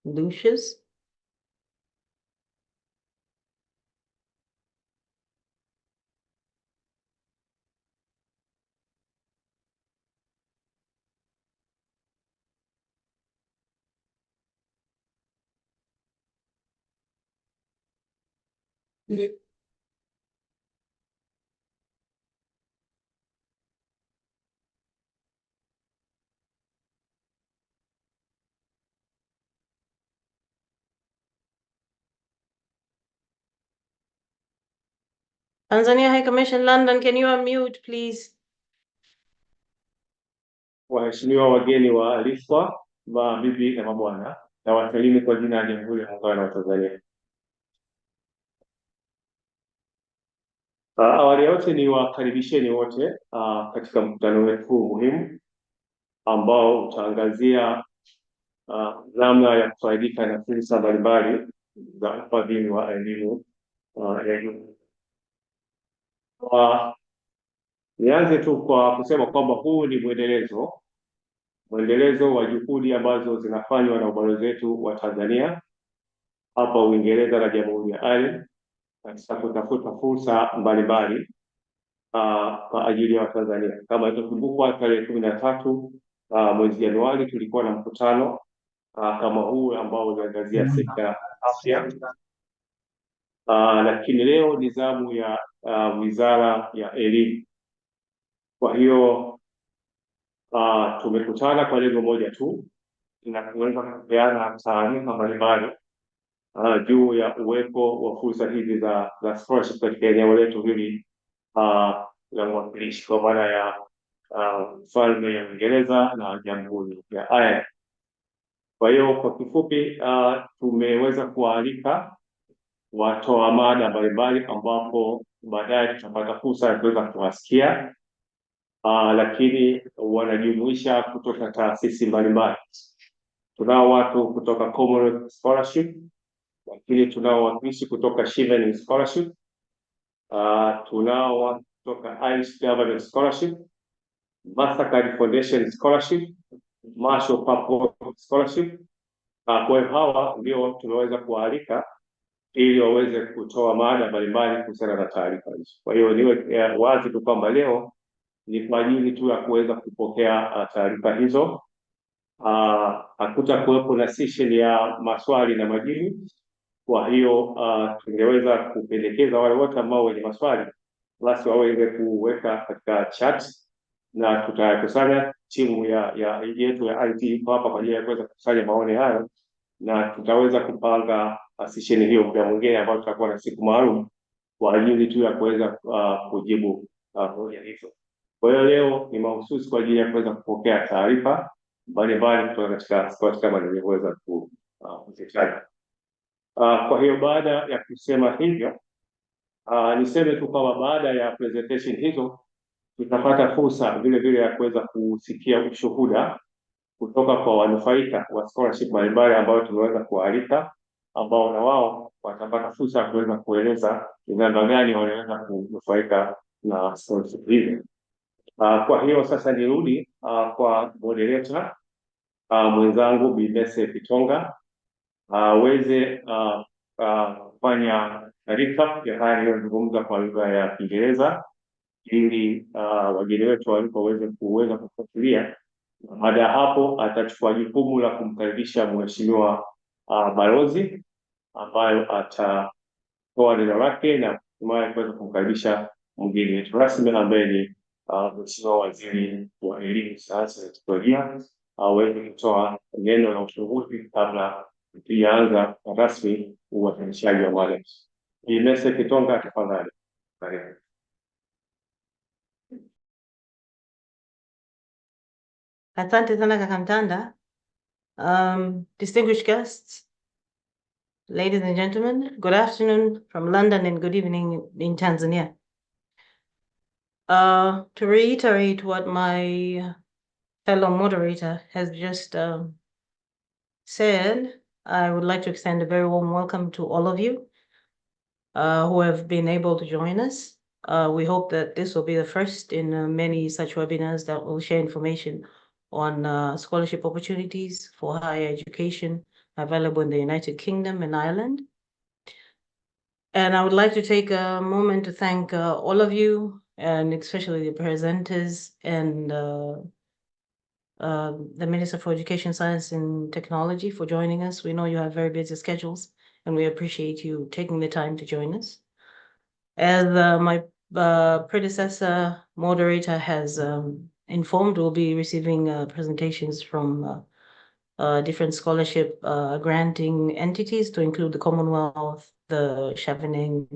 Lucius. Tanzania High Commission London, can you unmute, please? Waheshimiwa wageni waalikwa, mabibi na mabwana, na wasalimu kwa jina la Jamhuri ya Muungano wa Tanzania. Awali ya yote ni wakaribisheni wote katika mkutano wetu huu muhimu ambao utaangazia namna ya kufaidika na fursa mbalimbali za ufadhili wa elimu ya juu. Nianze tu kwa kusema kwamba huu ni mwendelezo wa juhudi ambazo zinafanywa na ubalozi wetu wa Tanzania hapa Uingereza na Jamhuri ya Ireland katika kutafuta fursa mbalimbali kwa ajili ya Watanzania. Kama itakumbukwa, tarehe 13 mwezi Januari tulikuwa na mkutano kama huu ambao unaangazia sekta ya afya, lakini leo ni zamu ya Wizara ya Elimu. Kwa hiyo tumekutana kwa lengo moja tu, na kuweza kupeana taarifa mbalimbali juu ya uwepo wa fursa hizi za scholarship katika eneo letu hili la mwakilishi, kwa maana ya Falme ya Uingereza na Jamhuri ya Ireland. Kwa hiyo kwa kifupi, tumeweza kualika watoa mada mbalimbali ambapo baadaye tutapata fursa ya kuweza kuwasikia, lakini wanajumuisha kutoka taasisi mbalimbali. Tunao watu kutoka Commonwealth Scholarship, lakini tunao wawakilishi kutoka Chevening Scholarship, tunao watu kutoka Irish Government Scholarship, Mastercard Foundation Scholarship, Marshall Purple Scholarship. Kwa hiyo hawa ndio tumeweza kualika ili waweze kutoa mada mbalimbali kuhusiana na taarifa hizo. Kwa hiyo niwe wazi tu kwamba leo ni kwa ajili tu ya kuweza kupokea taarifa hizo. Hakutakuwepo na session ya maswali na majibu. Kwa hiyo tungeweza kupendekeza wale wote ambao wenye maswali basi waweze kuweka katika chat, na tutakusanya timu yetu ya IT hapa kwa ajili ya kuweza kukusanya maoni hayo, na tutaweza kupanga session hiyo kwa mwingine ambayo tutakuwa na siku maalum kwa ajili tu ya kuweza kujibu hoja hizo. Kwa hiyo leo ni mahususi kwa ajili ya kuweza kupokea taarifa mbalimbali kutoka katika nilivyoweza kuzitaja. Kwa hiyo baada ya kusema hivyo, niseme tu kwamba baada ya presentation hizo tutapata fursa vile vile ya kuweza kusikia ushuhuda kutoka kwa wanufaika wa scholarship mbalimbali ambao tumeweza kualika, ambao na wao watapata fursa ya kuweza kueleza ni namna gani wanaweza kunufaika na scholarship hizi. Kwa hiyo sasa nirudi kwa moderator mwenzangu Bi Mese Kitonga aweze kufanya recap ya haya niliyozungumza kwa lugha ya Kiingereza ili wageni wetu waweze kuweza kufuatilia. Baada ya hapo atachukua jukumu la kumkaribisha mheshimiwa balozi ambayo atatoa neno lake na hatimaye kuweza kumkaribisha mgeni wetu rasmi ambaye ni Mheshimiwa Waziri wa Elimu, Sayansi na Teknolojia aweze kutoa neno la ufunguzi kabla tukianza rasmi uwasilishaji wa mada. Bi Mese Kitonga, tafadhali. Asante sana kaka Mtanda. Distinguished guests, ladies and gentlemen, good afternoon from London and good evening in Tanzania. To reiterate what my fellow moderator has just said, I would like to extend a very warm welcome to all of you who have been able to join us. We hope that this will be the first in many such webinars that will share information on scholarship opportunities for higher education available in the United Kingdom and Ireland. And I would like to take a moment to thank all of you, and especially the presenters and the Minister for Education, Science and Technology for joining us. We know you have very busy schedules, and we appreciate you taking the time to join us. As my predecessor moderator has informed, we'll be receiving presentations from different scholarship granting entities to include the Commonwealth, the Chevening,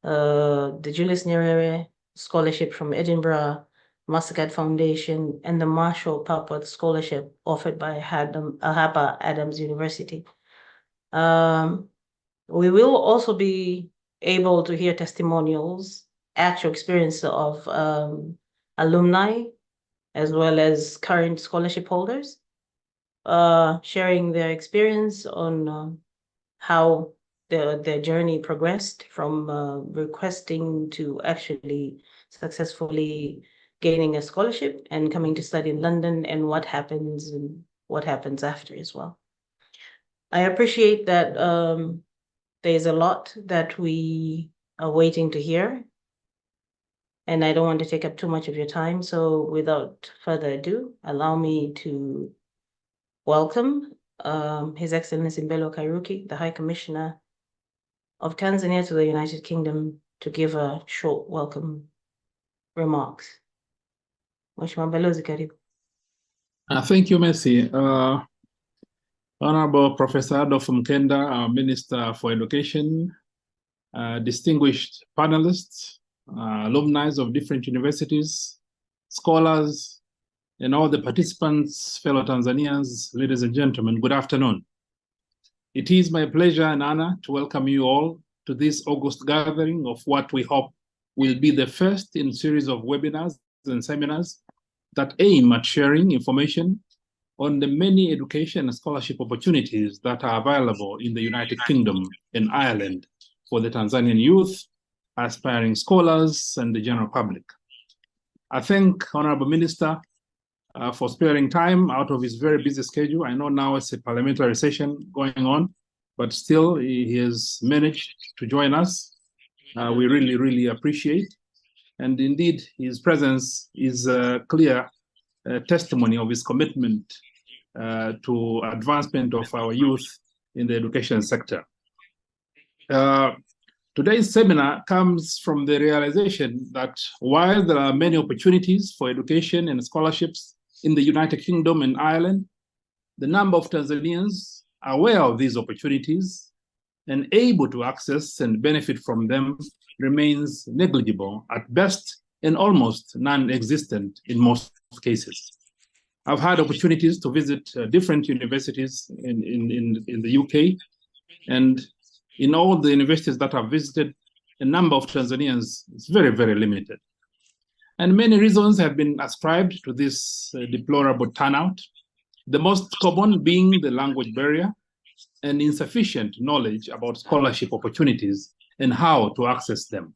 the Julius Nyerere Scholarship from Edinburgh, Muscat Foundation, and the Marshall Papworth Scholarship offered by Hapa Adams University. We will also be able to hear testimonials, actual experience of alumni, as well as current scholarship holders, sharing their experience on how their journey progressed from requesting to actually successfully gaining a scholarship and coming to study in London, and what happens after as well. I appreciate that there's a lot that we are waiting to hear, and I don't want to take up too much of your time. So without further ado, allow me to welcome His Excellency Mbello Kairuki, the High Commissioner of Tanzania to the United Kingdom, to give a short welcome remarks. Mheshimiwa Balozi, karibu. Thank you, Mercy. Honorable Professor Adolf Mkenda, our Minister for Education, distinguished panelists, alumni of different universities, scholars, and all the participants, fellow Tanzanians, ladies and gentlemen, good afternoon. It is my pleasure and honor to welcome you all to this August gathering of what we hope will be the first in a series of webinars and seminars that aim at sharing information on the many education and scholarship opportunities that are available in the United Kingdom and Ireland for the Tanzanian youth, aspiring scholars, and the general public. I thank Honorable Minister for sparing time out of his very busy schedule. I know now it's a parliamentary session going on, but still he has managed to join us. We really, really appreciate. And indeed, his presence is a clear testimony of his commitment to advancement of our youth in the education sector. Today's seminar comes from the realization that while there are many opportunities for education and scholarships in the United Kingdom and Ireland, the number of Tanzanians aware of these opportunities and able to access and benefit from them remains negligible at best and almost non-existent in most cases. I've had opportunities to visit different universities in the UK, and in all the universities that I've visited, the number of Tanzanians is very, very limited. And many reasons have been ascribed to this deplorable turnout, the most common being the language barrier and insufficient knowledge about scholarship opportunities and how to access them.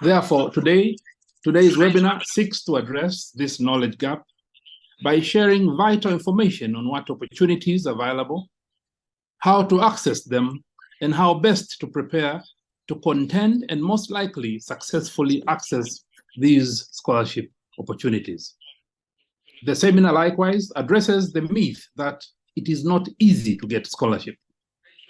Therefore, today's webinar seeks to address this knowledge gap by sharing vital information on what opportunities are available, how to access them, and how best to prepare to contend and most likely successfully access these scholarship opportunities. The seminar likewise addresses the myth that it is not easy to get scholarship.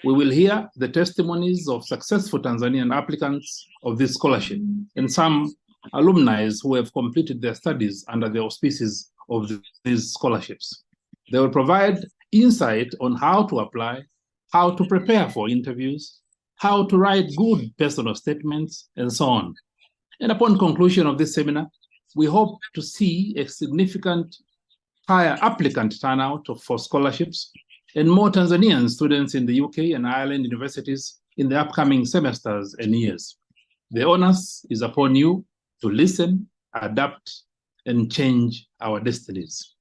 We will hear the testimonies of successful Tanzanian applicants of this scholarship and some alumni who have completed their studies under the auspices of these scholarships. They will provide insight on how to apply, how to prepare for interviews, how to write good personal statements, and so on. And upon conclusion of this seminar, we hope to see a significant higher applicant turnout for scholarships and more Tanzanian students in the UK and Ireland universities in the upcoming semesters and years. The onus is upon you to listen, adapt, and change our destinies.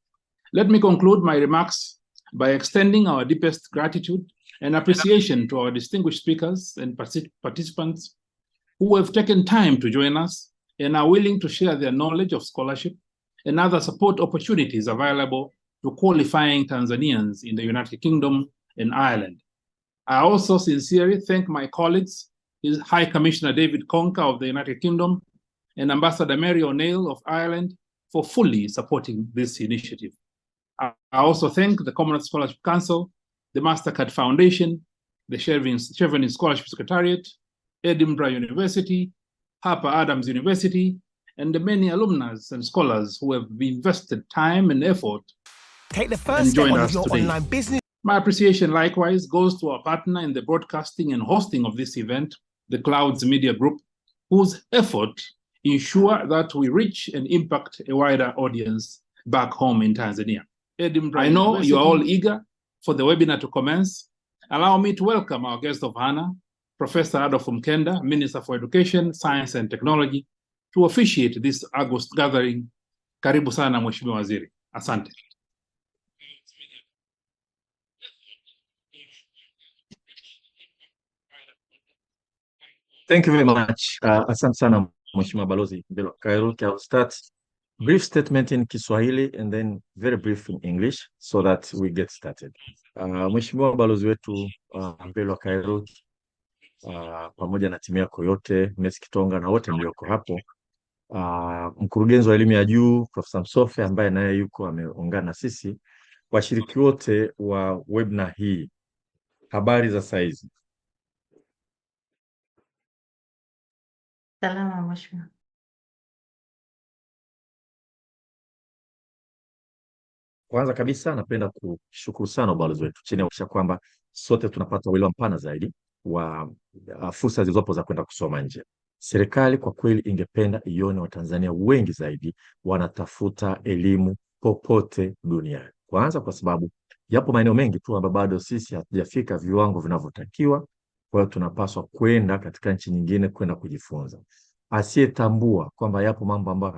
Let me conclude my remarks by extending our deepest gratitude and appreciation to our distinguished speakers and participants who have taken time to join us and are willing to share their knowledge of scholarship and other support opportunities available to qualifying Tanzanians in the United Kingdom in Ireland. I also sincerely thank my colleagues, His High Commissioner David Conker of the United Kingdom and Ambassador Mary O'Neill of Ireland for fully supporting this initiative. I also thank the Commonwealth Scholarship Council, the MasterCard Foundation, the Chevening Scholarship Secretariat, Edinburgh University, Harper Adams University, and the many alumni and scholars who have invested time and effort Take the first step on your online business. My appreciation likewise goes to our partner in the broadcasting and hosting of this event, the Clouds Media Group, whose effort ensure that we reach and impact a wider audience back home in Tanzania. Edinburgh I know University. You are all eager for the webinar to commence. Allow me to welcome our guest of honor, Professor Adolf Mkenda, Minister for Education, Science and Technology, to officiate this August gathering. Karibu sana Mheshimiwa Waziri. Asante. Thank you very much. Asante sana Mheshimiwa Balozi Mbelwa Kairuki. I'll start brief statement in Kiswahili and then very brief in English so that we get started. Mheshimiwa Balozi wetu Mbelwa Kairuki pamoja na timu yako yote, Messi Kitonga na wote mlioko hapo, mkurugenzi wa elimu ya juu Profesa Msofe ambaye naye yuko ameungana sisi, washiriki wote wa webinar hii, habari za saizi. Salama Mheshimiwa. Kwanza kabisa napenda kushukuru sana ubalozi wetu chini ya kuhakikisha kwamba sote tunapata uelewa mpana zaidi wa fursa zilizopo za kwenda kusoma nje. Serikali kwa kweli ingependa ione Watanzania wengi zaidi wanatafuta elimu popote duniani. Kwanza kwa sababu yapo maeneo mengi tu ambapo bado sisi hatujafika viwango vinavyotakiwa, kwa hiyo tunapaswa kwenda katika nchi nyingine kwenda kujifunza. Asiyetambua kwamba yapo mambo ambayo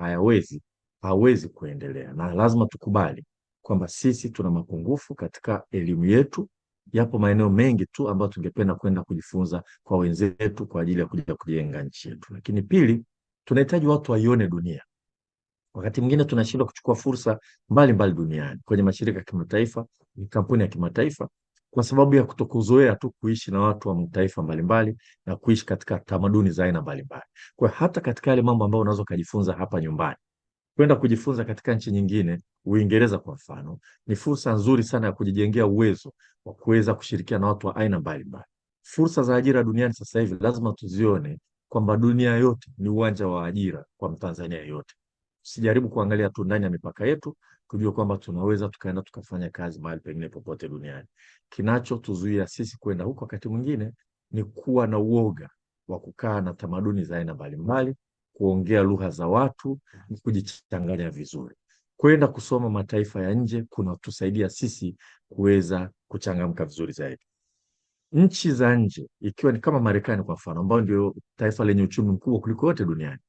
hawezi kuendelea, na lazima tukubali kwamba sisi tuna mapungufu katika elimu yetu. Yapo maeneo mengi tu ambayo tungependa kwenda kujifunza kwa wenzetu kwa ajili ya kuja kujenga nchi yetu. Lakini pili, tunahitaji watu waione dunia. Wakati mwingine tunashindwa kuchukua fursa mbalimbali duniani kwenye mashirika ya kimataifa, kampuni ya kimataifa, kwa sababu ya kutokuzoea tu kuishi na watu wa mataifa mbalimbali na kuishi katika tamaduni za aina mbalimbali. Kwa hata katika yale mambo ambayo unaweza kujifunza hapa nyumbani, kwenda kujifunza katika nchi nyingine, Uingereza kwa mfano, ni fursa nzuri sana ya kujijengea uwezo wa kuweza kushirikiana na watu wa aina mbalimbali. Fursa za ajira duniani sasa hivi lazima tuzione kwamba dunia yote ni uwanja wa ajira kwa Mtanzania yote. Usijaribu kuangalia tu ndani ya mipaka yetu, tujue kwamba tunaweza tukaenda tukafanya kazi mahali pengine popote duniani. Kinachotuzuia sisi kwenda huko wakati mwingine ni kuwa na uoga wa kukaa na tamaduni za aina mbalimbali, kuongea lugha za watu, kujichanganya vizuri. Kwenda kusoma mataifa ya nje kunatusaidia sisi kuweza kuchangamka vizuri zaidi. Nchi za nje ikiwa ni kama Marekani kwa mfano, ambao ndio taifa lenye uchumi mkubwa kuliko yote duniani,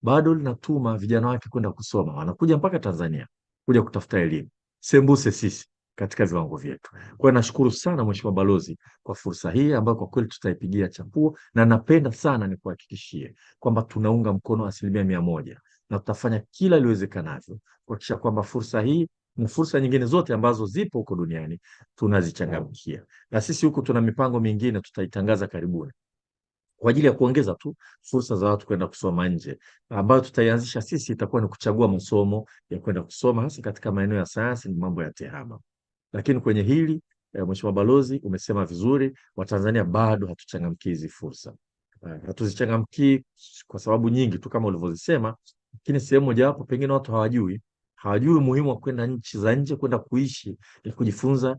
bado linatuma vijana wake kwenda kusoma, wanakuja mpaka Tanzania kuja kutafuta elimu. Sembuse sisi katika viwango vyetu. Kwa hiyo nashukuru sana Mheshimiwa Balozi kwa fursa hii ambayo kwa kweli tutaipigia chapuo, na napenda sana nikuhakikishie kwamba tunaunga mkono 100% na tutafanya kila liwezekanavyo kuhakikisha kwamba fursa hii na fursa nyingine zote ambazo zipo huko duniani tunazichangamkia. Na sisi huku tuna mipango mingine tutaitangaza karibuni kwa ajili ya kuongeza tu fursa za watu kwenda kusoma nje, ambayo tutaianzisha sisi. Itakuwa ni kuchagua masomo ya kwenda kusoma hasa katika maeneo ya sayansi na mambo ya tehama. Lakini kwenye hili Mheshimiwa Balozi umesema vizuri, Watanzania bado hatuchangamkii hizi fursa. Hatuzichangamkii kwa sababu nyingi tu kama ulivyozisema, lakini sehemu moja wapo pengine watu hawajui umuhimu wa kwenda nchi za nje kwenda kuishi na kujifunza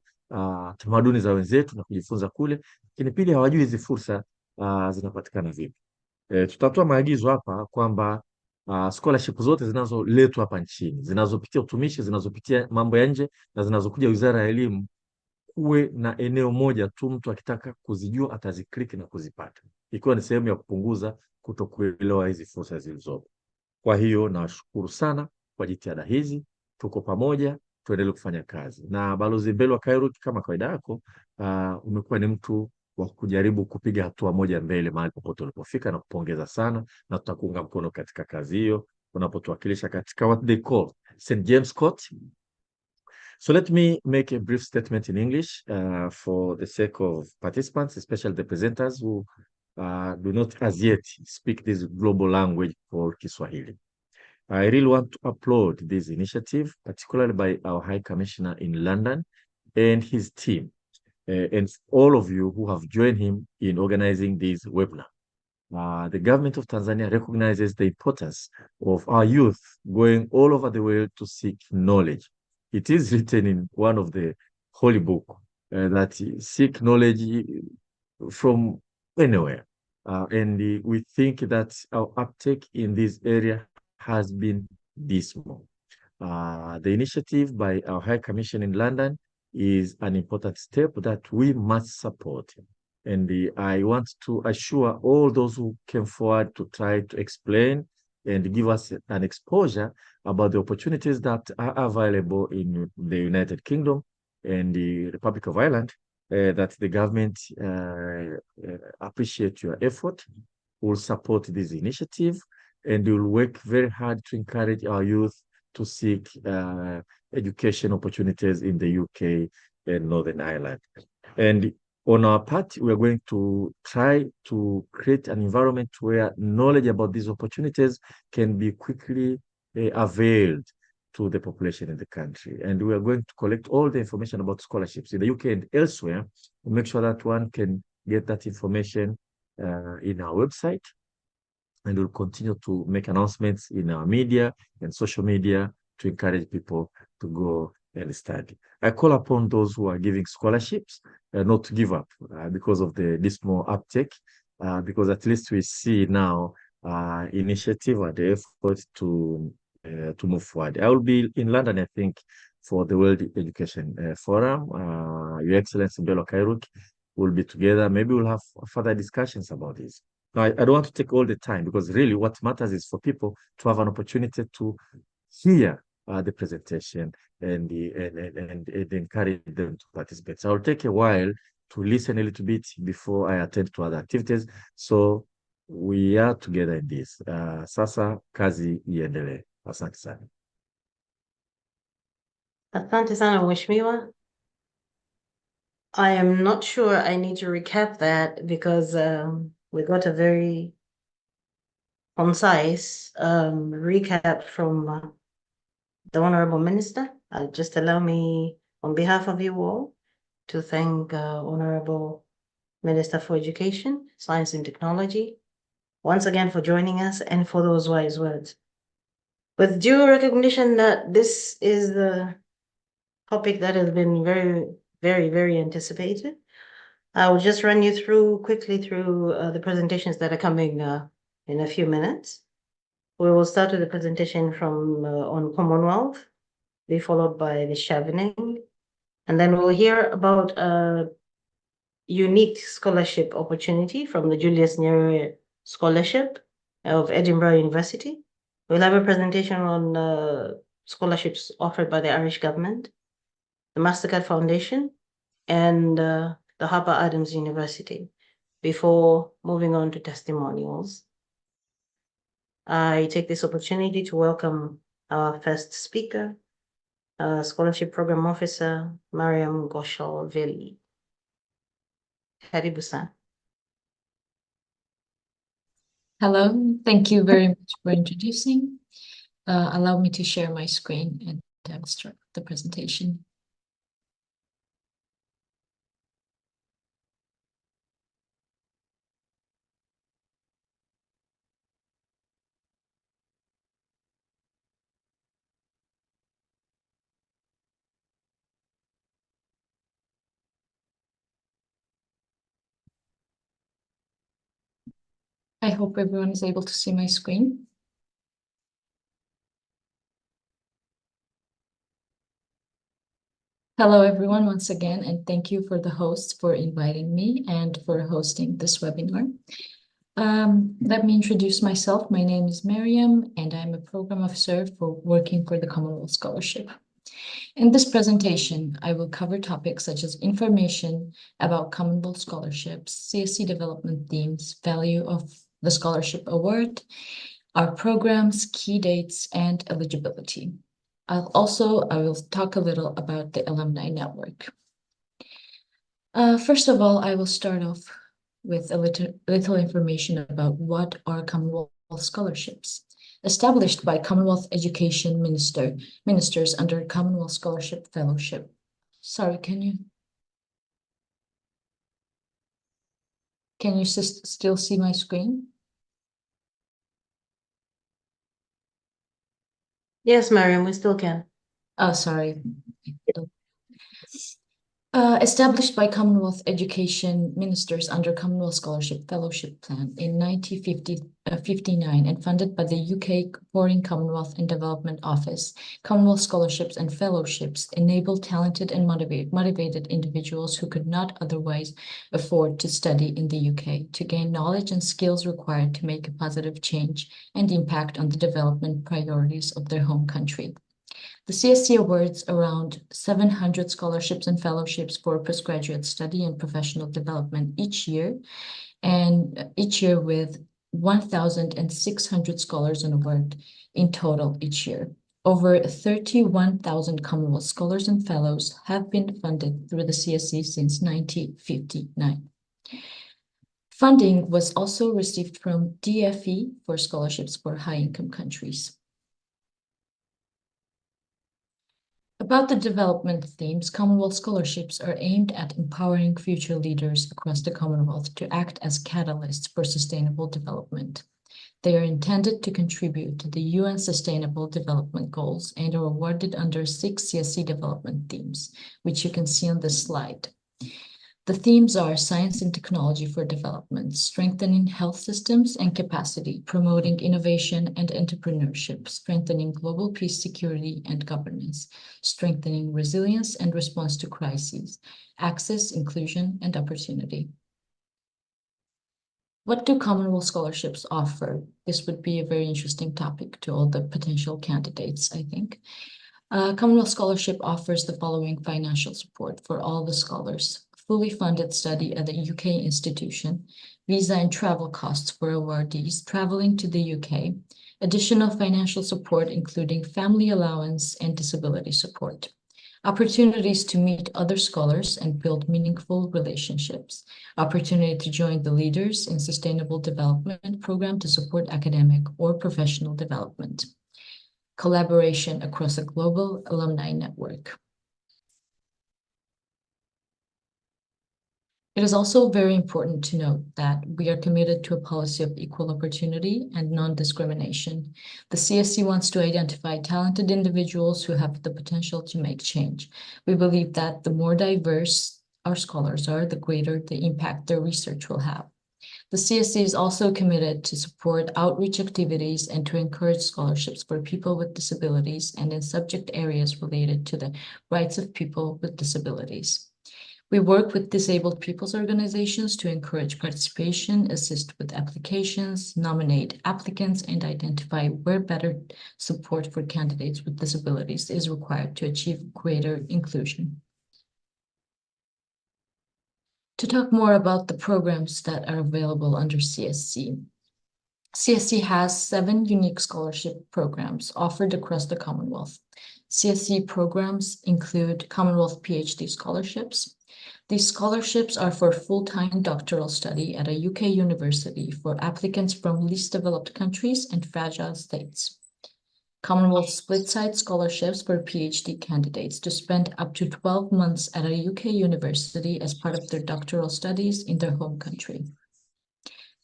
tamaduni za wenzetu na kujifunza kule. Lakini pili, hawajui hizi fursa zinapatikana vipi. Tutatoa maagizo hapa kwamba scholarship zote zinazoletwa hapa nchini, zinazopitia utumishi, zinazopitia mambo ya nje na zinazokuja Wizara ya Elimu, kuwe na eneo moja tu, mtu akitaka kuzijua ataziklik na kuzipata, ikiwa ni sehemu ya kupunguza kutokuelewa hizi fursa zilizopo. Kwa hiyo nawashukuru sana kwa jitihada hizi, tuko pamoja, tuendelee kufanya kazi. Na Balozi Mbelwa Kairuki, kama kawaida yako, umekuwa ni mtu wa kujaribu kupiga hatua moja mbele mahali popote ulipofika, na kupongeza sana, na tutakuunga mkono katika kazi hiyo unapotuwakilisha katika what they call St. James Court. So let me make a brief statement in English for the sake of participants, especially the presenters who do not as yet speak this global language called Kiswahili. I really want to applaud this initiative, particularly by our High Commissioner in London and his team, and all of you who have joined him in organizing this webinar. The government of Tanzania recognizes the importance of our youth going all over the world to seek knowledge. It is written in one of the holy book that seek knowledge from anywhere. And we think that our uptake in this area has been dismal. The initiative by our High Commission in London is an important step that we must support. And I want to assure all those who came forward to try to explain and give us an exposure about the opportunities that are available in the United Kingdom and the Republic of Ireland, that the government appreciate your effort, will support this initiative, and will work very hard to encourage our youth to seek education opportunities in the UK and Northern Ireland. And on our part, we are going to try to create an environment where knowledge about these opportunities can be quickly availed to the population in the country. And we are going to collect all the information about scholarships in the UK and elsewhere to make sure that one can get that information in our website. And we'll continue to make announcements in our media and social media to encourage people to go and study. I call upon those who are giving scholarships not to give up because of the dismal uptake, because at least we see now initiative and the effort to move forward. I will be in London, I think, for the World Education Forum. Your Excellency Bello Kairuk will be together. Maybe we'll have further discussions about this. Now, I don't want to take all the time because really what matters is for people to have an opportunity to hear the presentation and encourage them to participate. So I'll take a while to listen a little bit before I attend to other activities. So we are together in this. Sasa kazi iendelee. Asante sana. Asante sana Mheshimiwa. I am not sure I need to recap that because we got a very concise recap from the Honorable Minister. Just allow me, on behalf of you all, to thank Honorable Minister for Education, Science and Technology, once again for joining us and for those wise words. With due recognition that this is the topic that has been very, very, very anticipated, I will just run you quickly through the presentations that are coming in a few minutes. We will start with the presentation from on Commonwealth, be followed by the Chevening, and then we'll hear about a unique scholarship opportunity from the Julius Nyerere Scholarship of Edinburgh University. We'll have a presentation on scholarships offered by the Irish government, the MasterCard Foundation, and the Harper Adams University, before moving on to testimonials. I take this opportunity to welcome our first speaker, Scholarship Program Officer, Mariam Goshal-Veli. Karibu sana. Hello, thank you very much for introducing. Allow me to share my screen and I'll start the presentation. I hope everyone is able to see my screen. Hello, everyone, once again, and thank you for the host for inviting me and for hosting this webinar. Let me introduce myself. My name is Mariam, and I'm a program officer for working for the Commonwealth Scholarship. In this presentation, I will cover topics such as information about Commonwealth scholarships, CSC development themes, value of the scholarship award, our programs, key dates, and eligibility. I will talk a little about the alumni network. First of all, I will start off with a little information about what are Commonwealth scholarships. Established by Commonwealth Education ministers under Commonwealth Scholarship Fellowship. Sorry, can you still see my screen? Yes, Mariam, we still can. Oh, sorry. Established by Commonwealth Education ministers under Commonwealth Scholarship Fellowship Plan in 1959 and funded by the UK Foreign Commonwealth and Development Office, Commonwealth Scholarships and Fellowships enable talented and motivated individuals who could not otherwise afford to study in the UK to gain knowledge and skills required to make a positive change and impact on the development priorities of their home country. The CSC awards around 700 scholarships and fellowships for postgraduate study and professional development each year, and each year with 1,600 scholars on award in total each year. Over 31,000 Commonwealth scholars and fellows have been funded through the CSC since 1959. Funding was also received from DFE for scholarships for high-income countries. About the development themes, Commonwealth scholarships are aimed at empowering future leaders across the Commonwealth to act as catalysts for sustainable development. They are intended to contribute to the UN Sustainable Development Goals and are awarded under 6 CSC development themes, which you can see on this slide. The themes are science and technology for development, strengthening health systems and capacity, promoting innovation and entrepreneurship, strengthening global peace, security, and governance, strengthening resilience and response to crises, access, inclusion, and opportunity. What do Commonwealth scholarships offer? This would be a very interesting topic to all the potential candidates, I think. Commonwealth Scholarship offers the following financial support for all the scholars: fully funded study at a UK institution, visa and travel costs for awardees traveling to the UK, additional financial support including family allowance and disability support, opportunities to meet other scholars and build meaningful relationships, opportunity to join the Leaders in Sustainable Development program to support academic or professional development, collaboration across a global alumni network. It is also very important to note that we are committed to a policy of equal opportunity and non-discrimination. The CSC wants to identify talented individuals who have the potential to make change. We believe that the more diverse our scholars are, the greater the impact their research will have. The CSC is also committed to support outreach activities and to encourage scholarships for people with disabilities and in subject areas related to the rights of people with disabilities. We work with disabled people's organizations to encourage participation, assist with applications, nominate applicants, and identify where better support for candidates with disabilities is required to achieve greater inclusion. To talk more about the programs that are available under CSC. CSC has 7 unique scholarship programs offered across the Commonwealth. CSC programs include Commonwealth PhD scholarships. These scholarships are for full-time doctoral study at a UK university for applicants from least developed countries and fragile states. Commonwealth split-side scholarships for PhD candidates to spend up to 12 months at a UK university as part of their doctoral studies in their home country.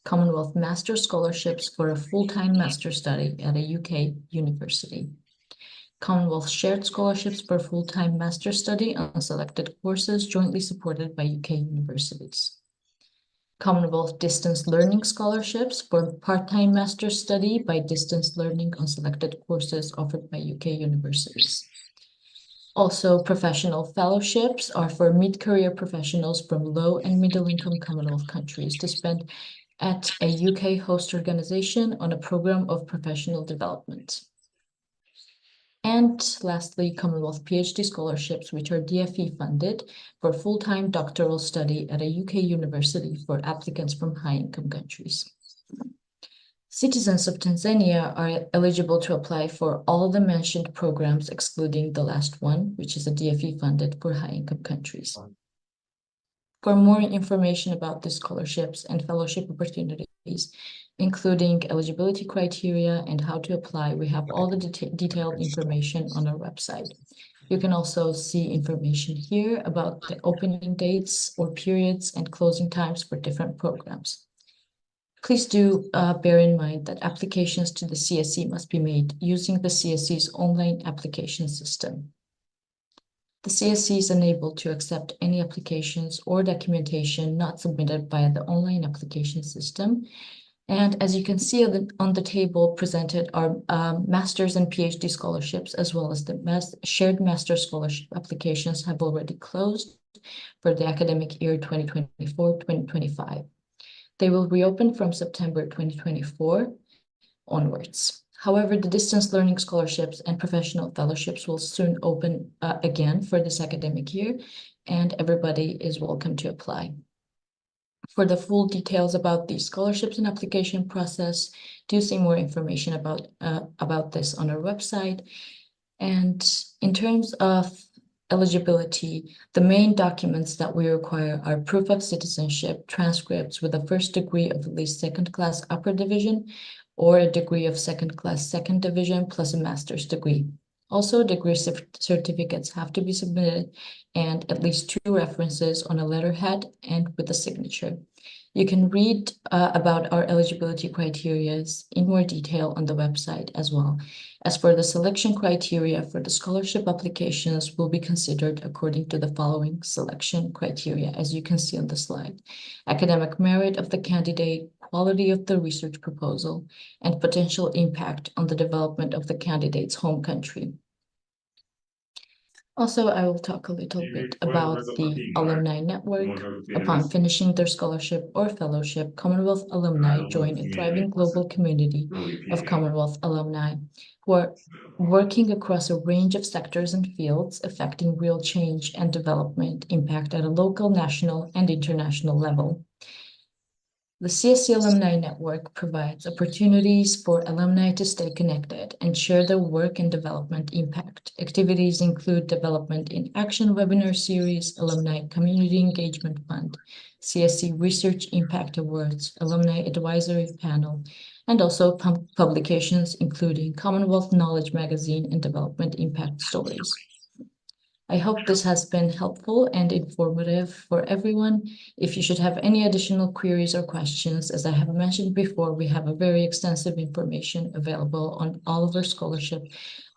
Commonwealth Master Scholarships for a full-time master study at a UK university. Commonwealth Shared Scholarships for full-time master study on selected courses jointly supported by UK universities. Commonwealth Distance Learning Scholarships for part-time master study by distance learning on selected courses offered by UK universities. Also, professional fellowships are for mid-career professionals from low and middle-income Commonwealth countries to spend at a UK host organization on a program of professional development. And lastly, Commonwealth PhD scholarships, which are DFE funded for full-time doctoral study at a UK university for applicants from high-income countries. Citizens of Tanzania are eligible to apply for all the mentioned programs, excluding the last one, which is a DFE funded for high-income countries. For more information about the scholarships and fellowship opportunities, including eligibility criteria and how to apply, we have all the detailed information on our website. You can also see information here about the opening dates or periods and closing times for different programs. Please do bear in mind that applications to the CSE must be made using the CSE's online application system. The CSE is unable to accept any applications or documentation not submitted via the online application system. And as you can see on the table presented are master's and PhD scholarships, as well as the shared master scholarship applications have already closed for the academic year 2024-2025. They will reopen from September 2024 onwards. However, the distance learning scholarships and professional fellowships will soon open again for this academic year, and everybody is welcome to apply. For the full details about these scholarships and application process, do see more information about this on our website. And in terms of eligibility, the main documents that we require are proof of citizenship, transcripts with a first degree of at least second class upper division, or a degree of second class second division plus a master's degree. Also, degree certificates have to be submitted and at least 2 references on a letterhead and with a signature. You can read about our eligibility criteria in more detail on the website as well. As for the selection criteria for the scholarship applications will be considered according to the following selection criteria, as you can see on the slide: academic merit of the candidate, quality of the research proposal, and potential impact on the development of the candidate's home country. Also, I will talk a little bit about the alumni network. Upon finishing their scholarship or fellowship, Commonwealth alumni join a thriving global community of Commonwealth alumni who are working across a range of sectors and fields, affecting real change and development impact at a local, national, and international level. The CSE Alumni Network provides opportunities for alumni to stay connected and share their work and development impact. Activities include Development in Action webinar series, Alumni Community Engagement Fund, CSE Research Impact Awards, Alumni Advisory Panel, and also publications including Commonwealth Knowledge Magazine and Development Impact Stories. I hope this has been helpful and informative for everyone. If you should have any additional queries or questions, as I have mentioned before, we have a very extensive information available on all of our scholarship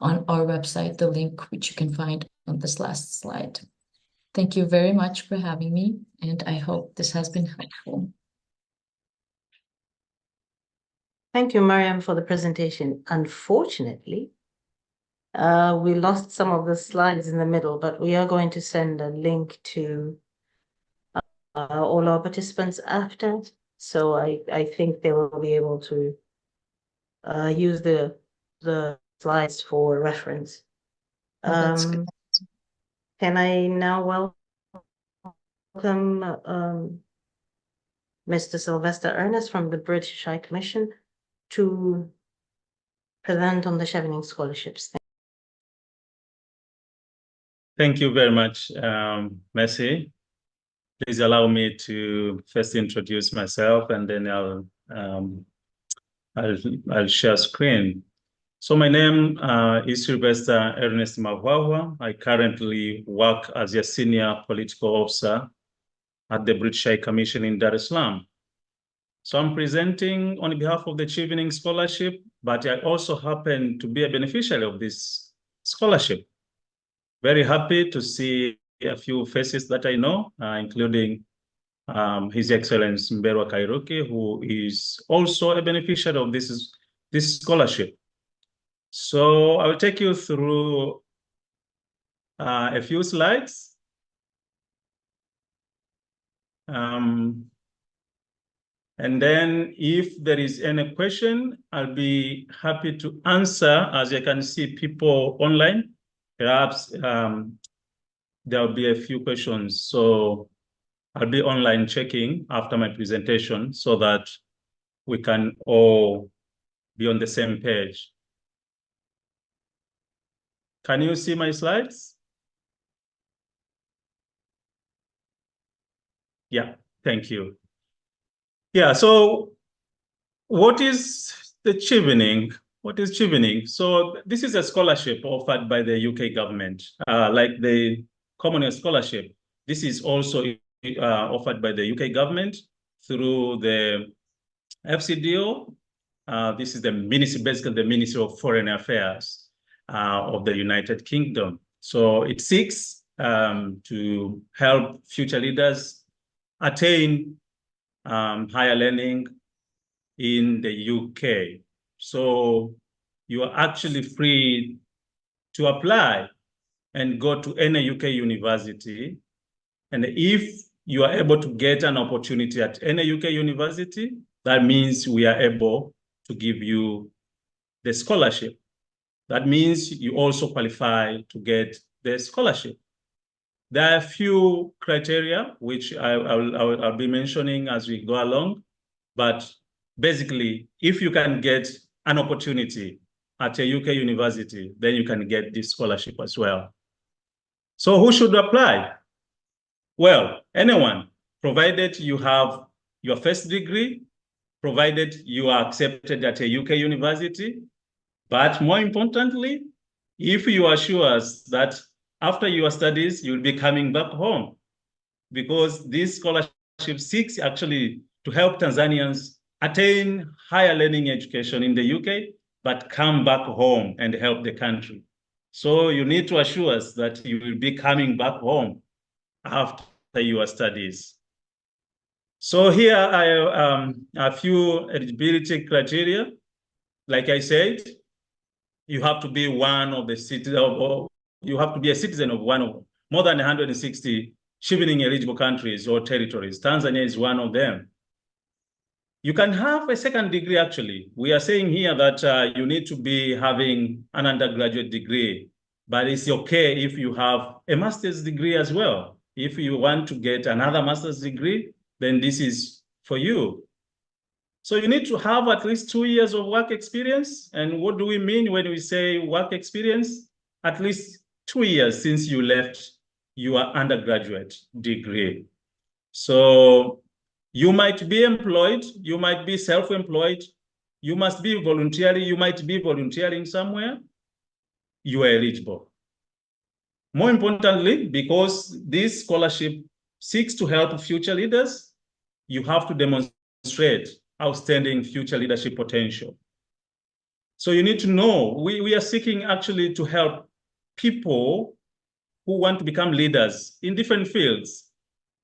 on our website, the link which you can find on this last slide. Thank you very much for having me, and I hope this has been helpful. Thank you, Mariam, for the presentation. Unfortunately, we lost some of the slides in the middle, but we are going to send a link to all our participants after. So I think they will be able to use the slides for reference. That's good. Can I now welcome Mr. Sylvester Ernest from the British High Commission to present on the Chevening scholarships. Thank you very much, Mercy. Please allow me to first introduce myself, and then I'll share screen. So my name is Sylvester Ernest Mavwawa. I currently work as a senior political officer at the British High Commission in Dar es Salaam. So I'm presenting on behalf of the Chevening Scholarship, but I also happen to be a beneficiary of this scholarship. Very happy to see a few faces that I know, including His Excellency Mberwa Kairuki, who is also a beneficiary of this scholarship. So I will take you through a few slides. And then if there is any question, I'll be happy to answer. As you can see, people online, perhaps there'll be a few questions. So I'll be online checking after my presentation so that we can all be on the same page. Can you see my slides? Yeah, thank you. Yeah, so what is the chevening? What is chevening? So this is a scholarship offered by the UK government, like the Commonwealth Scholarship. This is also offered by the UK government through the FCDO. This is the ministry, basically the Ministry of Foreign Affairs of the United Kingdom. So it seeks to help future leaders attain higher learning in the UK. So you are actually free to apply and go to any UK university. And if you are able to get an opportunity at any UK university, that means we are able to give you the scholarship. That means you also qualify to get the scholarship. There are a few criteria which I'll be mentioning as we go along, but basically, if you can get an opportunity at a UK university, then you can get this scholarship as well. So who should apply? Well, anyone, provided you have your first degree, provided you are accepted at a UK university, but more importantly, if you assure us that after your studies, you'll be coming back home, because this scholarship seeks actually to help Tanzanians attain higher learning education in the UK, but come back home and help the country. So you need to assure us that you will be coming back home after your studies. So here are a few eligibility criteria. Like I said, you have to be one of the citizens, or you have to be a citizen of one of more than 160 chevening eligible countries or territories. Tanzania is one of them. You can have a second degree, actually. We are saying here that you need to be having an undergraduate degree, but it's okay if you have a master's degree as well. If you want to get another master's degree, then this is for you. So you need to have at least 2 years of work experience. And what do we mean when we say work experience? At least 2 years since you left your undergraduate degree. So you might be employed, you might be self-employed, you might be volunteering somewhere, you are eligible. More importantly, because this scholarship seeks to help future leaders, you have to demonstrate outstanding future leadership potential. So you need to know, we are seeking actually to help people who want to become leaders in different fields.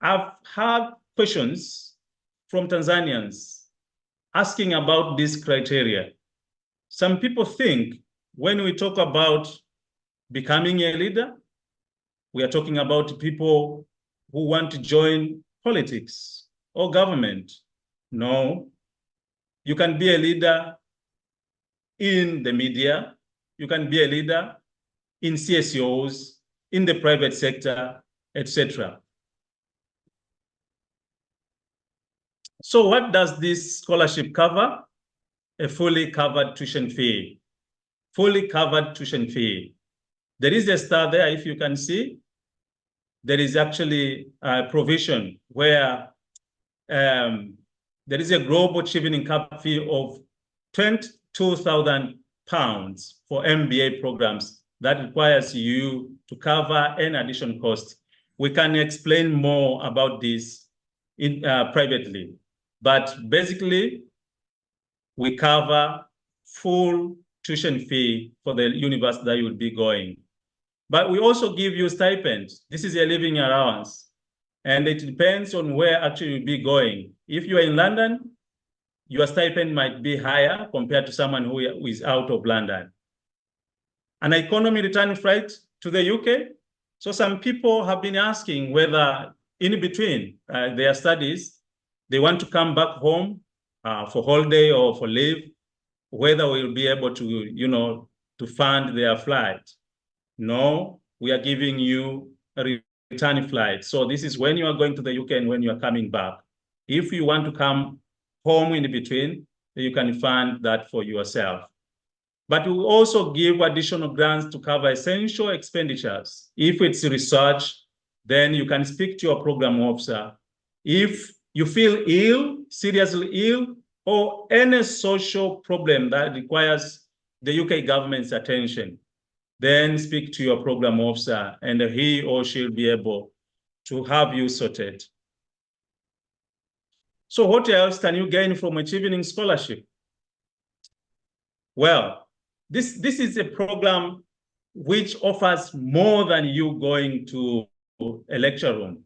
I've had questions from Tanzanians asking about this criteria. Some people think when we talk about becoming a leader, we are talking about people who want to join politics or government. No, you can be a leader in the media, you can be a leader in CSOs, in the private sector, etc. So what does this scholarship cover? A fully covered tuition fee. Fully covered tuition fee. There is a star there, if you can see. There is actually a provision where there is a global chevening cap fee of £22,000 for MBA programs that requires you to cover an additional cost. We can explain more about this in privately, but basically we cover full tuition fee for the university that you will be going. But we also give you stipend. This is a living allowance. And it depends on where actually you'll be going. If you are in London, your stipend might be higher compared to someone who is out of London. An economy return flight to the UK. So some people have been asking whether in between their studies, they want to come back home for holiday or for leave, whether we'll be able to, to fund their flight. No, we are giving you a return flight. So this is when you are going to the UK and when you are coming back. If you want to come home in between, you can fund that for yourself. But we also give additional grants to cover essential expenditures. If it's research, then you can speak to your program officer. If you feel ill, seriously ill, or any social problem that requires the UK government's attention, then speak to your program officer and he or she will be able to have you sorted. So what else can you gain from achieving scholarship? Well, this is a program which offers more than you going to a lecture room.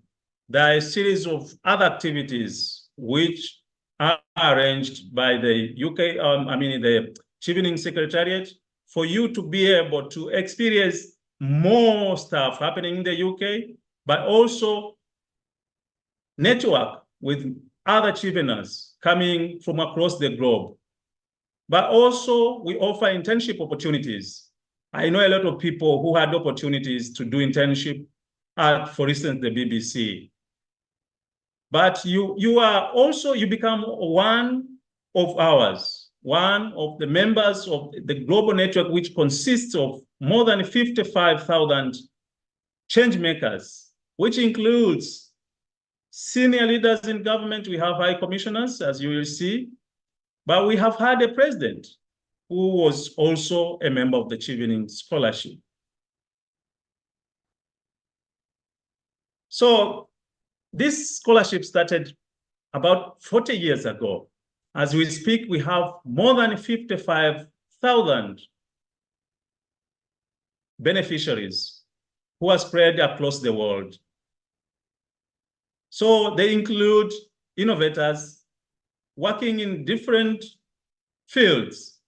There are a series of other activities which are arranged by the UK, the Achieving Secretariat, for you to be able to experience more stuff happening in the UK, but also network with other achievers coming from across the globe. But also we offer internship opportunities. I know a lot of people who had opportunities to do internship at, for instance, the BBC. But you become one of ours, one of the members of the global network, which consists of more than 55,000 change makers, which includes senior leaders in government. We have high commissioners, as you will see, but we have had a president who was also a member of the Achieving Scholarship. So this scholarship started about 40 years ago. As we speak, we have more than 55,000 beneficiaries who are spread across the world. So they include innovators working in different fields,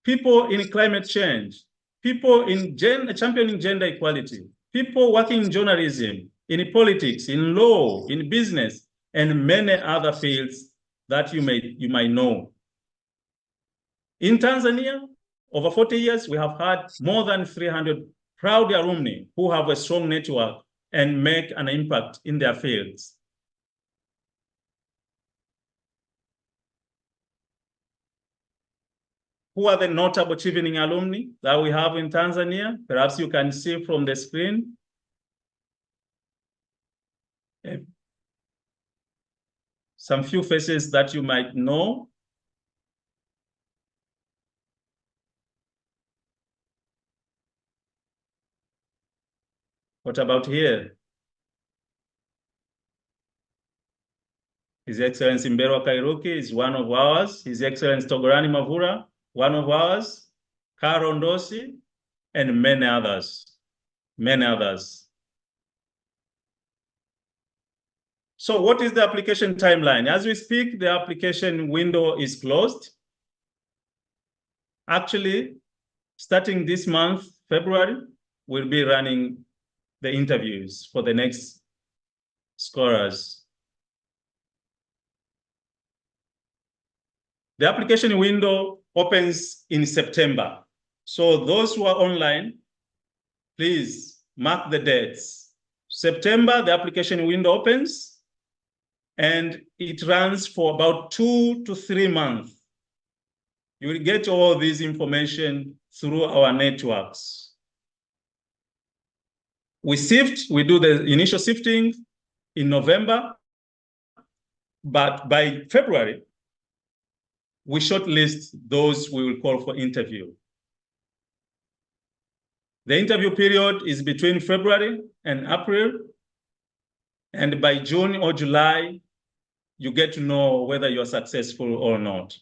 people in climate change, people in championing gender equality, people working in journalism, in politics, in law, in business, and many other fields that you might know. In Tanzania, over 40 years, we have had more than 300 proud alumni who have a strong network and make an impact in their fields. Who are the notable achieving alumni that we have in Tanzania? Perhaps you can see from the screen. Some few faces that you might know. What about here? His Excellency Mberwa Kairuki is one of ours. His Excellency Togorani Mavura, one of ours. Karo Ndosi, and many others. Many others. So what is the application timeline? As we speak, the application window is closed. Actually, starting this month, February, we'll be running the interviews for the next scholars. The application window opens in September. So those who are online, please mark the dates. September, the application window opens and it runs for about 2 to 3 months. You will get all this information through our networks. We do the initial sifting in November, but by February, we shortlist those we will call for interview. The interview period is between February and April, and by June or July, you get to know whether you're successful or not.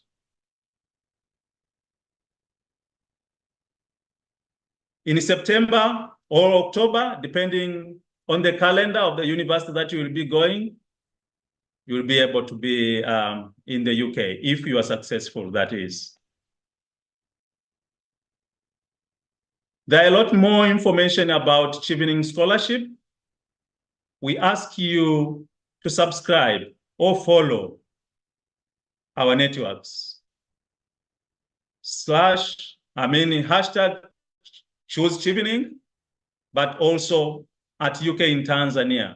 In September or October, depending on the calendar of the university that you will be going, you will be able to be in the UK, if you are successful, that is. There are a lot more information about Achieving Scholarship. We ask you to subscribe or follow our networks. Hashtag Choose Achieving, but also at UK in Tanzania,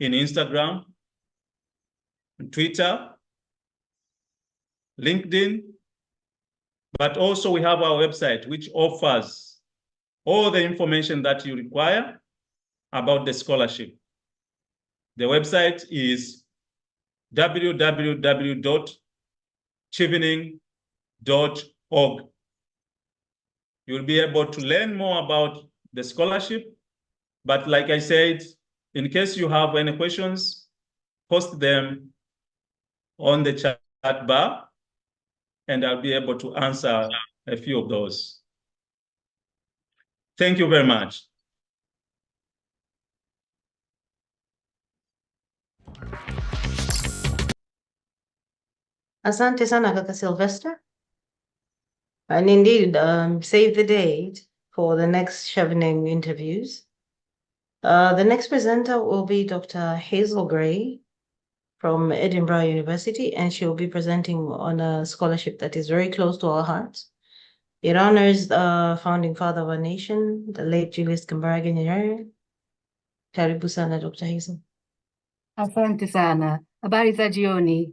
in Instagram, Twitter, LinkedIn, but also we have our website, which offers all the information that you require about the scholarship. The website is www.chevening.org. You'll be able to learn more about the scholarship. But like I said, in case you have any questions, post them on the chat bar, and I'll be able to answer a few of those. Thank you very much. Asante sana Kaka Sylvester. And indeed, save the date for the next Chevening interviews. The next presenter will be Dr. Hazel Gray from Edinburgh University, and she will be presenting on a scholarship that is very close to our hearts. It honors the founding father of our nation, the late Julius Kambarage Nyerere. Karibu sana, Dr. Hazel. Asante sana. Habari za jioni.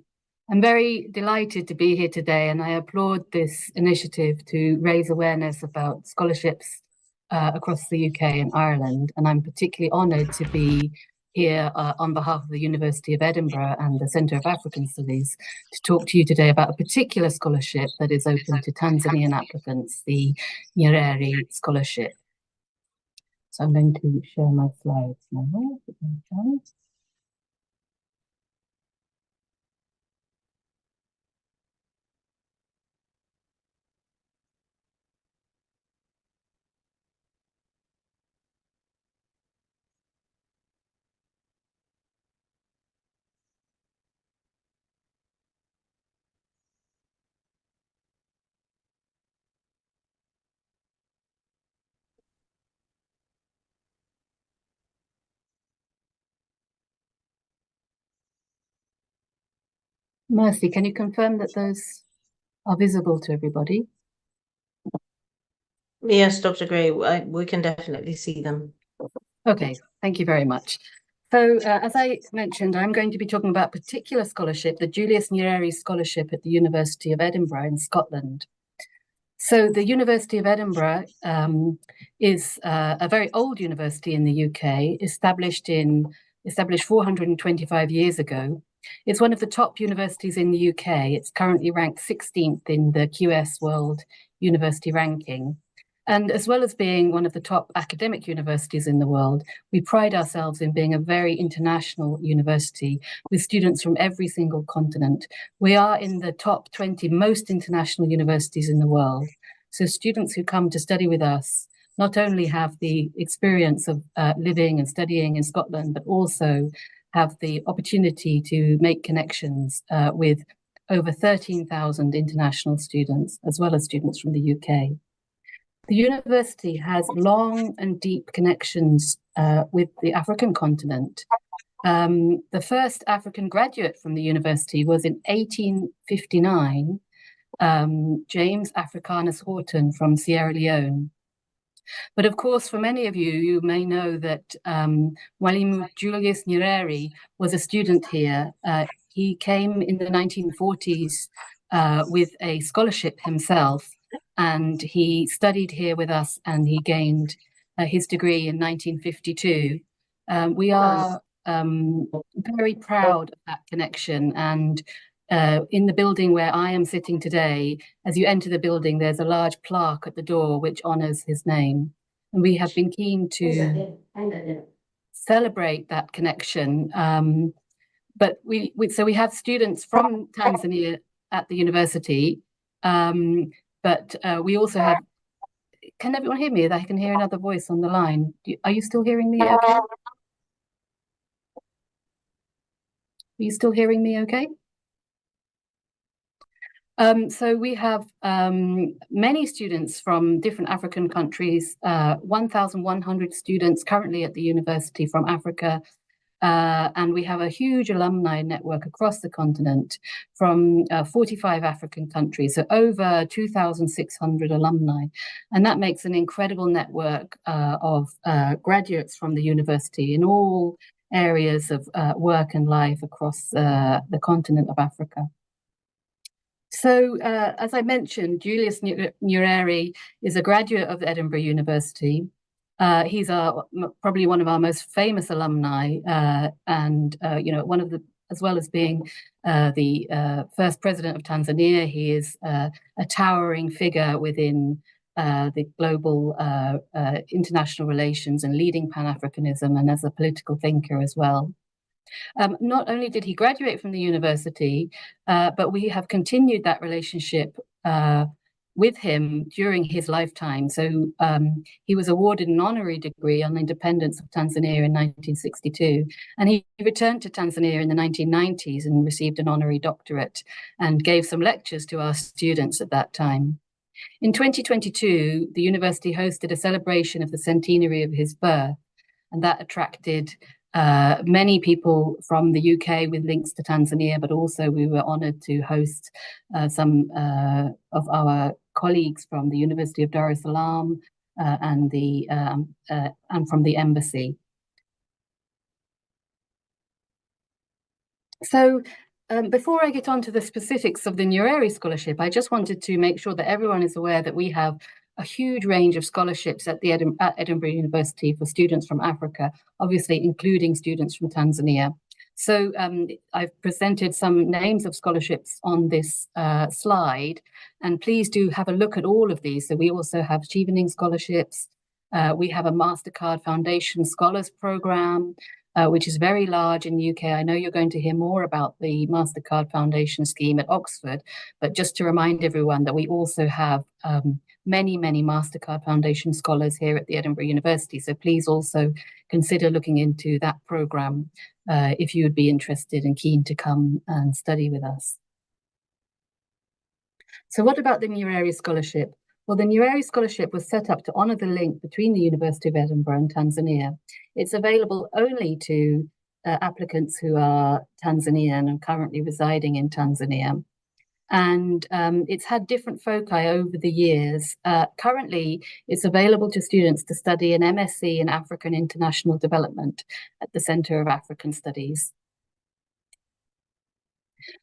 I'm very delighted to be here today, and I applaud this initiative to raise awareness about scholarships across the UK and Ireland. And I'm particularly honoured to be here on behalf of the University of Edinburgh and the Centre of African Studies to talk to you today about a particular scholarship that is open to Tanzanian applicants, the Nyerere Scholarship. So I'm going to share my slides now. Mercy, can you confirm that those are visible to everybody? Yes, Dr. Gray, we can definitely see them. Okay, thank you very much. So as I mentioned, I'm going to be talking about a particular scholarship, the Julius Nyerere Scholarship at the University of Edinburgh in Scotland. So the University of Edinburgh is a very old university in the UK, established 425 years ago. It's one of the top universities in the UK. It's currently ranked 16th in the QS World University Ranking. And as well as being one of the top academic universities in the world, we pride ourselves in being a very international university with students from every single continent. We are in the top 20 most international universities in the world. So students who come to study with us not only have the experience of living and studying in Scotland, but also have the opportunity to make connections with over 13,000 international students, as well as students from the UK. The university has long and deep connections with the African continent. The first African graduate from the university was in 1859, James Africanus Horton from Sierra Leone. But of course, for many of you, you may know that Mwalimu Julius Nyerere was a student here. He came in the 1940s with a scholarship himself, and he studied here with us, and he gained his degree in 1952. We are very proud of that connection, and in the building where I am sitting today, as you enter the building, there's a large plaque at the door which honours his name. And we have been keen to celebrate that connection. But so we have students from Tanzania at the university, but we also have, can everyone hear me? I can hear another voice on the line. Are you still hearing me okay? Are you still hearing me okay? So we have many students from different African countries, 1,100 students currently at the university from Africa, and we have a huge alumni network across the continent from 45 African countries, so over 2,600 alumni. And that makes an incredible network of graduates from the university in all areas of work and life across the continent of Africa. So, as I mentioned, Julius Nyerere is a graduate of Edinburgh University. He's probably one of our most famous alumni, and one of the, as well as being the first president of Tanzania, he is a towering figure within the global international relations and leading Pan-Africanism, and as a political thinker as well. Not only did he graduate from the university, but we have continued that relationship with him during his lifetime. So he was awarded an honorary degree on the independence of Tanzania in 1962, and he returned to Tanzania in the 1990s and received an honorary doctorate and gave some lectures to our students at that time. In 2022, the university hosted a celebration of the centenary of his birth, and that attracted many people from the UK with links to Tanzania, but also we were honored to host some of our colleagues from the University of Dar es Salaam and from the embassy. So before I get on to the specifics of the Nyerere Scholarship, I just wanted to make sure that everyone is aware that we have a huge range of scholarships at Edinburgh University for students from Africa, obviously including students from Tanzania. So I've presented some names of scholarships on this slide, and please do have a look at all of these. So we also have Chevening scholarships. We have a MasterCard Foundation Scholars Program, which is very large in the UK. I know you're going to hear more about the MasterCard Foundation scheme at Oxford, but just to remind everyone that we also have many MasterCard Foundation scholars here at the Edinburgh University. So please also consider looking into that program if you would be interested and keen to come and study with us. So what about the Nyerere Scholarship? Well, the Nyerere Scholarship was set up to honour the link between the University of Edinburgh and Tanzania. It's available only to applicants who are Tanzanian and currently residing in Tanzania. And it's had different foci over the years. Currently, it's available to students to study an MSc in African International Development at the Centre of African Studies.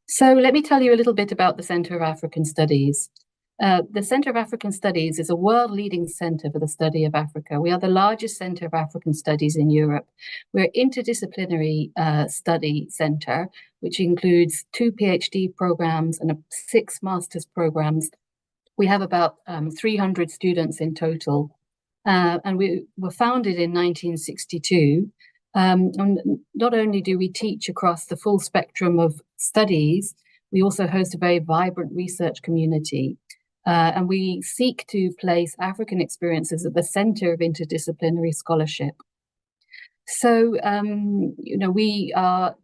So let me tell you a little bit about the Centre of African Studies. The Centre of African Studies is a world-leading centre for the study of Africa. We are the largest centre of African studies in Europe. We're an interdisciplinary study centre, which includes 2 PhD programs and 6 master's programs. We have about 300 students in total. And we were founded in 1962. And not only do we teach across the full spectrum of studies, we also host a very vibrant research community. And we seek to place African experiences at the center of interdisciplinary scholarship. So, we are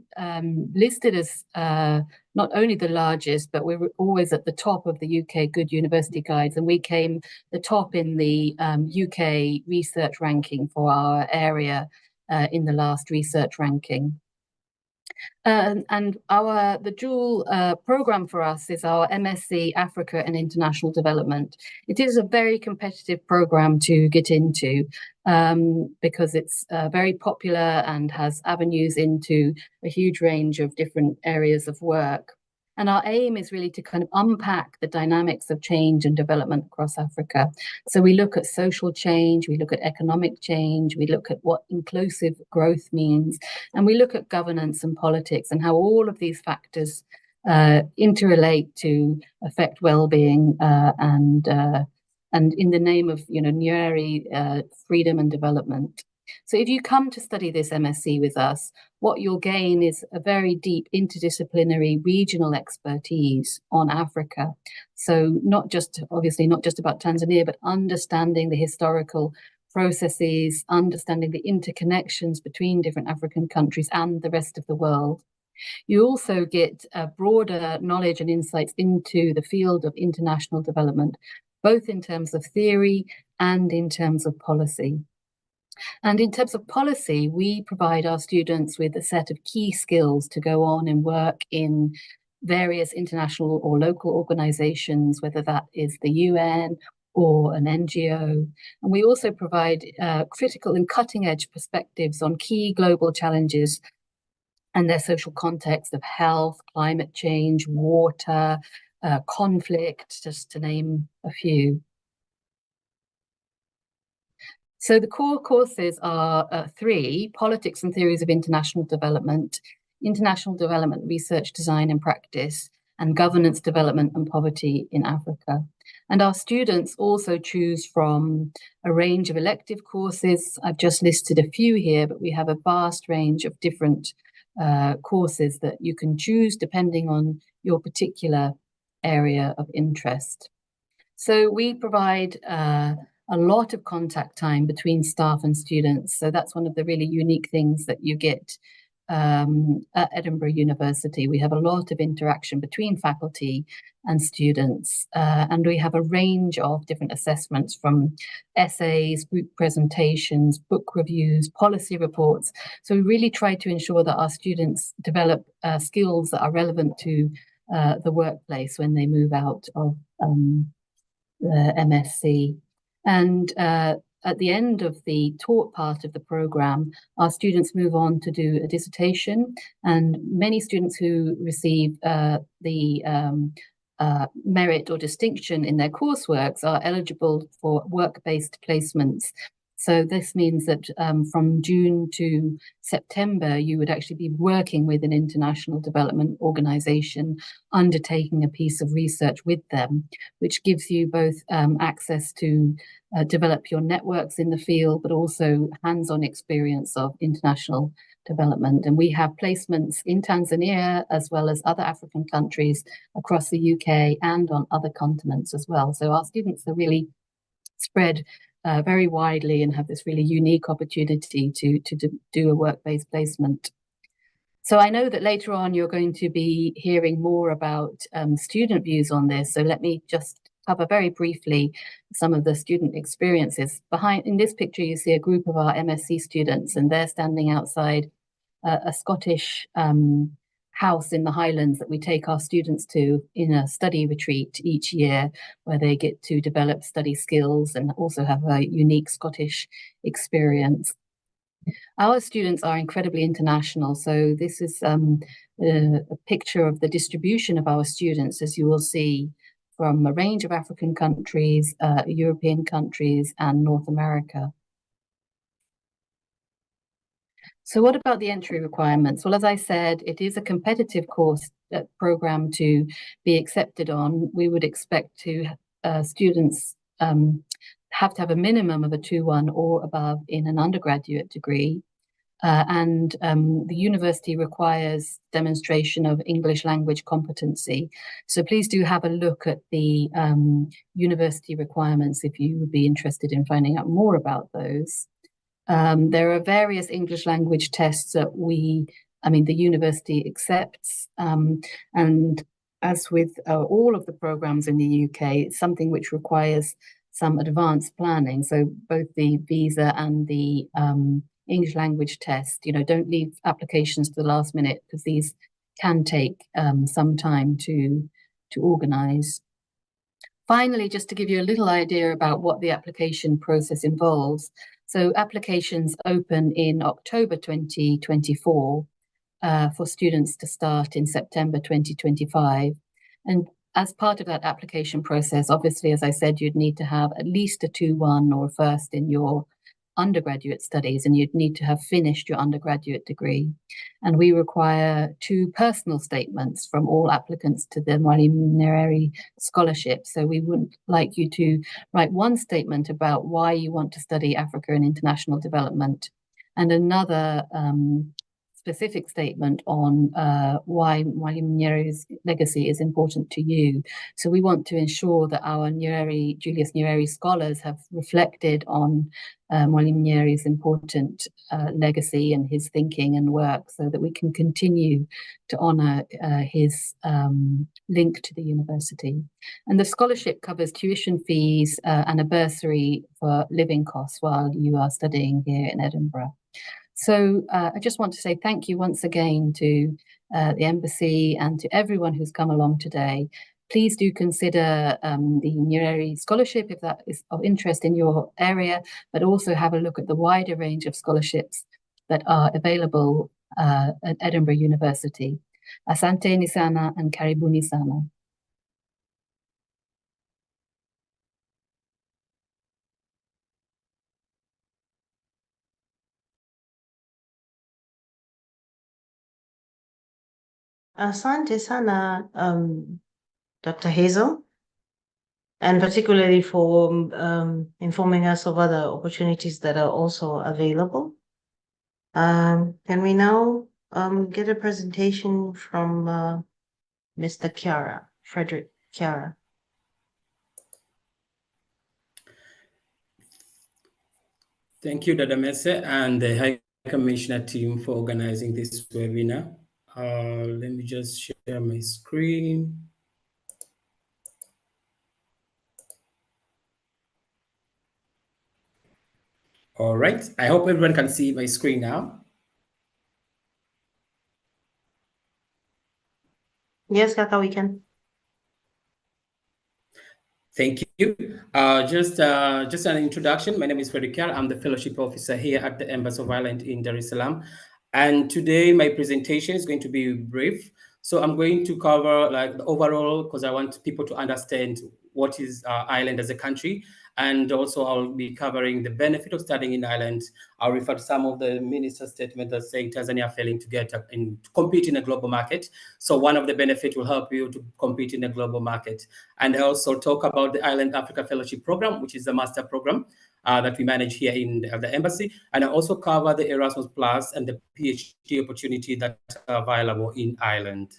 listed as not only the largest, but we're always at the top of the UK Good University Guides. And we came the top in the UK research ranking for our area in the last research ranking. And the dual program for us is our MSc Africa and International Development. It is a very competitive program to get into because it's very popular and has avenues into a huge range of different areas of work. And our aim is really to kind of unpack the dynamics of change and development across Africa. So we look at social change, we look at economic change, we look at what inclusive growth means, and we look at governance and politics and how all of these factors interrelate to affect well-being and in the name of Nyerere freedom and development. So if you come to study this MSc with us, what you'll gain is a very deep interdisciplinary regional expertise on Africa. So obviously not just about Tanzania, but understanding the historical processes, understanding the interconnections between different African countries and the rest of the world. You also get a broader knowledge and insights into the field of international development, both in terms of theory and in terms of policy. And in terms of policy, we provide our students with a set of key skills to go on and work in various international or local organizations, whether that is the UN or an NGO. And we also provide critical and cutting-edge perspectives on key global challenges and their social context of health, climate change, water, conflict, just to name a few. So the core courses are three: Politics and Theories of International Development Research, Design and Practice, and Governance, Development and Poverty in Africa. And our students also choose from a range of elective courses. I've just listed a few here, but we have a vast range of different courses that you can choose depending on your particular area of interest. So we provide a lot of contact time between staff and students. So that's one of the really unique things that you get at Edinburgh University. We have a lot of interaction between faculty and students, and we have a range of different assessments, from essays, group presentations, book reviews, policy reports. So we really try to ensure that our students develop skills that are relevant to the workplace when they move out of the MSc. And at the end of the taught part of the program, our students move on to do a dissertation, and many students who receive the merit or distinction in their courseworks are eligible for work-based placements. So this means that from June to September, you would actually be working with an international development organization, undertaking a piece of research with them, which gives you both access to develop your networks in the field, but also hands-on experience of international development. And we have placements in Tanzania, as well as other African countries across the UK and on other continents as well. So our students are really spread very widely and have this really unique opportunity to do a work-based placement. So I know that later on you're going to be hearing more about student views on this. So let me just cover very briefly some of the student experiences. In this picture, you see a group of our MSc students, and they're standing outside a Scottish house in the Highlands that we take our students to in a study retreat each year, where they get to develop study skills and also have a unique Scottish experience. Our students are incredibly international. So this is a picture of the distribution of our students, as you will see, from a range of African countries, European countries, and North America. So what about the entry requirements? Well, as I said, it is a competitive course program to be accepted on. We would expect to students have to have a minimum of a 2-1 or above in an undergraduate degree. And the university requires demonstration of English language competency. So please do have a look at the university requirements if you would be interested in finding out more about those. There are various English language tests that the university accepts. And as with all of the programs in the UK, it's something which requires some advanced planning. So both the visa and the English language test, don't leave applications to the last minute, because these can take some time to organize. Finally, just to give you a little idea about what the application process involves. So applications open in October 2024 for students to start in September 2025. And as part of that application process, obviously, as I said, you'd need to have at least a 2-1 or a first in your undergraduate studies, and you'd need to have finished your undergraduate degree. And we require 2 personal statements from all applicants to the Mwalimu Nyerere Scholarship. So we would like you to write one statement about why you want to study Africa and international development, and another specific statement on why Mwalimu Nyerere's legacy is important to you. So we want to ensure that our Julius Nyerere scholars have reflected on Mwalimu Nyerere's important legacy and his thinking and work, so that we can continue to honour his link to the university. And the scholarship covers tuition fees and a bursary for living costs while you are studying here in Edinburgh. So I just want to say thank you once again to the Embassy and to everyone who's come along today. Please do consider the Nyerere Scholarship if that is of interest in your area, but also have a look at the wider range of scholarships that are available at Edinburgh University. Asanteni sana and karibuni sana. Asante sana, Dr. Hazel, and particularly for informing us of other opportunities that are also available. Can we now get a presentation from Mr. Frederick Chiara? Thank you, Dada Mese, and the High Commissioner team for organizing this webinar. Let me just share my screen. All right, I hope everyone can see my screen now. Yes, Kaka, we can. Thank you. Just an introduction. My name is Frederick Chiara. I'm the fellowship officer here at the Embassy of Ireland in Dar es Salaam. And today my presentation is going to be brief. So I'm going to cover like the overall, because I want people to understand what is Ireland as a country. And also I'll be covering the benefit of studying in Ireland. I'll refer to some of the minister's statement that's saying Tanzania failing to get to compete in a global market. So one of the benefits will help you to compete in a global market. And I also talk about the Ireland Africa Fellowship Program, which is the master program that we manage here in the embassy. And I also cover the Erasmus Plus and the PhD opportunity that are available in Ireland.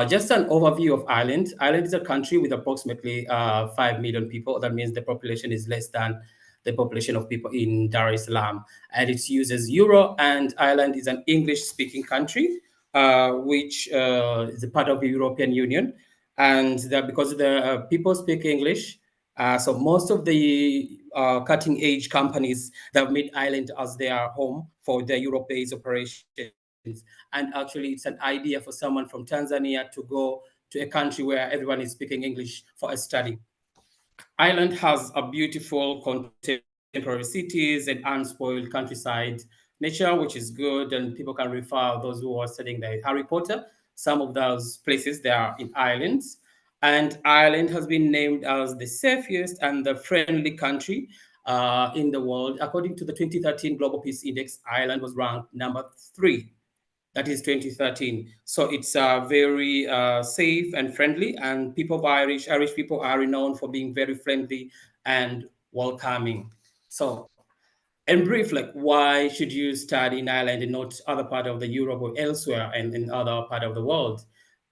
Just an overview of Ireland. Ireland is a country with approximately 5 million people. That means the population is less than the population of people in Dar es Salaam. And it uses Euro, and Ireland is an English-speaking country, which is a part of the European Union. And that because the people speak English, so most of the cutting-edge companies that have made Ireland as their home for their Europe-based operations. And actually, it's an idea for someone from Tanzania to go to a country where everyone is speaking English for a study. Ireland has a beautiful contemporary cities and unspoiled countryside nature, which is good, and people can refer those who are studying the Harry Potter. Some of those places they are in Ireland. And Ireland has been named as the safest and the friendly country in the world. According to the 2013 Global Peace Index, Ireland was ranked number 3. That is 2013. So it's very safe and friendly, and people of Irish people are renowned for being very friendly and welcoming. So in brief, like why should you study in Ireland and not other part of the Europe or elsewhere and in other part of the world?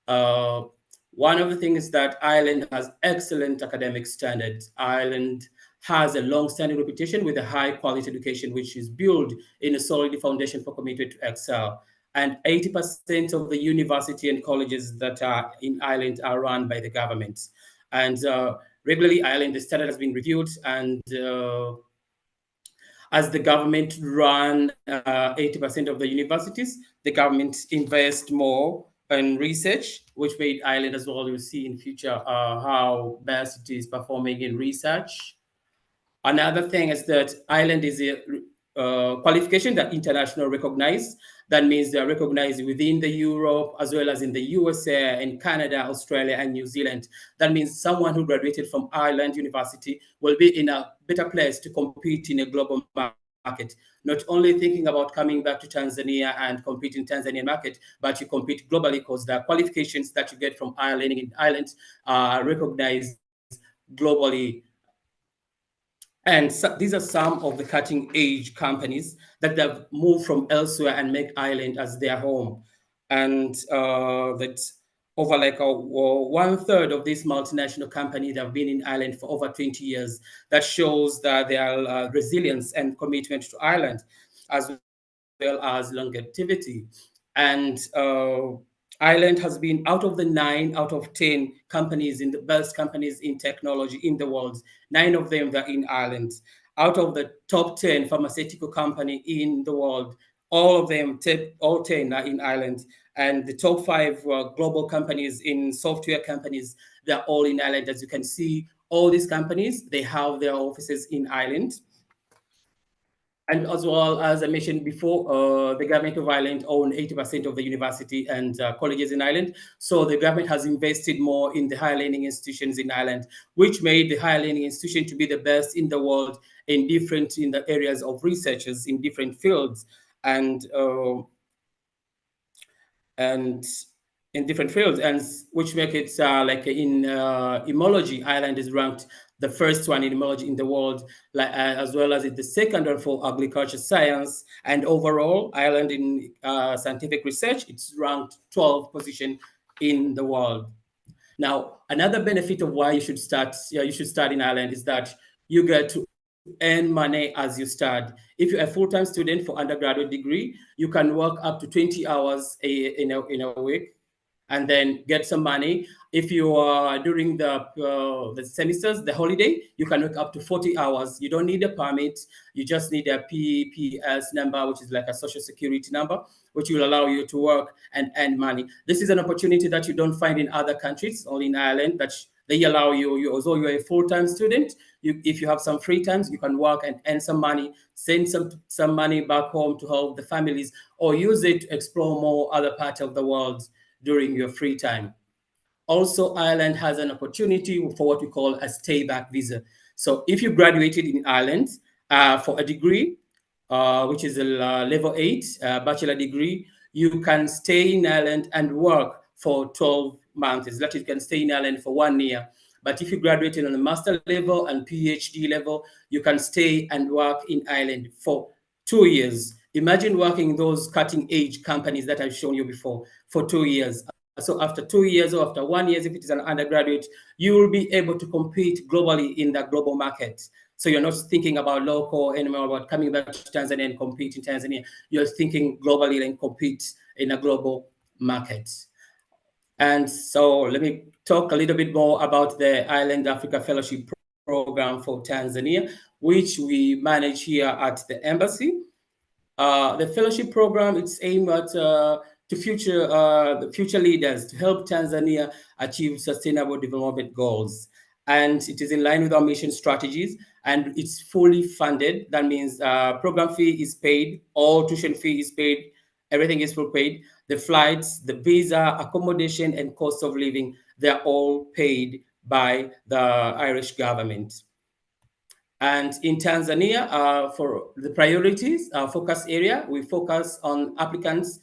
One of the things is that Ireland has excellent academic standards. Ireland has a long-standing reputation with a high-quality education, which is built in a solid foundation for commitment to excel. And 80% of the university and colleges that are in Ireland are run by the government. And regularly, Ireland, the standard has been reviewed, and as the government run 80% of the universities, the government invest more in research, which made Ireland as well. You'll see in future how best it is performing in research. Another thing is that Ireland is a qualification that international recognized. That means they are recognized within the Europe as well as in the USA and Canada, Australia, and New Zealand. That means someone who graduated from Ireland University will be in a better place to compete in a global market. Not only thinking about coming back to Tanzania and compete in Tanzanian market, but you compete globally because the qualifications that you get from Ireland in Ireland are recognized globally. And so these are some of the cutting edge companies that have moved from elsewhere and make Ireland as their home. And that's over like 1/3 of these multinational companies that have been in Ireland for over 20 years. That shows that their resilience and commitment to Ireland, as well as longevity. And Ireland has been out of the 9 out of 10 companies in the best companies in technology in the world. 9 of them are in Ireland. Out of the top 10 pharmaceutical company in the world, all of them, all 10 are in Ireland. And the top 5 global companies in software companies, they're all in Ireland. As you can see, all these companies, they have their offices in Ireland. And as well, as I mentioned before, the government of Ireland owns 80% of the university and colleges in Ireland. So the government has invested more in the higher learning institutions in Ireland, which made the higher learning institution to be the best in the world in the areas of researchers in different fields. And in different fields, and which make it like in immunology, Ireland is ranked the first one in immunology in the world, like, as well as the second one for agriculture science. And overall, Ireland in scientific research, it's ranked 12th position in the world. Now, another benefit of why you should start in Ireland is that you get to earn money as you start. If you're a full-time student for undergraduate degree, you can work up to 20 hours in a week and then get some money. If you are during the semesters, the holiday, you can work up to 40 hours. You don't need a permit. You just need a PPS number, which is like a social security number, which will allow you to work and earn money. This is an opportunity that you don't find in other countries, only in Ireland, that they allow you, although you're a full-time student, if you have some free times, you can work and earn some money, send some money back home to help the families, or use it to explore more other parts of the world during your free time. Also, Ireland has an opportunity for what we call a stay-back visa. So if you graduated in Ireland for a degree, which is a level 8 bachelor degree, you can stay in Ireland and work for 12 months. That you can stay in Ireland for 1 year. But if you graduated on a master level and PhD level, you can stay and work in Ireland for 2 years. Imagine working in those cutting-edge companies that I've shown you before for 2 years. So after 2 years or after 1 year, if it is an undergraduate, you will be able to compete globally in the global market. So you're not thinking about local anymore, about coming back to Tanzania and compete in Tanzania. You're thinking globally and compete in a global market. And so let me talk a little bit more about the Ireland Africa Fellowship Program for Tanzania, which we manage here at the embassy. The fellowship program, it's aimed at the future leaders to help Tanzania achieve sustainable development goals. And it is in line with our mission strategies, and it's fully funded. That means program fee is paid, all tuition fee is paid, everything is full paid. The flights, the visa, accommodation, and cost of living, they're all paid by the Irish government. And in Tanzania, for the priorities, focus area, we focus on applicants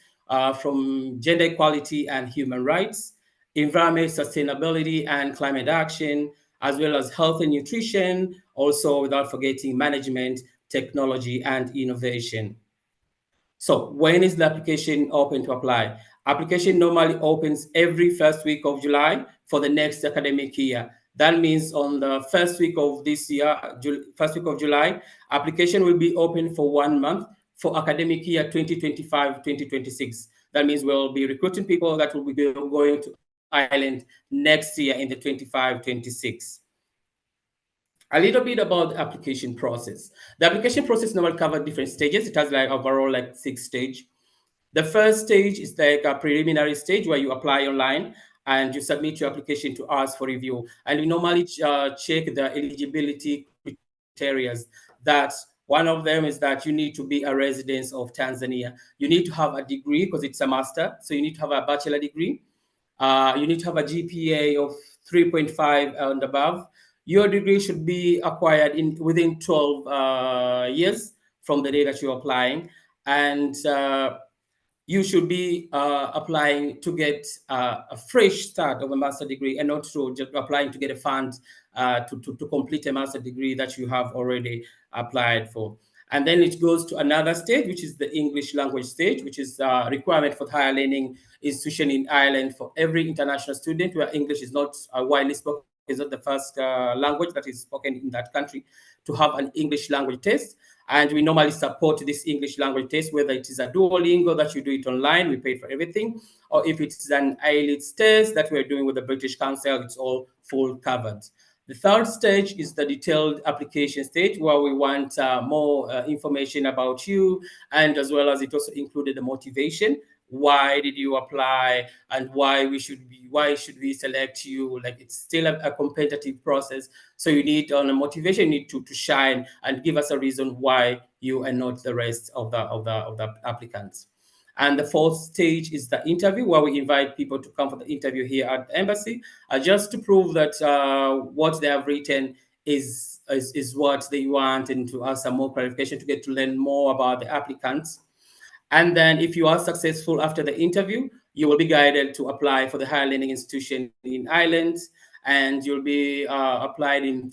from gender equality and human rights, environment sustainability and climate action, as well as health and nutrition, also without forgetting management, technology, and innovation. So when is the application open to apply? Application normally opens every first week of July for the next academic year. That means on the first week of this year, first week of July, application will be open for 1 month for academic year 2025-2026. That means we'll be recruiting people that will be going to Ireland next year in the 25-26. A little bit about the application process. The application process normally covers different stages. It has like overall like 6 stages. The first stage is like a preliminary stage where you apply online and you submit your application to us for review. And we normally check the eligibility criteria. That one of them is that you need to be a resident of Tanzania. You need to have a degree because it's a master. So you need to have a bachelor degree. You need to have a GPA of 3.5 and above. Your degree should be acquired within 12 years from the day that you're applying. And you should be applying to get a fresh start of a master degree and not to just applying to get a fund to complete a master degree that you have already applied for. And then it goes to another stage, which is the English language stage, which is a requirement for higher learning institution in Ireland for every international student where English is not widely spoken, is not the first language that is spoken in that country, to have an English language test. And we normally support this English language test, whether it is a Duolingo that you do it online, we pay for everything, or if it's an IELTS test that we're doing with the British Council, it's all full covered. The third stage is the detailed application stage, where we want more information about you, and as well as it also included the motivation. Why did you apply, and why should we select you? Like, it's still a competitive process, so you need on a motivation, you need to shine and give us a reason why you are not the rest of the applicants. And the fourth stage is the interview, where we invite people to come for the interview here at the embassy, just to prove that what they have written is what they want, and to ask some more clarification to get to learn more about the applicants. And then if you are successful after the interview, you will be guided to apply for the higher learning institution in Ireland, and you'll be applied in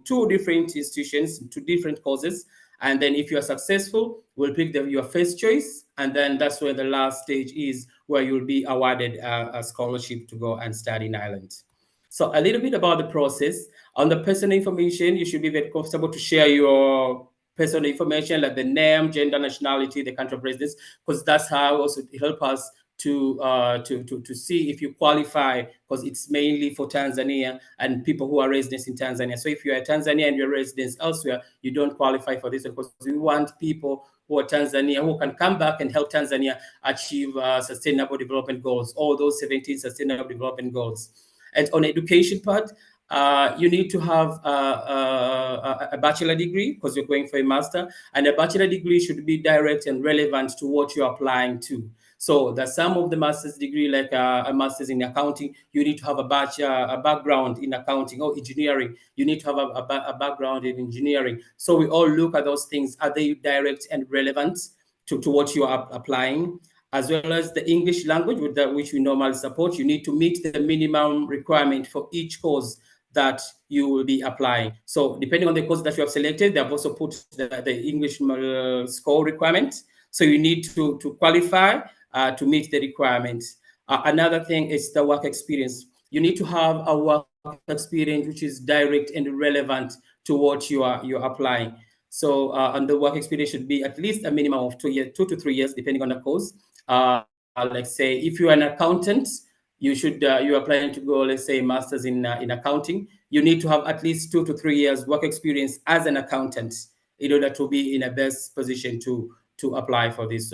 2 different institutions, 2 different courses. And then if you are successful, we'll pick your first choice. And then that's where the last stage is, where you'll be awarded a scholarship to go and study in Ireland. So a little bit about the process. On the personal information, you should be very comfortable to share your personal information, like the name, gender, nationality, the country of residence, because that's how also it helps us to see if you qualify, because it's mainly for Tanzania and people who are residents in Tanzania. So if you are Tanzania and you're residents elsewhere, you don't qualify for this, because we want people who are Tanzania who can come back and help Tanzania achieve sustainable development goals, all those 17 sustainable development goals. And on education part, you need to have a bachelor degree, because you're going for a master, and a bachelor degree should be direct and relevant to what you're applying to. So that some of the master's degree, like a master's in accounting, you need to have a background in accounting, or engineering. You need to have a background in engineering. So we all look at those things. Are they direct and relevant to what you are applying? As well as the English language, which we normally support. You need to meet the minimum requirement for each course that you will be applying. So depending on the course that you have selected, they have also put the English score requirement. So you need to qualify to meet the requirements. Another thing is the work experience. You need to have a work experience which is direct and relevant to what you're applying. So and the work experience should be at least a minimum of 2 to 3 years, depending on the course. Like say, if you're an accountant, you are planning to go, let's say, masters in accounting. You need to have at least 2 to 3 years work experience as an accountant in order to be in a best position to apply for this.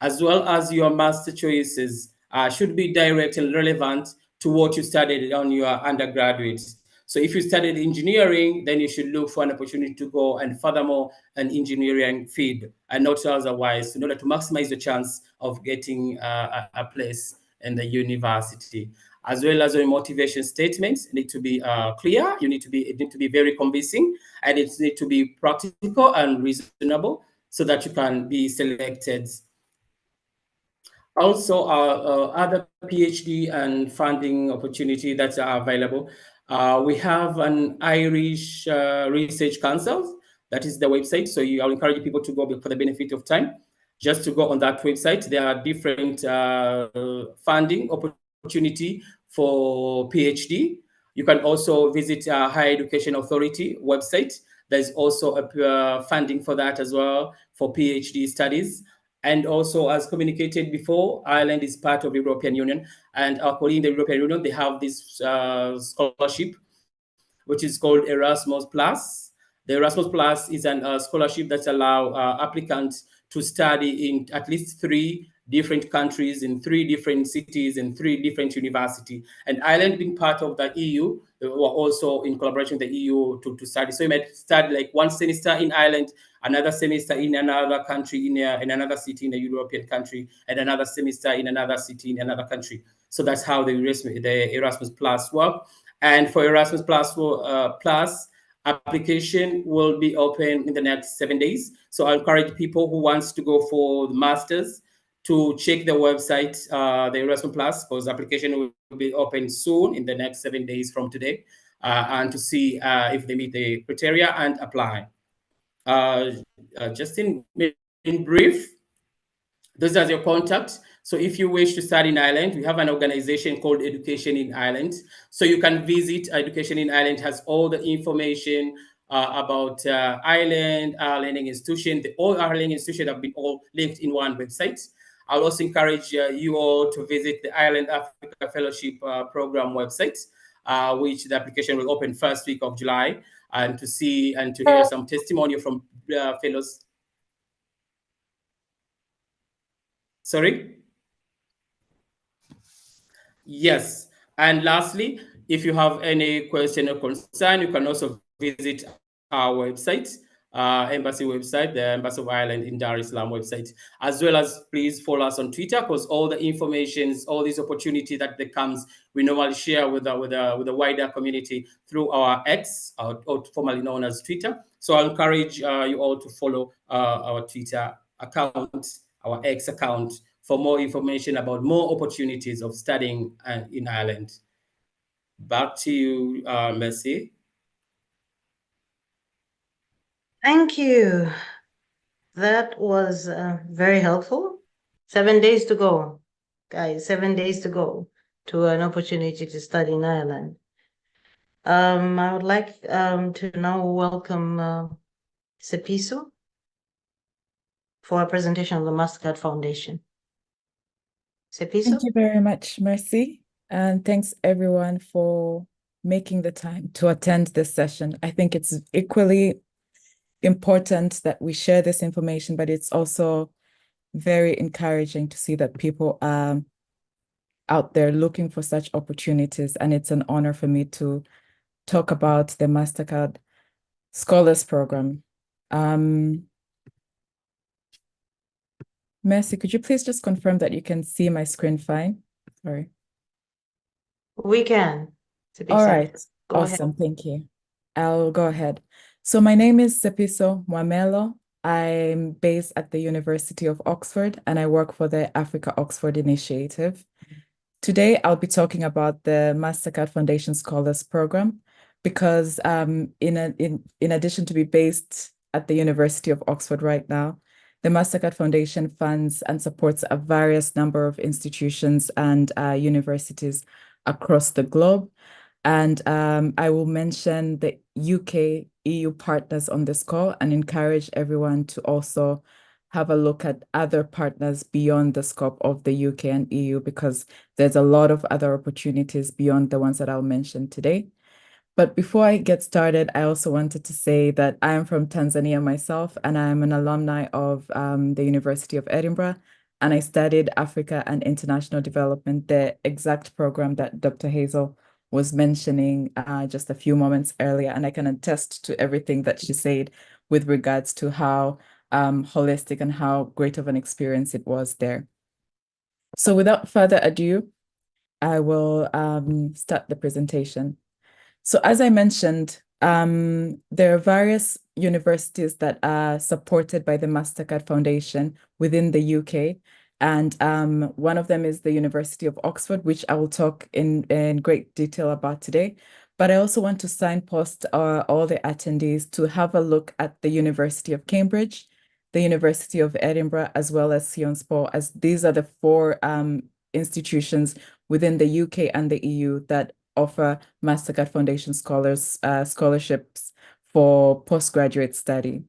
As well as your master choices should be direct and relevant to what you studied on your undergraduate. So if you studied engineering, then you should look for an opportunity to go and furthermore an engineering field, and not otherwise, in order to maximize the chance of getting a place in the university. As well as your motivation statements need to be clear. It need to be very convincing, and it need to be practical and reasonable, so that you can be selected. Also, other PhD and funding opportunity that are available. We have an Irish Research Council. That is the website. So I'll encourage people to go, for the benefit of time, just to go on that website. There are different funding opportunity for PhD. You can also visit Higher Education Authority website. There's also a funding for that as well, for PhD studies. And also, as communicated before, Ireland is part of the European Union, and according to the European Union, they have this scholarship, which is called Erasmus Plus. The Erasmus Plus is a scholarship that allows applicants to study in at least 3 different countries, in 3 different cities, in 3 different universities. And Ireland, being part of the EU, they were also in collaboration with the EU to study. So you might study like 1 semester in Ireland, another semester in another country, in another city in a European country, and another semester in another city in another country. So that's how the Erasmus Plus work. And for Erasmus Plus application will be open in the next 7 days. So I encourage people who wants to go for the masters to check the website, the Erasmus Plus, because application will be open soon in the next 7 days from today, and to see if they meet the criteria and apply. Just in brief, those are your contacts. So if you wish to study in Ireland, we have an organization called Education in Ireland. So you can visit Education in Ireland, has all the information about Ireland, our learning institution. All our learning institutions have been all linked in one website. I'll also encourage you all to visit the Ireland Africa Fellowship Program website, which the application will open first week of July, and to see and to hear some testimony from fellows. Sorry? Yes. And lastly, if you have any question or concern, you can also visit our website, embassy website, the Embassy of Ireland in Dar es Salaam website, as well as please follow us on Twitter, because all the information, all these opportunity that comes, we normally share with a wider community through our X, or formerly known as Twitter. So I encourage you all to follow our Twitter account, our X account, for more information about more opportunities of studying in Ireland. Back to you, Mercy. Thank you. That was very helpful. 7 days to go, guys, 7 days to go to an opportunity to study in Ireland. I would like to now welcome Sepiso for a presentation of the MasterCard Foundation. Sepiso? Thank you very much, Mercy. And thanks everyone for making the time to attend this session. I think it's equally important that we share this information, but it's also very encouraging to see that people are out there looking for such opportunities. And it's an honor for me to talk about the MasterCard Scholars Program. Mercy, could you please just confirm that you can see my screen fine? Sorry. We can. All right. Go Awesome. ahead. Thank you. I'll go ahead. So my name is Sepiso Mwamelo. I'm based at the University of Oxford and I work for the Africa Oxford Initiative. Today, I'll be talking about the MasterCard Foundation Scholars Program because in addition to be based at the University of Oxford right now, the MasterCard Foundation funds and supports a various number of institutions and universities across the globe. And I will mention the UK EU partners on this call and encourage everyone to also have a look at other partners beyond the scope of the UK and EU because there's a lot of other opportunities beyond the ones that I'll mention today. But before I get started, I also wanted to say that I am from Tanzania myself, and I am an alumni of the University of Edinburgh, and I studied Africa and International Development, the exact program that Dr. Hazel was mentioning just a few moments earlier, and I can attest to everything that she said with regards to how holistic and how great of an experience it was there. So without further ado, I will start the presentation. So as I mentioned, there are various universities that are supported by the MasterCard Foundation within the UK. And one of them is the University of Oxford, which I will talk in great detail about today. But I also want to signpost all the attendees to have a look at the University of Cambridge, the University of Edinburgh, as well as Sciences Po, as these are the four institutions within the UK and the EU that offer MasterCard Foundation scholarships for postgraduate study.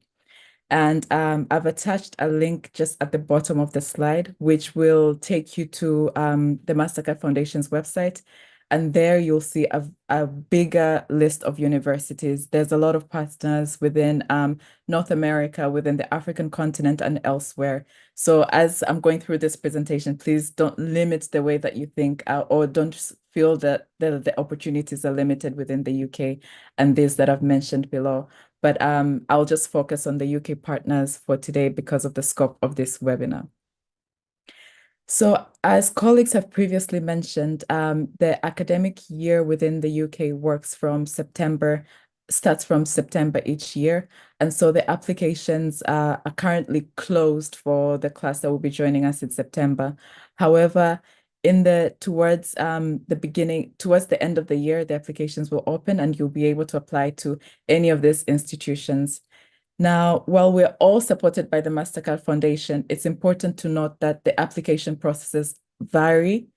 And I've attached a link just at the bottom of the slide, which will take you to the MasterCard Foundation's website. And there you'll see a bigger list of universities. There's a lot of partners within North America, within the African continent and elsewhere. So as I'm going through this presentation, please don't limit the way that you think or don't feel that the opportunities are limited within the UK and these that I've mentioned below. But I'll just focus on the UK partners for today because of the scope of this webinar. So as colleagues have previously mentioned, the academic year within the UK starts from September each year. And so the applications are currently closed for the class that will be joining us in September. However, towards the end of the year, the applications will open and you'll be able to apply to any of these institutions. Now, while we're all supported by the MasterCard Foundation, it's important to note that the application processes vary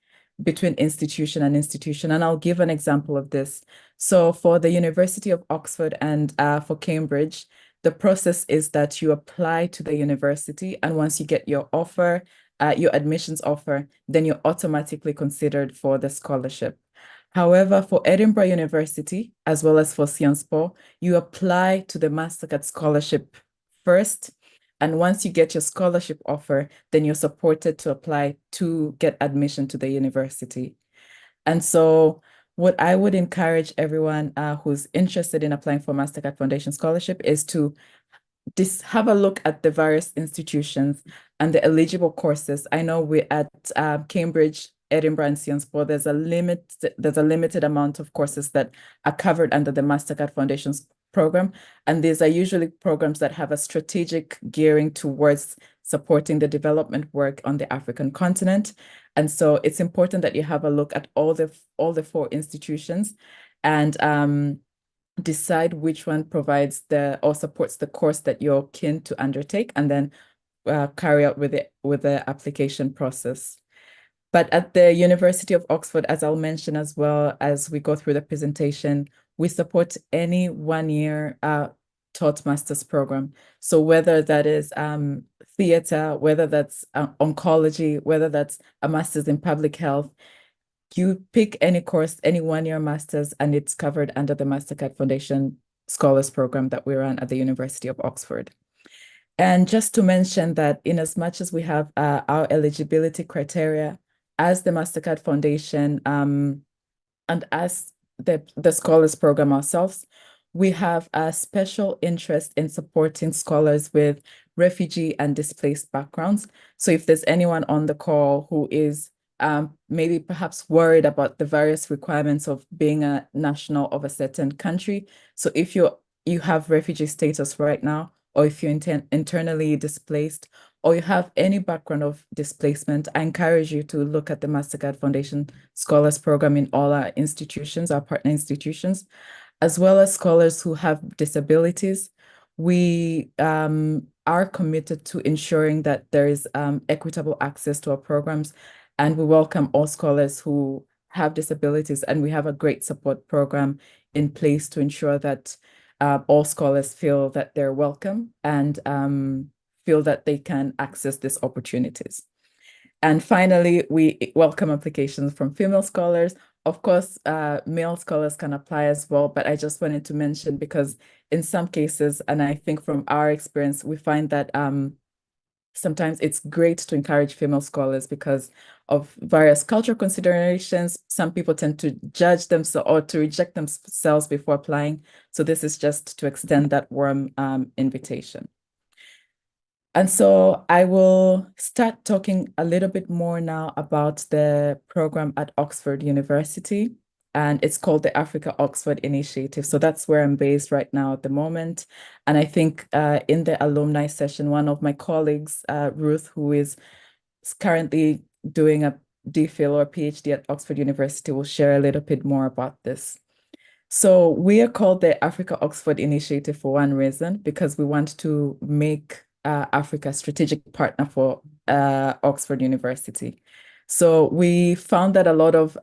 between institution and institution, and I'll give an example of this. So for the University of Oxford and for Cambridge, the process is that you apply to the university, and once you get your offer, your admissions offer, then you're automatically considered for the scholarship. However, for Edinburgh University, as well as for Sciences Po, you apply to the MasterCard scholarship first. And once you get your scholarship offer, then you're supported to apply to get admission to the university. And so what I would encourage everyone who's interested in applying for MasterCard Foundation Scholarship is to have a look at the various institutions and the eligible courses. I know we're at Cambridge, Edinburgh, and Sciences Po, there's a limited amount of courses that are covered under the MasterCard Foundation program. And these are usually programs that have a strategic gearing towards supporting the development work on the African continent. And so it's important that you have a look at all the 4 institutions and decide which one provides or supports the course that you're keen to undertake, and then carry out with the application process. But at the University of Oxford, as I'll mention as well as we go through the presentation, we support any 1-year taught master's program. So whether that is theater, whether that's oncology, whether that's a master's in public health, you pick any course, any 1-year master's, and it's covered under the Mastercard Foundation Scholars Program that we run at the University of Oxford. And just to mention that in as much as we have our eligibility criteria as the Mastercard Foundation and as the Scholars Program ourselves, we have a special interest in supporting scholars with refugee and displaced backgrounds. So if there's anyone on the call who is maybe perhaps worried about the various requirements of being a national of a certain country. So if you have refugee status right now, or if you're internally displaced, or you have any background of displacement, I encourage you to look at the Mastercard Foundation Scholars Program in all our institutions, our partner institutions, as well as scholars who have disabilities. We are committed to ensuring that there is equitable access to our programs, and we welcome all scholars who have disabilities, and we have a great support program in place to ensure that all scholars feel that they're welcome and feel that they can access these opportunities. And finally, we welcome applications from female scholars. Of course, male scholars can apply as well, but I just wanted to mention because in some cases, and I think from our experience, we find that sometimes it's great to encourage female scholars because of various cultural considerations. Some people tend to judge themselves or to reject themselves before applying. So this is just to extend that warm invitation. And so I will start talking a little bit more now about the program at Oxford University, and it's called the Africa Oxford Initiative. So that's where I'm based right now at the moment. And I think in the alumni session, one of my colleagues, Ruth, who is currently doing a DPhil or PhD at Oxford University, will share a little bit more about this. So we are called the Africa Oxford Initiative for one reason, because we want to make Africa a strategic partner for Oxford University. So we found that a lot of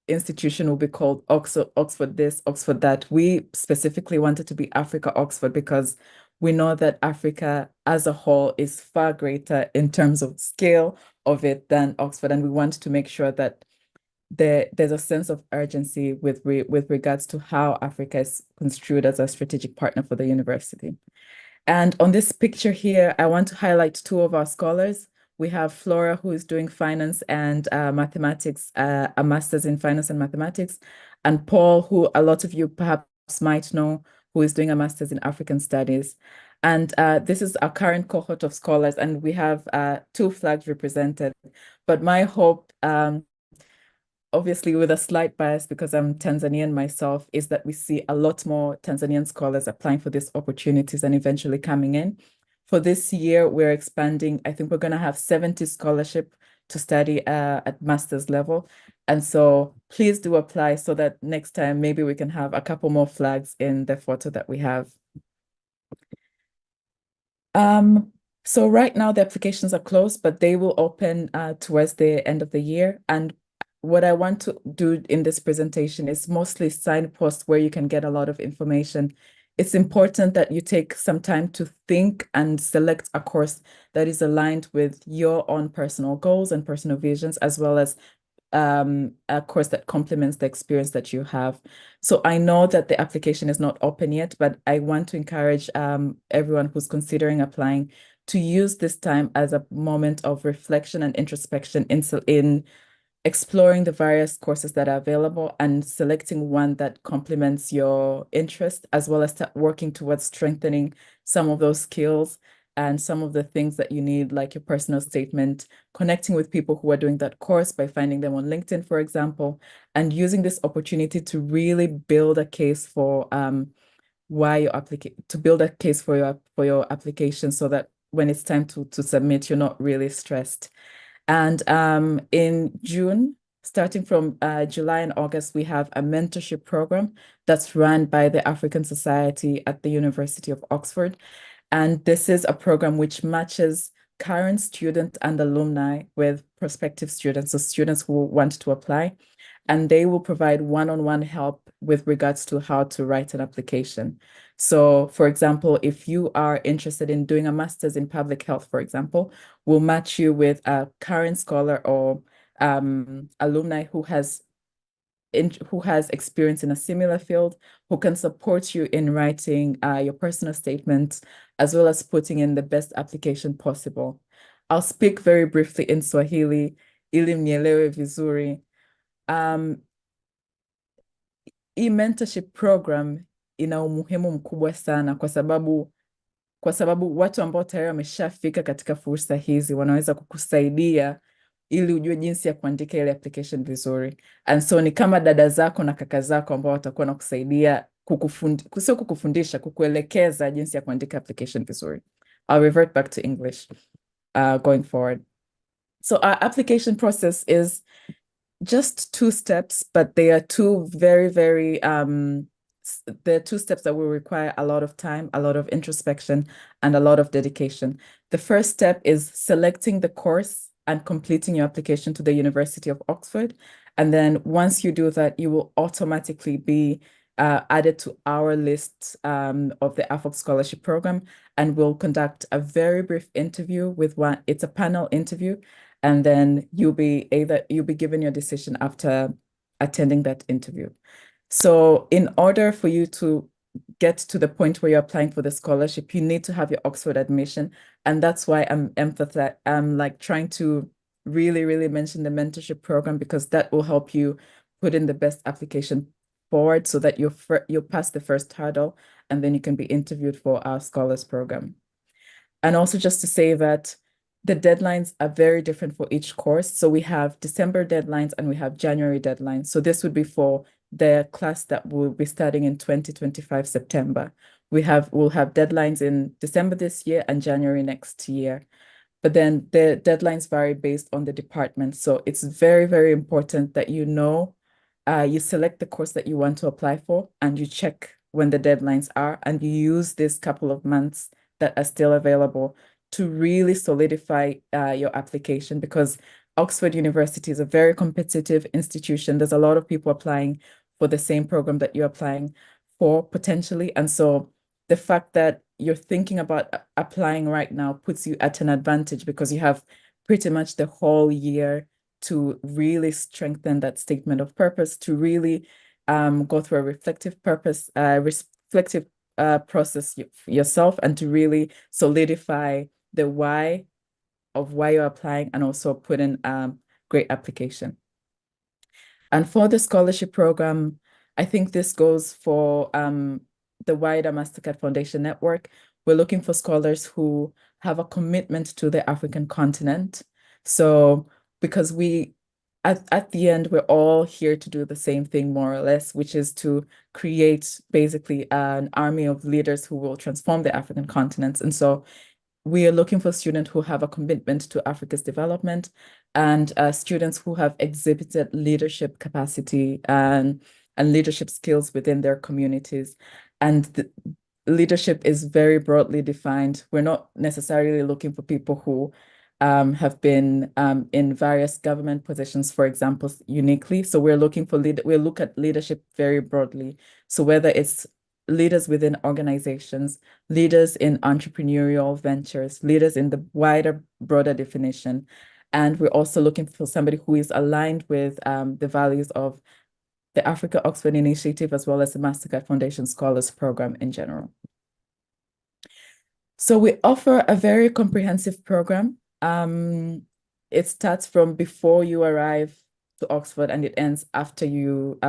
institution will be called Oxford this, Oxford that. We specifically wanted to be Africa Oxford because we know that Africa as a whole is far greater in terms of scale of it than Oxford. And we want to make sure that there's a sense of urgency with regards to how Africa is construed as a strategic partner for the university. And on this picture here, I want to highlight 2 of our scholars. We have Flora, who is doing finance and mathematics, a master's in finance and mathematics, and Paul, who a lot of you perhaps might know, who is doing a master's in African studies. And this is our current cohort of scholars, and we have 2 flags represented. But my hope, obviously with a slight bias because I'm Tanzanian myself, is that we see a lot more Tanzanian scholars applying for these opportunities and eventually coming in. For this year, we're expanding. I think we're going to have 70 scholarship to study at master's level. And so please do apply so that next time maybe we can have a couple more flags in the photo that we have. So right now the applications are closed, but they will open towards the end of the year. And what I want to do in this presentation is mostly signposts where you can get a lot of information. It's important that you take some time to think and select a course that is aligned with your own personal goals and personal visions, as well as a course that complements the experience that you have. So I know that the application is not open yet, but I want to encourage everyone who's considering applying to use this time as a moment of reflection and introspection in exploring the various courses that are available and selecting one that complements your interest, as well as working towards strengthening some of those skills and some of the things that you need, like your personal statement, connecting with people who are doing that course by finding them on LinkedIn, for example, and using this opportunity to really build a case for why your to build a case for your application, so that when it's time to submit, you're not really stressed. And in June, starting from July and August, we have a mentorship program that's run by the African Society at the University of Oxford. And this is a program which matches current students and alumni with prospective students, so students who want to apply, and they will provide one-on-one help with regards to how to write an application. So, for example, if you are interested in doing a master's in public health, for example, we'll match you with a current scholar or alumni who has experience in a similar field, who can support you in writing your personal statement, as well as putting in the best application possible. I'll speak very briefly in Swahili, ili mnielewe vizuri. Hii mentorship program ina umuhimu mkubwa sana kwa sababu watu ambao tayari wameshafika katika fursa hizi wanaweza kukusaidia ili ujue jinsi ya kuandika ile application vizuri. And so ni kama dada zako na kaka zako ambao watakuwa na kusaidia sio kukufundisha, kukuelekeza jinsi ya kuandika application vizuri. I'll revert back to English going forward. So our application process is just 2 steps, but they are two very, they're 2 steps that will require a lot of time, a lot of introspection, and a lot of dedication. The first step is selecting the course and completing your application to the University of Oxford. And then once you do that, you will automatically be added to our list of the AFOC Scholarship Program, and we'll conduct a very brief interview it's a panel interview, and then you'll be given your decision after attending that interview. So in order for you to get to the point where you're applying for the scholarship, you need to have your Oxford admission. And that's why I'm like trying to really mention the mentorship program, because that will help you put in the best application forward so that you'll pass the first hurdle, and then you can be interviewed for our scholars program. And also just to say that the deadlines are very different for each course. So we have December deadlines and we have January deadlines. So this would be for the class that will be starting in 2025 September. We'll have deadlines in December this year and January next year. But then the deadlines vary based on the department. So it's very important that you select the course that you want to apply for, and you check when the deadlines are, and you use this couple of months that are still available to really solidify your application, because Oxford University is a very competitive institution. There's a lot of people applying for the same program that you're applying for potentially. And so the fact that you're thinking about applying right now puts you at an advantage, because you have pretty much the whole year to really strengthen that statement of purpose, to really go through a reflective process yourself, and to really solidify the why you're applying, and also put in great application. And for the scholarship program, I think this goes for the wider Mastercard Foundation network. We're looking for scholars who have a commitment to the African continent. So because at the end, we're all here to do the same thing, more or less, which is to create basically an army of leaders who will transform the African continent. And so we are looking for students who have a commitment to Africa's development, and students who have exhibited leadership capacity and leadership skills within their communities. And the leadership is very broadly defined. We're not necessarily looking for people who have been in various government positions, for example, uniquely. So we're looking for we'll look at leadership very broadly. So whether it's leaders within organizations, leaders in entrepreneurial ventures, leaders in the wider, broader definition. And we're also looking for somebody who is aligned with the values of the Africa Oxford Initiative, as well as the Mastercard Foundation Scholars Program in general. So we offer a very comprehensive program. It starts from before you arrive to Oxford, and it ends after you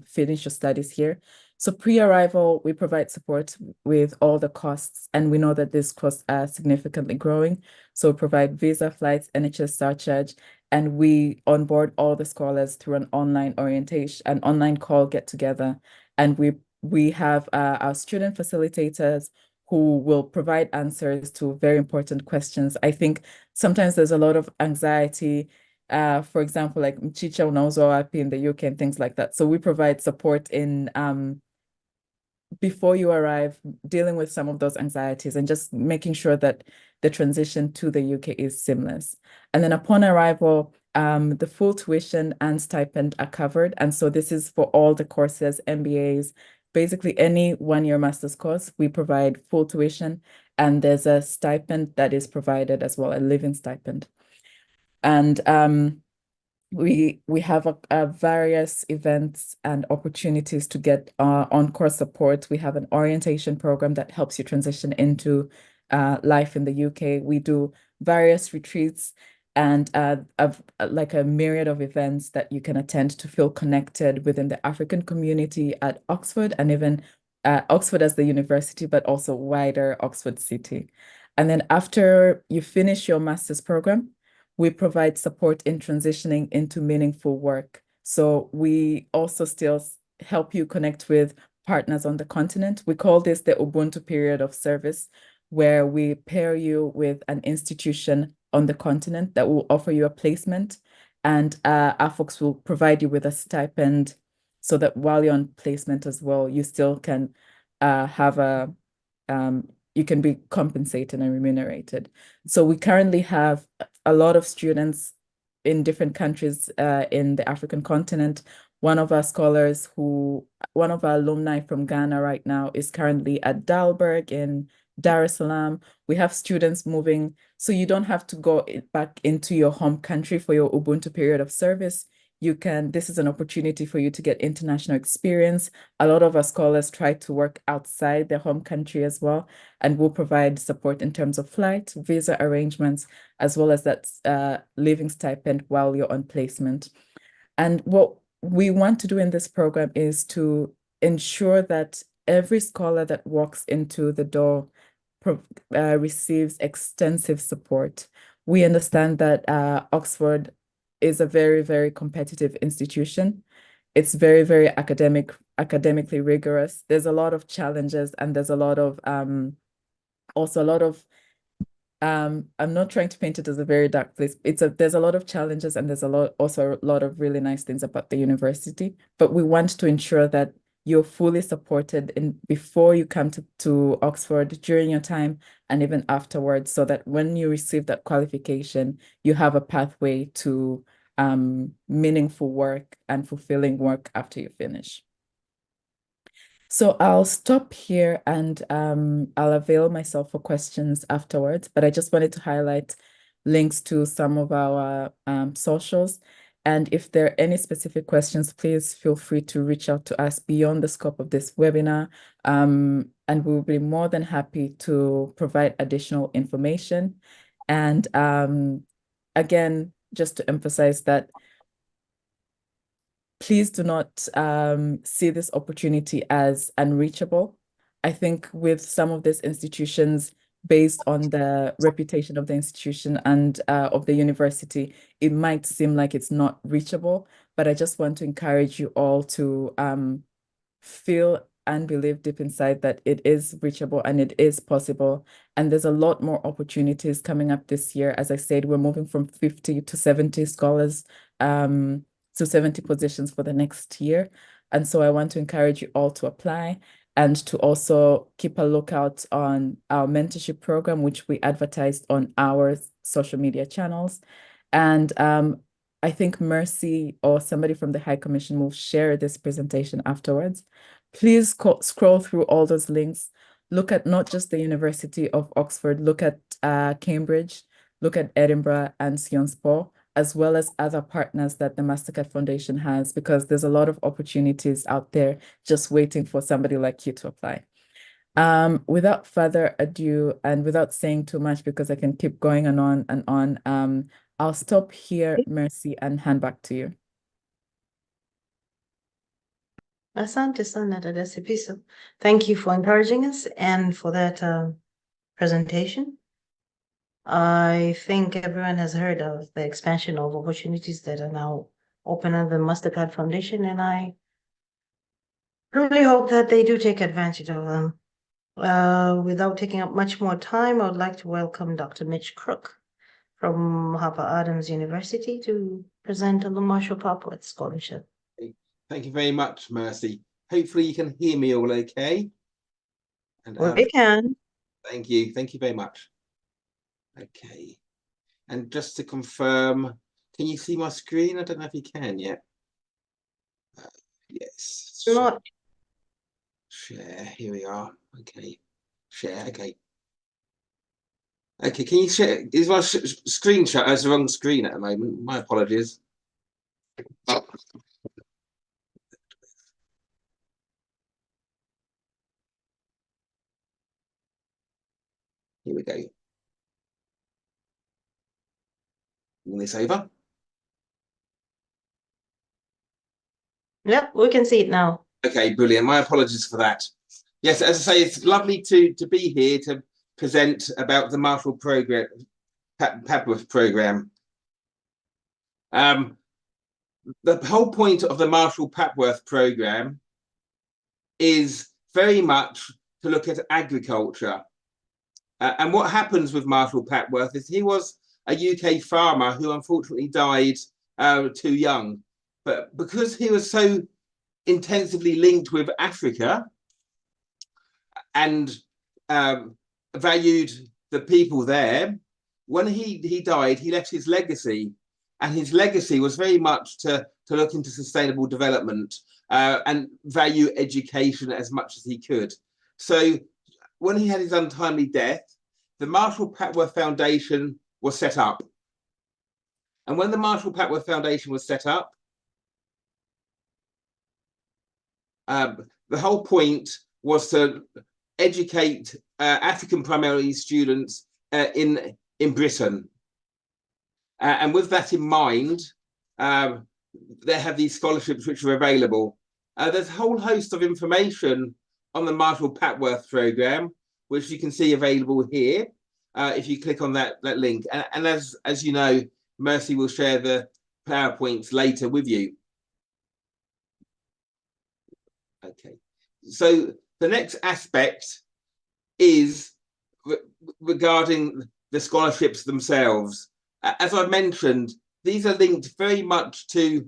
finish your studies here. So pre-arrival, we provide support with all the costs, and we know that these costs are significantly growing. So we provide visa, flights, NHS surcharge, and we onboard all the scholars through an online orientation, an online call get together, and we we have our student facilitators who will provide answers to very important questions. I think sometimes there's a lot of anxiety, for example, like mchicha unauzwa wapi in the UK and things like that. So we provide support in before you arrive, dealing with some of those anxieties and just making sure that the transition to the UK is seamless. And then upon arrival, the full tuition and stipend are covered. And so this is for all the courses, MBAs, basically any one-year master's course, we provide full tuition, and there's a stipend that is provided as well, a living stipend. And we have various events and opportunities to get on-course support. We have an orientation program that helps you transition into life in the UK. We do various retreats and like a myriad of events that you can attend to feel connected within the African community at Oxford, and even Oxford as the university, but also wider Oxford City. And then after you finish your master's program, we provide support in transitioning into meaningful work. So we also still help you connect with partners on the continent. We call this the Ubuntu period of service, where we pair you with an institution on the continent that will offer you a placement, and our folks will provide you with a stipend so that while you're on placement as well, you still can have you can be compensated and remunerated. So we currently have a lot of students in different countries in the African continent. One of our alumni from Ghana right now is currently at Dalberg in Dar es Salaam. We have students moving, so you don't have to go back into your home country for your Ubuntu period of service. This is an opportunity for you to get international experience. A lot of our scholars try to work outside their home country as well, and we'll provide support in terms of flight, visa arrangements, as well as that living stipend while you're on placement. And what we want to do in this program is to ensure that every scholar that walks into the door receives extensive support. We understand that Oxford is a very, very competitive institution. It's very, very academically rigorous. There's a lot of challenges, and there's a lot of also a lot of I'm not trying to paint it as a very dark place. There's a lot of challenges, and there's also a lot of really nice things about the university. But we want to ensure that you're fully supported before you come to Oxford, during your time, and even afterwards, so that when you receive that qualification, you have a pathway to meaningful work and fulfilling work after you finish. So I'll stop here, and I'll avail myself for questions afterwards, but I just wanted to highlight links to some of our socials. And if there are any specific questions, please feel free to reach out to us beyond the scope of this webinar. And we'll be more than happy to provide additional information. And again, just to emphasize that please do not see this opportunity as unreachable. I think with some of these institutions, based on the reputation of the institution and of the university, it might seem like it's not reachable, but I just want to encourage you all to feel and believe deep inside that it is reachable and it is possible. And there's a lot more opportunities coming up this year. As I said, we're moving from 50 to 70 scholars to 70 positions for the next year. And so I want to encourage you all to apply, and to also keep a lookout on our mentorship program, which we advertised on our social media channels. And I think Mercy or somebody from the High Commission will share this presentation afterwards. Please scroll through all those links. Look at not just the University of Oxford, look at Cambridge, look at Edinburgh and Sciences Po, as well as other partners that the Mastercard Foundation has, because there's a lot of opportunities out there just waiting for somebody like you to apply. Without further ado, and without saying too much, because I can keep going and on, I'll stop here, Mercy, and hand back to you. Asante sana, Dada Sepiso. Thank you for encouraging us and for that presentation. I think everyone has heard of the expansion of opportunities that are now open at the Mastercard Foundation, and I really hope that they do take advantage of them. Without taking up much more time, I would like to welcome Dr. Mitch Crook from Harper Adams University to present on the Marshall Papworth Scholarship. Thank you very much, Mercy. Hopefully you can hear me all okay. And We can. thank you very much. Okay, and just to confirm, can you see my screen? I don't know if you can yet. Yes. Not. Share, here we are. Okay, share, okay. Okay, can you share? Is my screen share? It's the wrong screen at the moment. My apologies. Oh. Here we go. Bring this over. Yep, we can see it now. Okay, brilliant. My apologies for that. Yes, as I say, it's lovely to be here to present about the Marshall program, Papworth program. The whole point of the Marshall Papworth program is very much to look at agriculture. And what happens with Marshall Papworth is he was a UK farmer who unfortunately died too young. But because he was so intensively linked with Africa and valued the people there, when he died, he left his legacy. And his legacy was very much to look into sustainable development and value education as much as he could. So when he had his untimely death, the Marshall Papworth Foundation was set up. And when the Marshall Papworth Foundation was set up, the whole point was to educate African primarily students in Britain. And with that in mind, they have these scholarships which are available. There's a whole host of information on the Marshall Papworth program, which you can see available here if you click on that link. And as you know, Mercy will share the PowerPoints later with you. Okay, so the next aspect is regarding the scholarships themselves. As I mentioned, these are linked very much to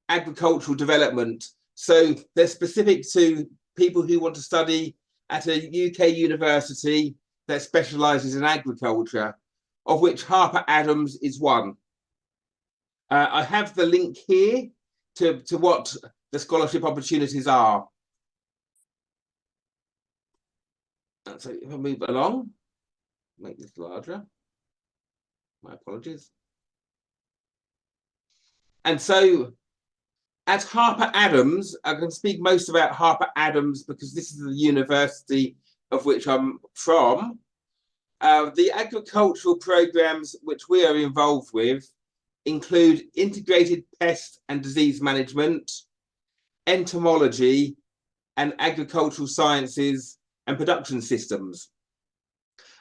agricultural development. So they're specific to people who want to study at a UK university that specialises in agriculture, of which Harper Adams is one. I have the link here to what the scholarship opportunities are. So if I move along, make this larger. My apologies. And so at Harper Adams, I can speak most about Harper Adams because this is the university of which I'm from. The agricultural programs which we are involved with include integrated pest and disease management, entomology, and agricultural sciences and production systems.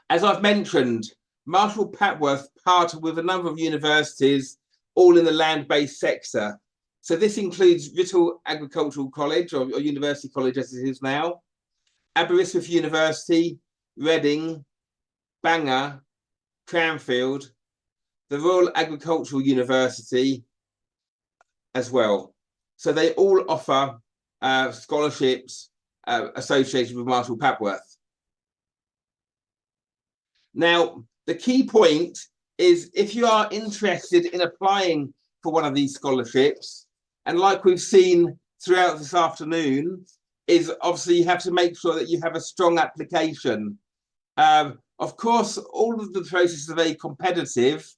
As I've mentioned, Marshall Papworth partnered with a number of universities, all in the land-based sector. So this includes Whittle Agricultural College, or University College as it is now, Aberystwyth University, Reading, Bangor, Cranfield, the Royal Agricultural University as well. So they all offer scholarships associated with Marshall Papworth. Now, the key point is if you are interested in applying for one of these scholarships, and like we've seen throughout this afternoon, is obviously you have to make sure that you have a strong application. Of course, all of the processes are very competitive,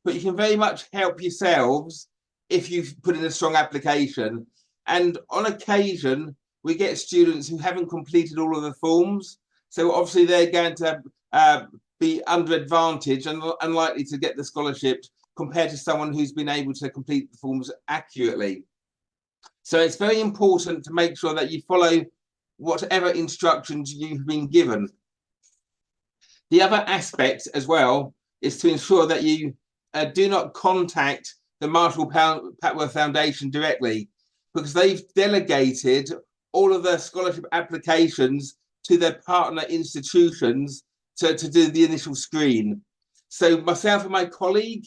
but you can very much help yourselves if you've put in a strong application. And on occasion, we get students who haven't completed all of the forms. So obviously they're going to be under advantage and unlikely to get the scholarship compared to someone who's been able to complete the forms accurately. So it's very important to make sure that you follow whatever instructions you've been given. The other aspect as well is to ensure that you do not contact the Marshall Papworth Foundation directly, because they've delegated all of their scholarship applications to their partner institutions to do the initial screen. So myself and my colleague,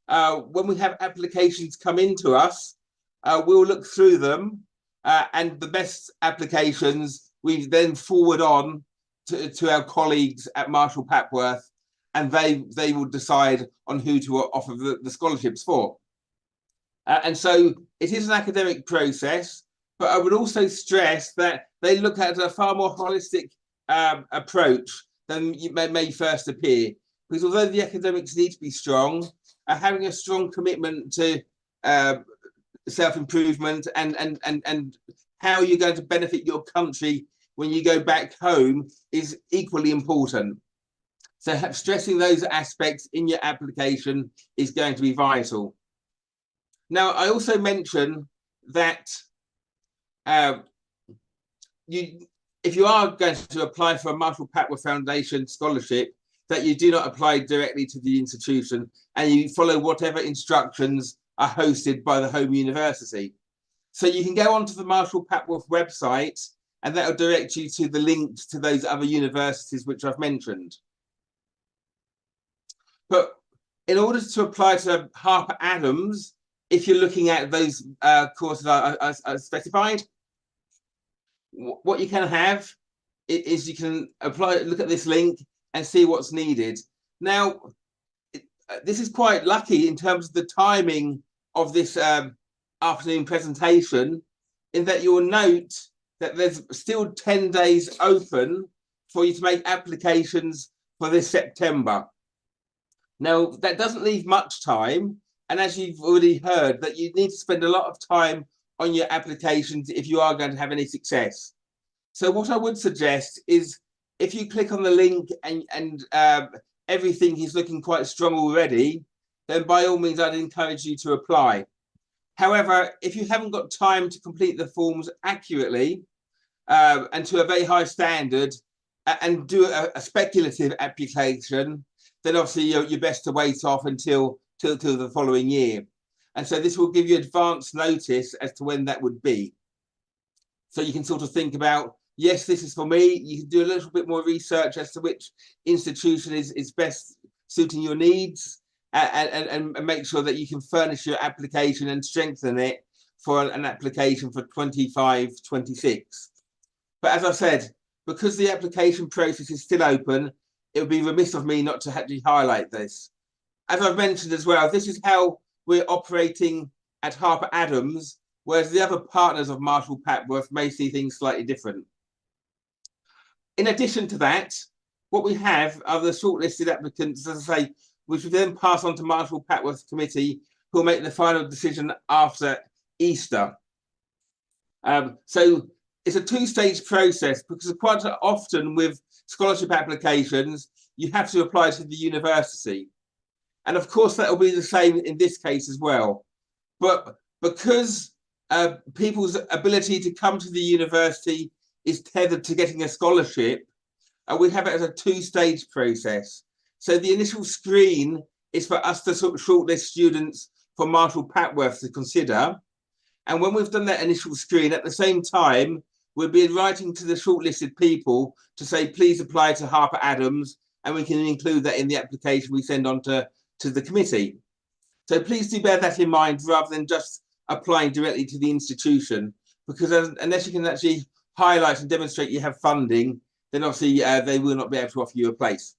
when we have applications come into us, we'll look through them, and the best applications we then forward on to our colleagues at Marshall Papworth, and they will decide on who to offer the scholarships for. And so it is an academic process, but I would also stress that they look at a far more holistic approach than may first appear. Because although the academics need to be strong, having a strong commitment to self-improvement and how you're going to benefit your country when you go back home is equally important. So stressing those aspects in your application is going to be vital. Now, I also mentioned that if you are going to apply for a Marshall Papworth Foundation scholarship, that you do not apply directly to the institution and you follow whatever instructions are hosted by the home university. So you can go onto the Marshall Papworth website and that will direct you to the links to those other universities which I've mentioned. But in order to apply to Harper Adams, if you're looking at those courses I specified, what you can have is you can apply, look at this link and see what's needed. Now, this is quite lucky in terms of the timing of this afternoon presentation, in that you'll note that there's still 10 days open for you to make applications for this September. Now, that doesn't leave much time. And as you've already heard, that you need to spend a lot of time on your applications if you are going to have any success. So what I would suggest is if you click on the link and everything is looking quite strong already, then by all means, I'd encourage you to apply. However, if you haven't got time to complete the forms accurately and to a very high standard and do a speculative application, then obviously you're best to wait off until the following year. And so this will give you advance notice as to when that would be. So you can sort of think about, yes, this is for me. You can do a little bit more research as to which institution is best suiting your needs, and make sure that you can furnish your application and strengthen it for an application for 25-26. But as I said, because the application process is still open, it would be remiss of me not to actually highlight this. As I've mentioned as well, this is how we're operating at Harper Adams, whereas the other partners of Marshall Papworth may see things slightly different. In addition to that, what we have are the shortlisted applicants, as I say, which we then pass on to Marshall Papworth Committee, who will make the final decision after Easter. So it's a two-stage process, because quite often with scholarship applications, you have to apply to the university. And of course, that will be the same in this case as well. But because people's ability to come to the university is tethered to getting a scholarship, we have it as a two-stage process. So the initial screen is for us to sort of shortlist students for Marshall Papworth to consider. And when we've done that initial screen, at the same time, we'll be writing to the shortlisted people to say, please apply to Harper Adams, and we can include that in the application we send on to the committee. So please do bear that in mind, rather than just applying directly to the institution, because unless you can actually highlight and demonstrate you have funding, then obviously they will not be able to offer you a place.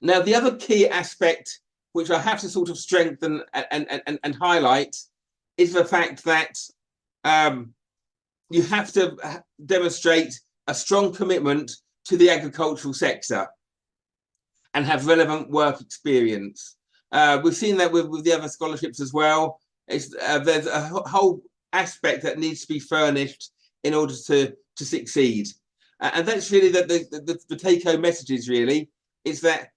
Now, the other key aspect, which I have to sort of strengthen and highlight, is the fact that you have to demonstrate a strong commitment to the agricultural sector and have relevant work experience. We've seen that with the other scholarships as well. There's a whole aspect that needs to be furnished in order to succeed. And that's really the take-home messages, really, is that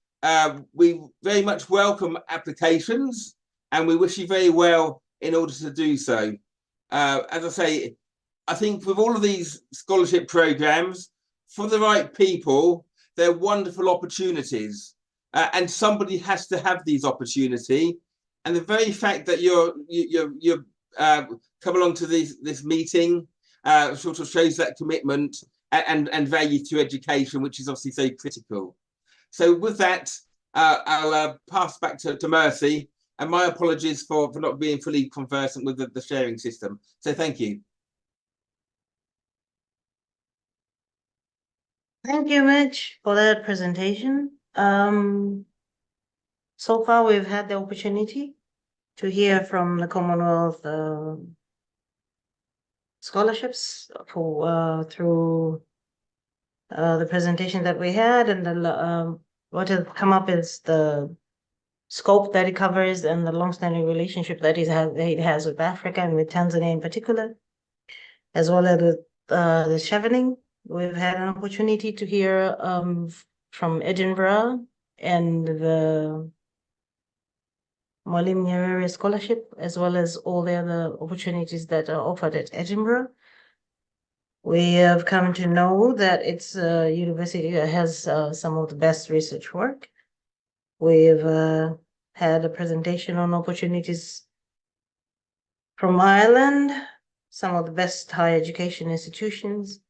we very much welcome applications, and we wish you very well in order to do so. As I say, I think with all of these scholarship programs, for the right people, they're wonderful opportunities, and somebody has to have these opportunities. And the very fact that you're come along to this meeting sort of shows that commitment and value to education, which is obviously so critical. So with that, I'll pass back to Mercy, and my apologies for not being fully conversant with the sharing system. So thank you. Thank you, Mitch, for that presentation. So far, we've had the opportunity to hear from the Commonwealth scholarships through the presentation that we had, and what has come up is the scope that it covers and the long-standing relationship that it has with Africa and with Tanzania in particular, as well as the chevening. We've had an opportunity to hear from Edinburgh and the Mwalimu Nyerere Scholarship, as well as all the other opportunities that are offered at Edinburgh. We have come to know that it's a university that has some of the best research work. We've had a presentation on opportunities from Ireland, some of the best higher education institutions,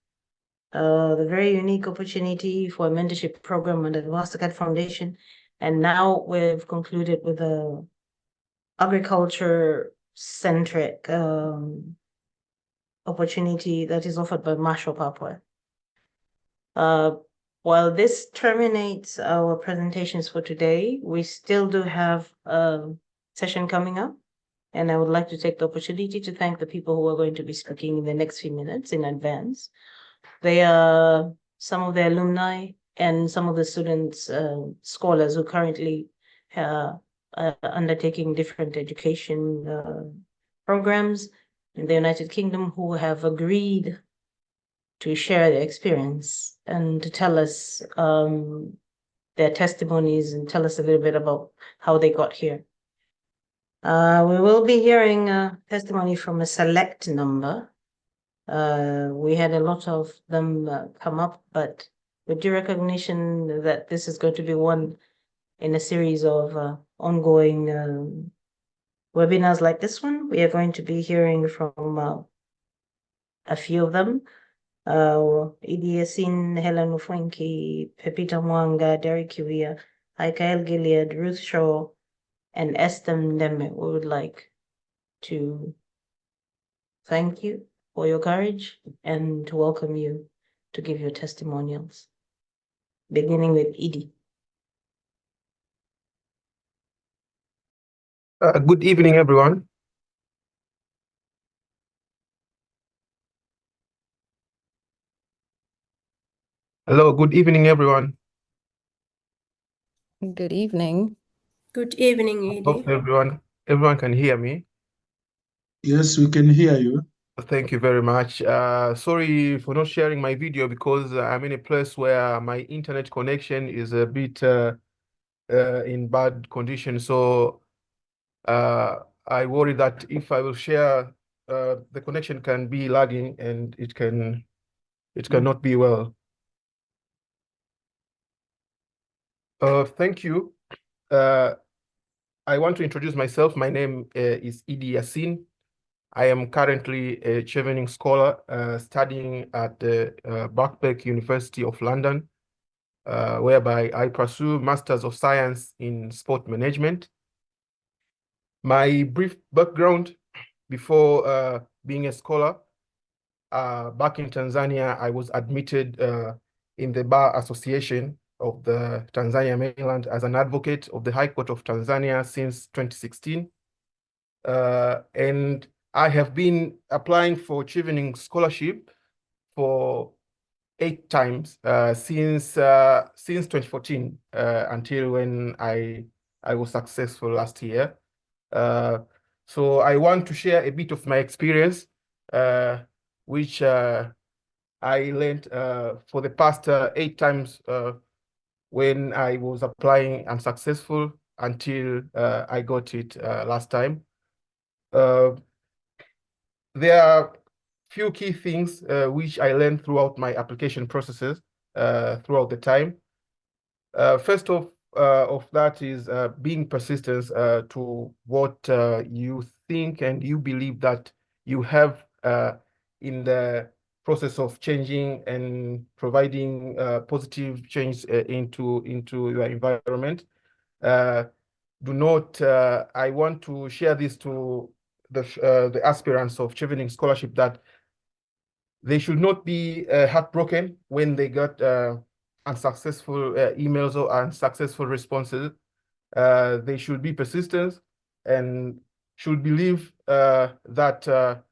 the very unique opportunity for a mentorship program under the Mastercard Foundation. And now we've concluded with a agriculture-centric opportunity that is offered by Marshall Papua. While this terminates our presentations for today, we still do have a session coming up, and I would like to take the opportunity to thank the people who are going to be speaking in the next few minutes in advance. They are some of the alumni and some of the students, scholars who currently are undertaking different education programs in the United Kingdom, who have agreed to share their experience and to tell us their testimonies and tell us a little bit about how they got here. We will be hearing a testimony from a select number. We had a lot of them come up, but with due recognition that this is going to be one in a series of ongoing webinars like this one, we are going to be hearing from a few of them. Idi Yasin, Helen Ufwenki, Pepita Mwanga, Derek Kiwia, Aikael Gilead, Ruth Shaw, and Esther Ndeme. We would like to thank you for your courage and to welcome you to give your testimonials. Beginning with Idi. Good evening, everyone. Hello, good evening, everyone. Good evening. Good evening, I hope Edie. everyone can hear me. Yes, we can hear you. Thank you very much. Sorry for not sharing my video because I'm in a place where my internet connection is a bit in bad condition. So I worry that if I will share, the connection can be lagging and it cannot be well. Thank you. I want to introduce myself. My name is Idi Yasin. I am currently a Chevening scholar studying at the Birkbeck University of London, whereby I pursue Masters of Science in Sport Management. My brief background before being a scholar, back in Tanzania, I was admitted in the Bar Association of the Tanzania mainland as an advocate of the High Court of Tanzania since 2016. And I have been applying for Chevening scholarship for 8 times since 2014 until when I was successful last year. So I want to share a bit of my experience, which I learned for the past 8 times when I was applying unsuccessful until I got it last time. There are few key things which I learned throughout my application processes throughout the time. First of that is being persistent to what you think and you believe that you have in the process of changing and providing positive change into your environment. Do not, I want to share this to the aspirants of Chevening Scholarship, that they should not be heartbroken when they got unsuccessful emails or unsuccessful responses. They should be persistent and should believe that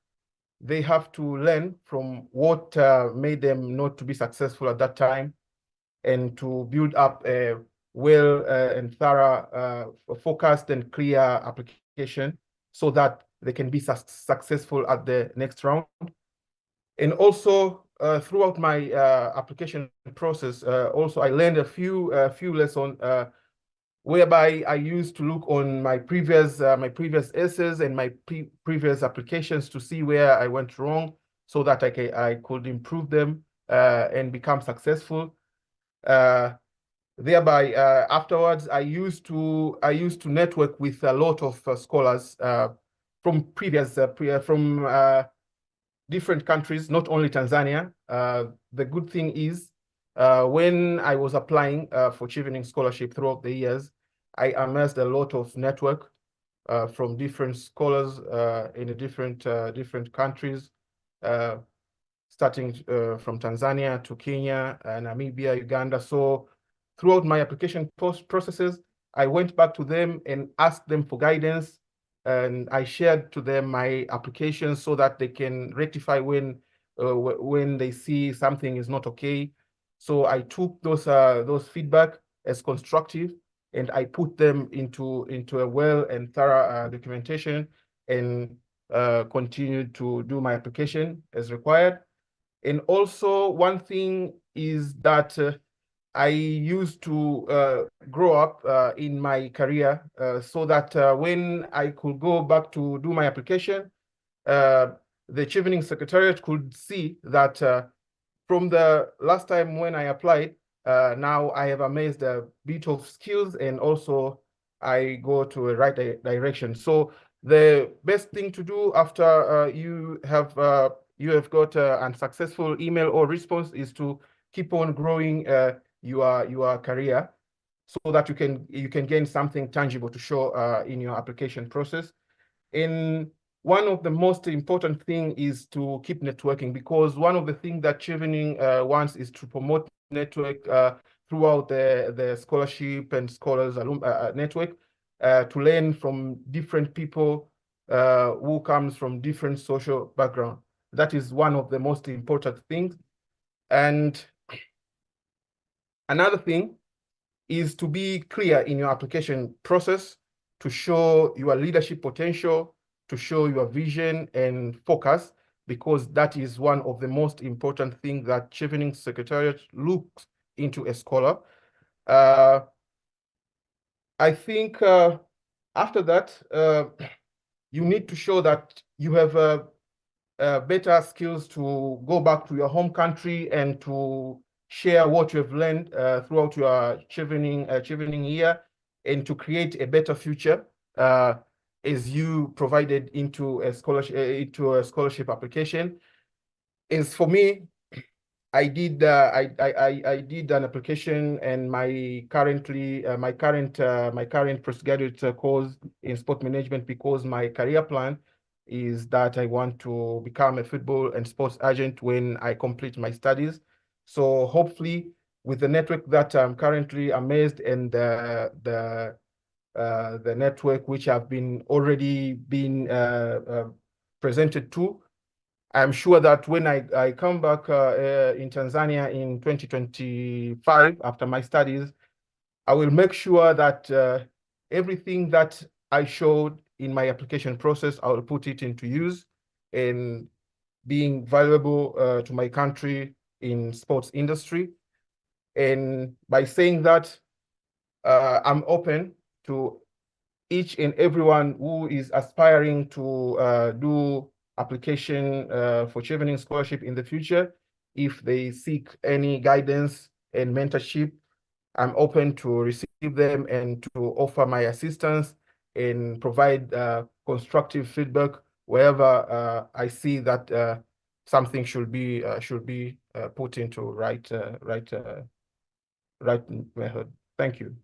they have to learn from what made them not to be successful at that time, and to build up a well and thorough, focused and clear application so that they can be successful at the next round. And also throughout my application process, also I learned a few lessons whereby I used to look on my previous essays and my previous applications to see where I went wrong, so that I could improve them and become successful. Thereby, afterwards, I used to network with a lot of scholars from different countries, not only Tanzania. The good thing is, when I was applying for Chevening Scholarship throughout the years, I amassed a lot of network from different scholars in different countries, starting from Tanzania to Kenya, Namibia, Uganda. So throughout my application processes, I went back to them and asked them for guidance, and I shared to them my applications so that they can rectify when they see something is not okay. So I took those feedback as constructive, and I put them into a well and thorough documentation, and continued to do my application as required. And also, one thing is that I used to grow up in my career so that when I could go back to do my application, the Chevening Secretariat could see that from the last time when I applied, now I have amassed a bit of skills, and also I go to a right direction. So the best thing to do after you have got an unsuccessful email or response is to keep on growing your career, so that you can gain something tangible to show in your application process. And one of the most important thing is to keep networking, because one of the things that Chevening wants is to promote network throughout the scholarship and scholars network, to learn from different people who comes from different social background. That is one of the most important things. And another thing is to be clear in your application process, to show your leadership potential, to show your vision and focus, because that is one of the most important things that Chevening Secretariat looks into a scholar. I think after that, you need to show that you have better skills to go back to your home country and to share what you have learned throughout your Chevening year, and to create a better future as you provided into a scholarship application. As for me, I did an application, and my current postgraduate course in sport management, because my career plan is that I want to become a football and sports agent when I complete my studies. So hopefully, with the network that I'm currently amazed, and the network which have been already been presented to, I'm sure that when I come back in Tanzania in 2025 after my studies, I will make sure that everything that I showed in my application process, I will put it into use, and being valuable to my country in sports industry. And by saying that, I'm open to each and everyone who is aspiring to do application for Chevening Scholarship in the future. If they seek any guidance and mentorship, I'm open to receive them and to offer my assistance and provide constructive feedback wherever I see that something should be put into right method. Thank you.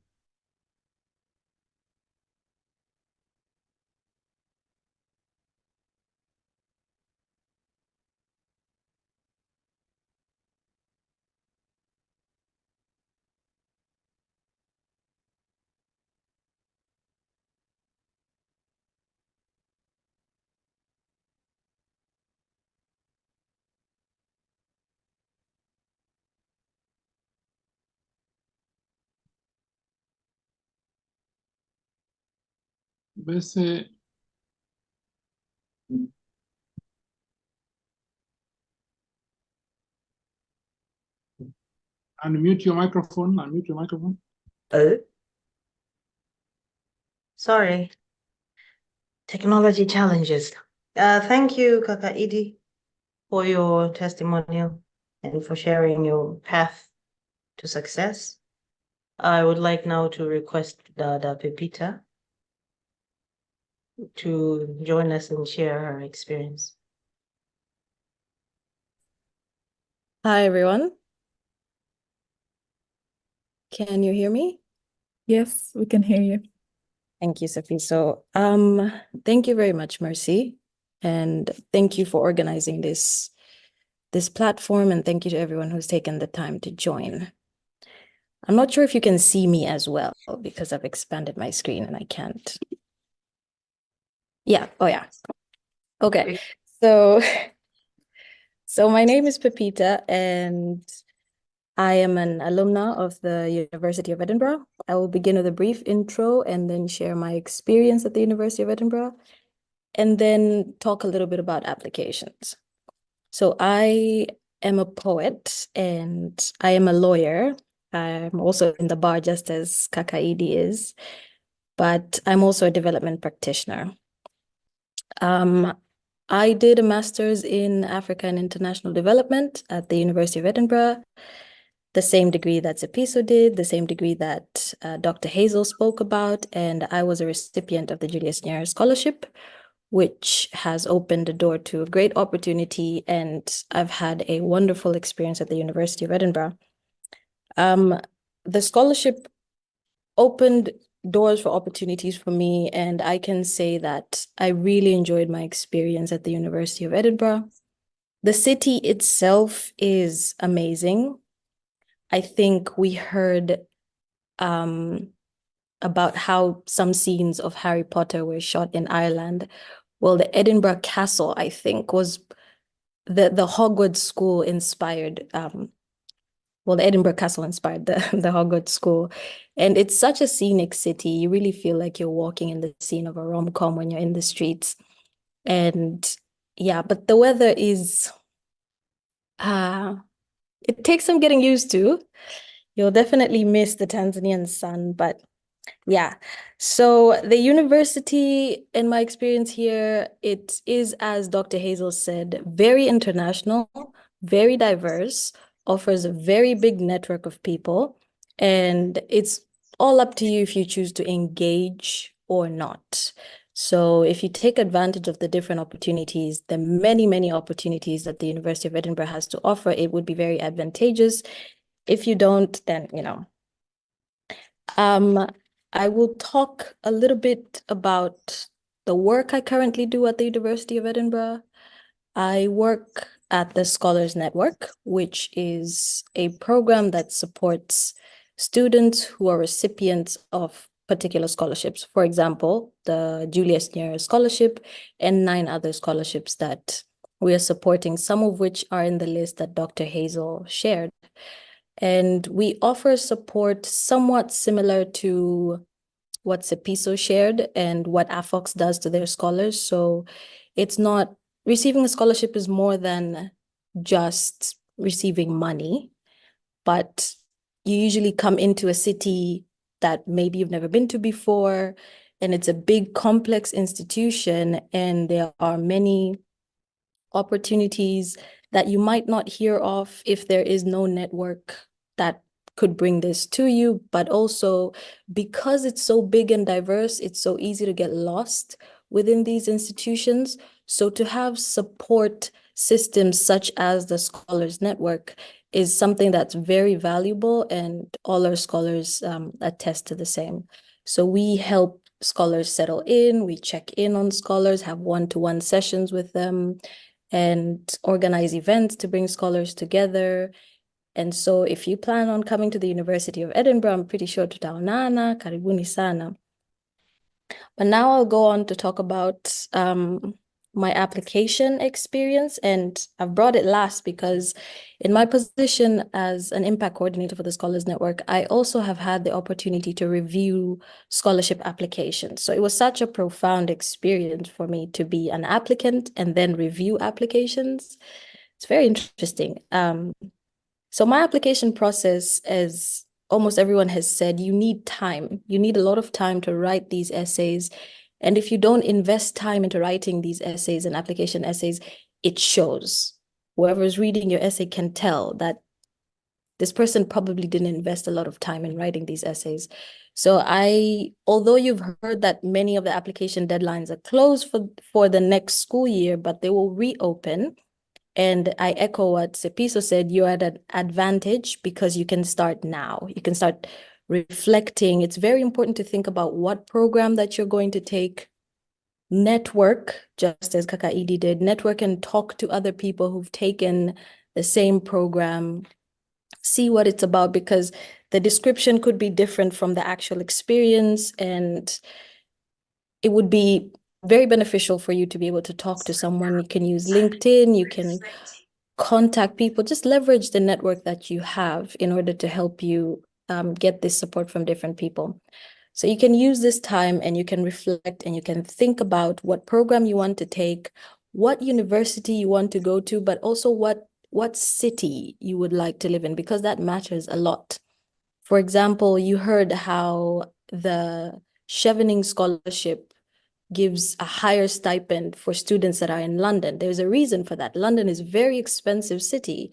Bese unmute your microphone. Unmute your microphone. Sorry. Technology challenges. Thank you, Kaka Idi, for your testimonial and for sharing your path to success. I would like now to request Dada Pepita to join us and share her experience. Hi, everyone. Can you hear me? Yes, we can hear you. Thank you, Sophie. So, thank you very much, Mercy. And thank you for organizing this platform. And thank you to everyone who's taken the time to join. I'm not sure if you can see me as well because I've expanded my screen and I can't. Yeah. Oh, yeah. Okay. So my name is Pepita and I am an alumna of the University of Edinburgh. I will begin with a brief intro and then share my experience at the University of Edinburgh and then talk a little bit about applications. So I am a poet and I am a lawyer. I'm also in the bar just as Kakaidi is, but I'm also a development practitioner. I did a master's in Africa and International Development at the University of Edinburgh, the same degree that Sepiso did, the same degree that Dr. Hazel spoke about, and I was a recipient of the Julius Nyerere Scholarship, which has opened the door to a great opportunity, and I've had a wonderful experience at the University of Edinburgh. The scholarship opened doors for opportunities for me, and I can say that I really enjoyed my experience at the University of Edinburgh. The city itself is amazing. I think we heard about how some scenes of Harry Potter were shot in Ireland. Well, the Edinburgh Castle, I think, was the Hogwarts School inspired. The Edinburgh Castle inspired the Hogwarts School. And it's such a scenic city. You really feel like you're walking in the scene of a rom-com when you're in the streets. And yeah, but the weather is, it takes some getting used to. You'll definitely miss the Tanzanian sun, but yeah. So the university, in my experience here, it is, as Dr. Hazel said, very international, very diverse, offers a very big network of people, and it's all up to you if you choose to engage or not. So if you take advantage of the different opportunities, the many, many opportunities that the University of Edinburgh has to offer, it would be very advantageous. If you don't, then, I will talk a little bit about the work I currently do at the University of Edinburgh. I work at the Scholars Network, which is a program that supports students who are recipients of particular scholarships. For example, the Julius Nyerere Scholarship and 9 other scholarships that we are supporting, some of which are in the list that Dr. Hazel shared. And we offer support somewhat similar to what Sepiso shared and what AFOX does to their scholars. So it's not, receiving a scholarship is more than just receiving money, but you usually come into a city that maybe you've never been to before, and it's a big complex institution, and there are many opportunities that you might not hear of if there is no network that could bring this to you. But also because it's so big and diverse, it's so easy to get lost within these institutions. So to have support systems such as the Scholars Network is something that's very valuable, and all our scholars attest to the same. So we help scholars settle in, we check in on scholars, have one-to-one sessions with them, and organize events to bring scholars together. And so if you plan on coming to the University of Edinburgh, I'm pretty sure tutaonana, karibuni sana. But now I'll go on to talk about my application experience, and I've brought it last because in my position as an impact coordinator for the Scholars Network, I also have had the opportunity to review scholarship applications. So it was such a profound experience for me to be an applicant and then review applications. It's very interesting. So my application process, as almost everyone has said, you need time. You need a lot of time to write these essays. And if you don't invest time into writing these essays and application essays, it shows. Whoever is reading your essay can tell that this person probably didn't invest a lot of time in writing these essays. So although you've heard that many of the application deadlines are closed for the next school year, but they will reopen. And I echo what Sepiso said, you're at an advantage because you can start now. You can start reflecting. It's very important to think about what program that you're going to take. Network, just as Kaka Edie did, network and talk to other people who've taken the same program. See what it's about, because the description could be different from the actual experience, and it would be very beneficial for you to be able to talk to someone. You can use LinkedIn, you can contact people, just leverage the network that you have in order to help you get this support from different people. So you can use this time and you can reflect and you can think about what program you want to take, what university you want to go to, but also what city you would like to live in, because that matters a lot. For example, you heard how the Chevening Scholarship gives a higher stipend for students that are in London. There's a reason for that. London is a very expensive city,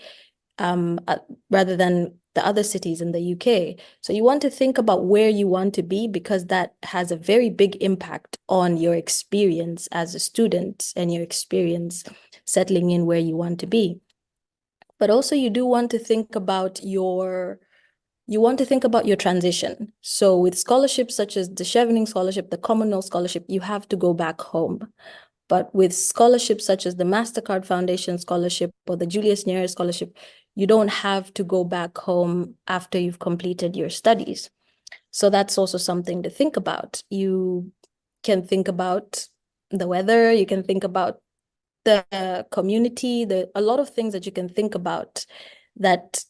rather than the other cities in the UK. So you want to think about where you want to be, because that has a very big impact on your experience as a student and your experience settling in where you want to be. But also you do want to think about your transition. So with scholarships such as the Chevening Scholarship, the Commonwealth Scholarship, you have to go back home. But with scholarships such as the MasterCard Foundation Scholarship or the Julius Nyerere Scholarship, you don't have to go back home after you've completed your studies. So that's also something to think about. You can think about the weather, you can think about the community, a lot of things that you can think about that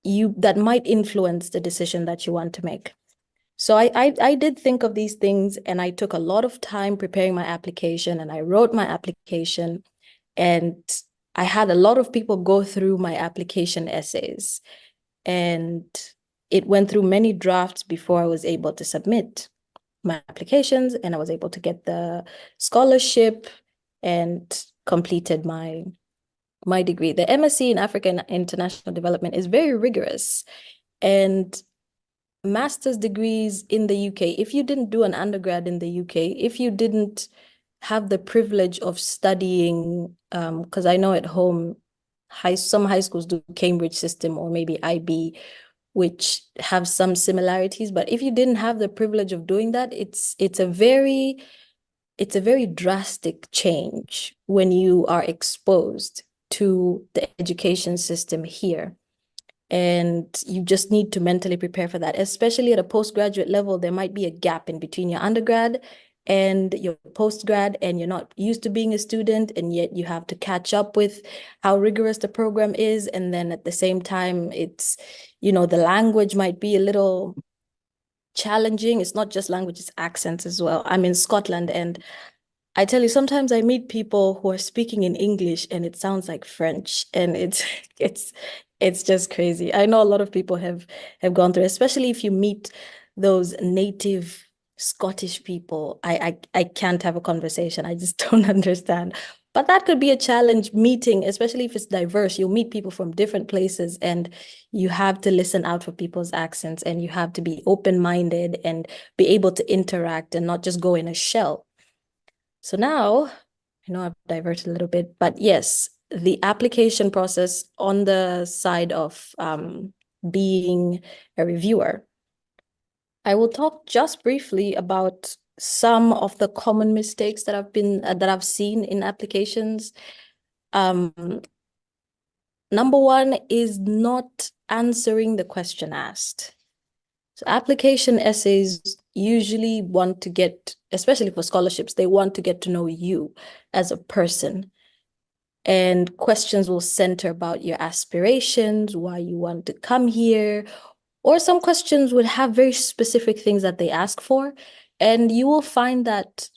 might influence the decision that you want to make. So I did think of these things, and I took a lot of time preparing my application, and I wrote my application, and I had a lot of people go through my application essays, and it went through many drafts before I was able to submit my applications, and I was able to get the scholarship and completed my degree. The MSc in African International Development is very rigorous, and master's degrees in the UK, if you didn't do an undergrad in the UK, if you didn't have the privilege of studying, because I know at home, some high schools do Cambridge system or maybe IB, which have some similarities. But if you didn't have the privilege of doing that, it's a very drastic change when you are exposed to the education system here. And you just need to mentally prepare for that, especially at a postgraduate level. There might be a gap in between your undergrad and your postgrad, and you're not used to being a student, and yet you have to catch up with how rigorous the program is. And then at the same time, it's, the language might be a little challenging. It's not just language, it's accents as well. I'm in Scotland, and I tell you, sometimes I meet people who are speaking in English and it sounds like French, and it's just crazy. I know a lot of people have gone through, especially if you meet those native Scottish people. I can't have a conversation. I just don't understand. But that could be a challenge meeting, especially if it's diverse. You'll meet people from different places, and you have to listen out for people's accents, and you have to be open-minded and be able to interact and not just go in a shell. So now, I know I've diverted a little bit, but yes, the application process on the side of being a reviewer. I will talk just briefly about some of the common mistakes that I've seen in applications. Number one is not answering the question asked. So application essays usually want to get, especially for scholarships, they want to get to know you as a person. And questions will center about your aspirations, why you want to come here, or some questions would have very specific things that they ask for. And you will find that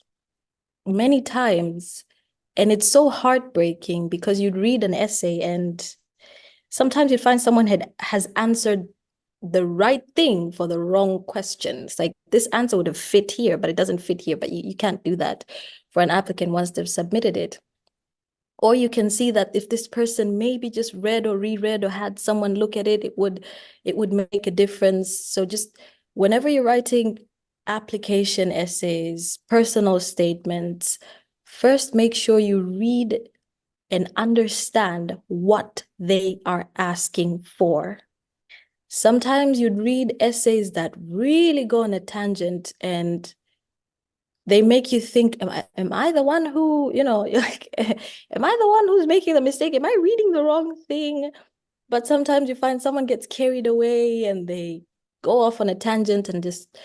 many times, and it's so heartbreaking because you'd read an essay and sometimes you find someone has answered the right thing for the wrong questions. Like this answer would have fit here, but it doesn't fit here. But you can't do that for an applicant once they've submitted it. Or you can see that if this person maybe just read or reread or had someone look at it, it would make a difference. So just whenever you're writing application essays, personal statements, first make sure you read and understand what they are asking for. Sometimes you'd read essays that really go on a tangent and they make you think, am I the one who, like, am I the one who's making the mistake? Am I reading the wrong thing? But sometimes you find someone gets carried away and they go off on a tangent and just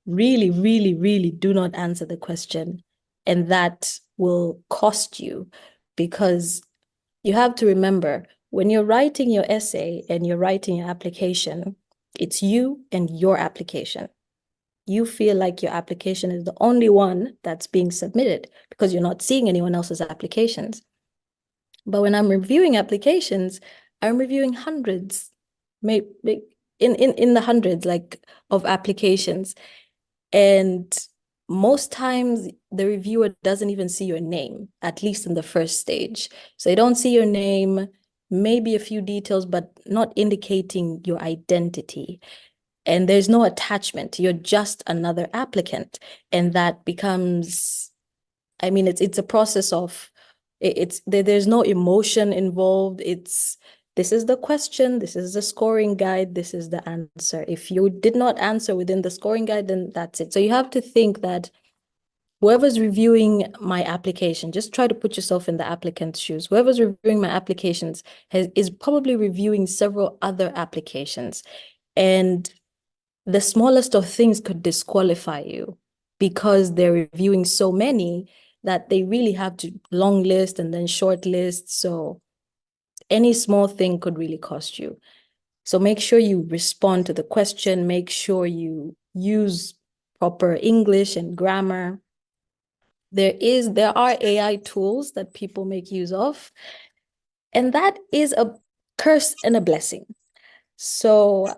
really, really, really do not answer the question. And that will cost you, because you have to remember, when you're writing your essay and you're writing your application, it's you and your application. You feel like your application is the only one that's being submitted because you're not seeing anyone else's applications. But when I'm reviewing applications, I'm reviewing hundreds, maybe in the hundreds like of applications. And most times the reviewer doesn't even see your name, at least in the first stage. So they don't see your name, maybe a few details, but not indicating your identity. And there's no attachment. You're just another applicant. And that becomes, it's a process of, there's no emotion involved. This is the question, this is the scoring guide, this is the answer. If you did not answer within the scoring guide, then that's it. So you have to think that whoever's reviewing my application, just try to put yourself in the applicant's shoes. Whoever's reviewing my applications is probably reviewing several other applications. And the smallest of things could disqualify you because they're reviewing so many that they really have to long list and then short list. So any small thing could really cost you. So make sure you respond to the question, make sure you use proper English and grammar. There are AI tools that people make use of, and that is a curse and a blessing. So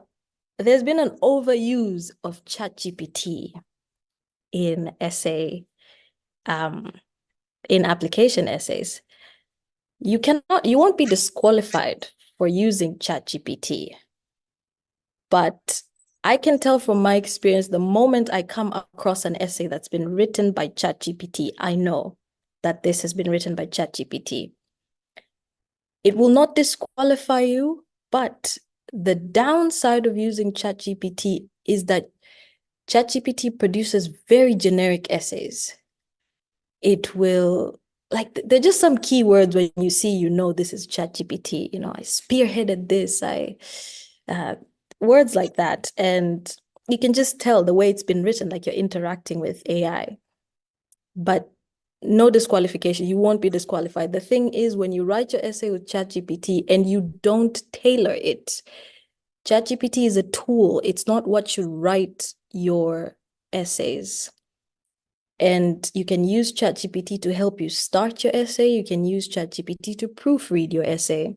there's been an overuse of ChatGPT in in application essays. You won't be disqualified for using ChatGPT. But I can tell from my experience, the moment I come across an essay that's been written by ChatGPT, I know that this has been written by ChatGPT. It will not disqualify you, but the downside of using ChatGPT is that ChatGPT produces very generic essays. It will, like, there are just some keywords when you see, this is ChatGPT, I spearheaded this, words like that. And you can just tell the way it's been written, like you're interacting with AI. But no disqualification, you won't be disqualified. The thing is, when you write your essay with ChatGPT and you don't tailor it, ChatGPT is a tool. It's not what you write your essays. And you can use ChatGPT to help you start your essay. You can use ChatGPT to proofread your essay.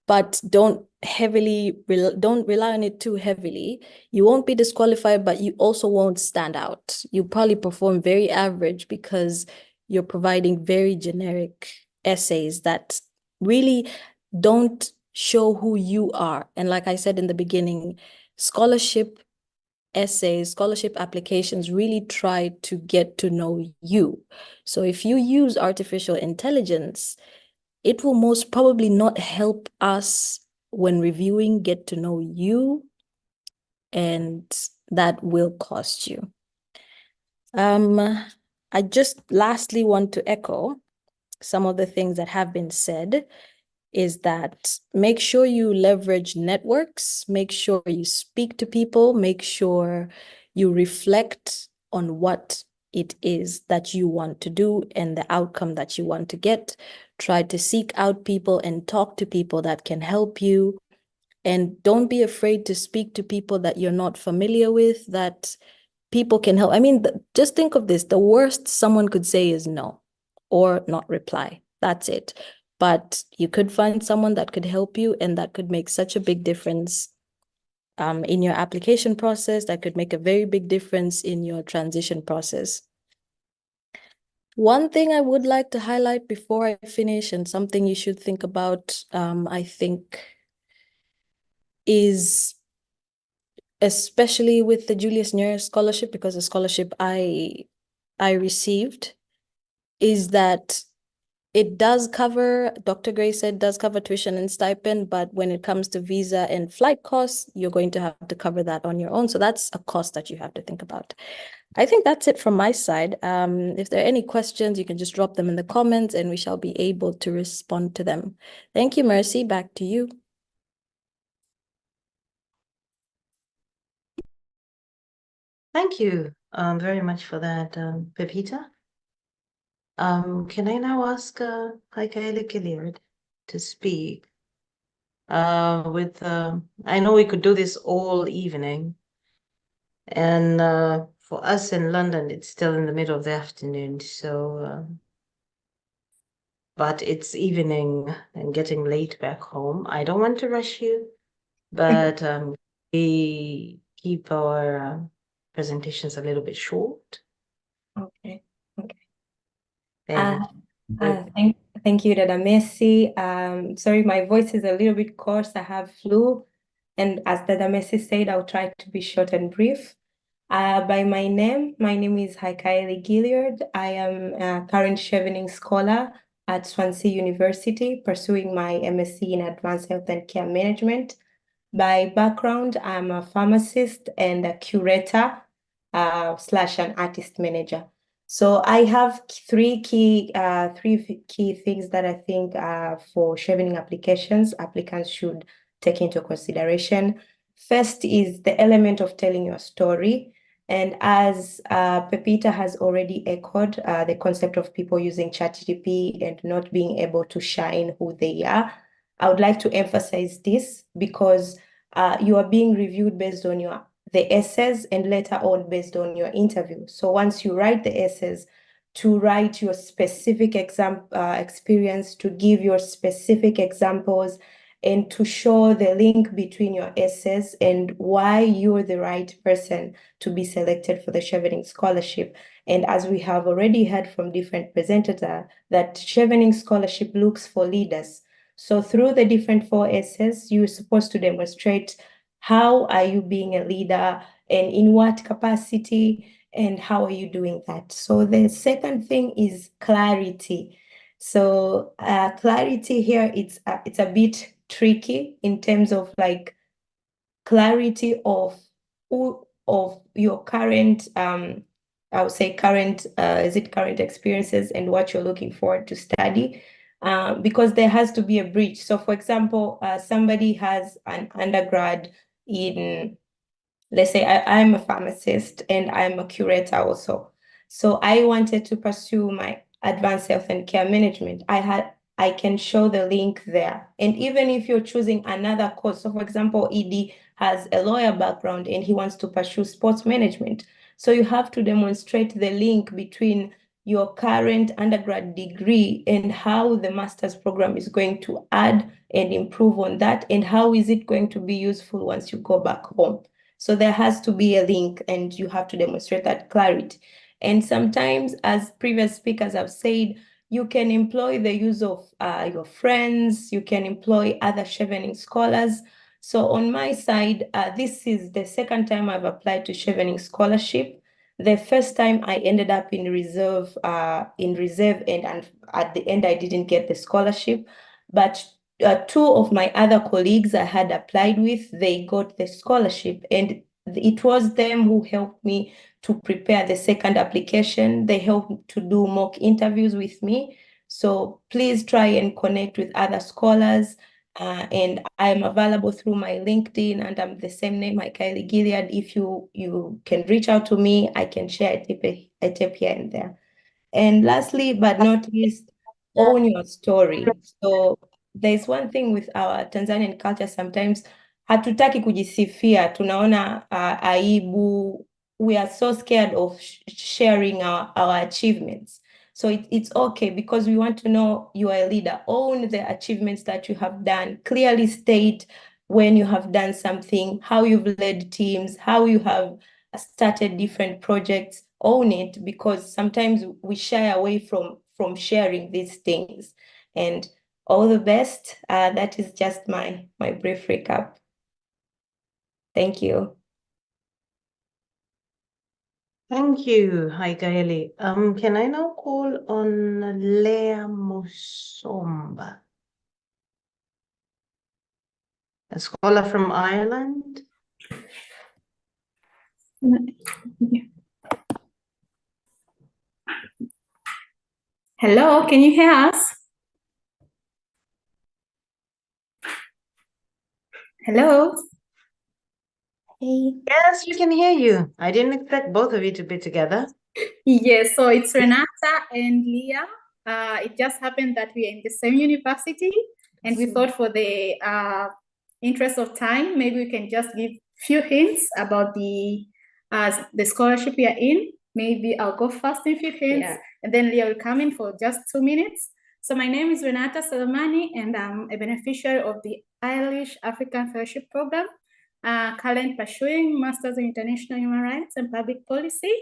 But don't rely on it too heavily. You won't be disqualified, but you also won't stand out. You probably perform very average because you're providing very generic essays that really don't show who you are. And like I said in the beginning, scholarship essays, scholarship applications really try to get to know you. So if you use artificial intelligence, it will most probably not help us when reviewing get to know you, and that will cost you. I just lastly want to echo some of the things that have been said, is that make sure you leverage networks, make sure you speak to people, make sure you reflect on what it is that you want to do and the outcome that you want to get. Try to seek out people and talk to people that can help you. And don't be afraid to speak to people that you're not familiar with, that people can help. I mean, just think of this. The worst someone could say is no or not reply. That's it. But you could find someone that could help you, and that could make such a big difference in your application process. That could make a very big difference in your transition process. One thing I would like to highlight before I finish, and something you should think about, I think, is especially with the Julius Nyerere scholarship, because the scholarship I received, is that it does cover, Dr. Gray said, does cover tuition and stipend, but when it comes to visa and flight costs, you're going to have to cover that on your own. So that's a cost that you have to think about. I think that's it from my side. If there are any questions, you can just drop them in the comments and we shall be able to respond to them. Thank you, Mercy. Back to you. Thank you very much for that, Pepita. Can I now ask Haikaele Gilliard to speak? I know we could do this all evening, and for us in London, it's still in the middle of the afternoon, so but it's evening and getting late back home. I don't want to rush you, but we keep our presentations a little bit short. Okay. And Thank you, Dada Messi. Sorry, my voice is a little bit coarse. I have flu. And as Dada Messi said, I'll try to be short and brief. By my name is Haikaele Gilliard. I am a current Chevening Scholar at Swansea University, pursuing my MSc in Advanced Health and Care Management. By background, I'm a pharmacist and a curator / an artist manager. So I have three key things that I think for Chevening applications, applicants should take into consideration. First is the element of telling your story. And as Pepita has already echoed, the concept of people using ChatGPT and not being able to shine who they are, I would like to emphasize this because you are being reviewed based on the essays and later on based on your interview. So once you write the essays, to write your specific experience, to give your specific examples, and to show the link between your essays and why you're the right person to be selected for the Chevening Scholarship. And as we have already heard from different presenters, that Chevening Scholarship looks for leaders. So through the different 4 essays, you're supposed to demonstrate how are you being a leader and in what capacity and how are you doing that. So the second thing is clarity. So clarity here, it's a bit tricky in terms of like clarity of your current I would say current experiences and what you're looking forward to study, because there has to be a bridge. So for example, somebody has an undergrad in, let's say I'm a pharmacist and I'm a curator also. So I wanted to pursue my advanced health and care management. I can show the link there. And even if you're choosing another course, so for example, ED has a lawyer background and he wants to pursue sports management. So you have to demonstrate the link between your current undergrad degree and how the master's program is going to add and improve on that, and how is it going to be useful once you go back home. So there has to be a link and you have to demonstrate that clarity. And sometimes, as previous speakers have said, you can employ the use of your friends, you can employ other Chevening scholars. So on my side, this is the second time I've applied to Chevening Scholarship. The first time I ended up in reserve, and at the end I didn't get the scholarship, but two of my other colleagues I had applied with, they got the scholarship, and it was them who helped me to prepare the second application. They helped to do mock interviews with me. So please try and connect with other scholars. And I'm available through my LinkedIn, and I'm the same name, Kylie Gilead. If you can reach out to me, I can share a tip here and there. And lastly, but not least, own your story. So there's one thing with our Tanzanian culture, sometimes hatutaki kujisifia, tunaona aibu. We are so scared of sharing our achievements. So it's okay, because we want to know you are a leader. Own the achievements that you have done. Clearly state when you have done something, how you've led teams, how you have started different projects. Own it, because sometimes we shy away from sharing these things. And all the best. That is just my brief recap. Thank you. Thank you, Haikaeli. Can I now call on Lea Musomba, a scholar from Ireland? Hello, can you hear us? Hello? Hey. Yes, we can hear you. I didn't expect both of you to be together. Yes, so it's Renata and Leah. It just happened that we are in the same university, and we thought for the interest of time, maybe we can just give few hints about the scholarship we are in. Maybe I'll go first in few hints, and then Leah will come in for just 2 minutes. So my name is Renata Salamani, and I'm a beneficiary of the Irish African Fellowship Program, currently pursuing Masters in International Human Rights and Public Policy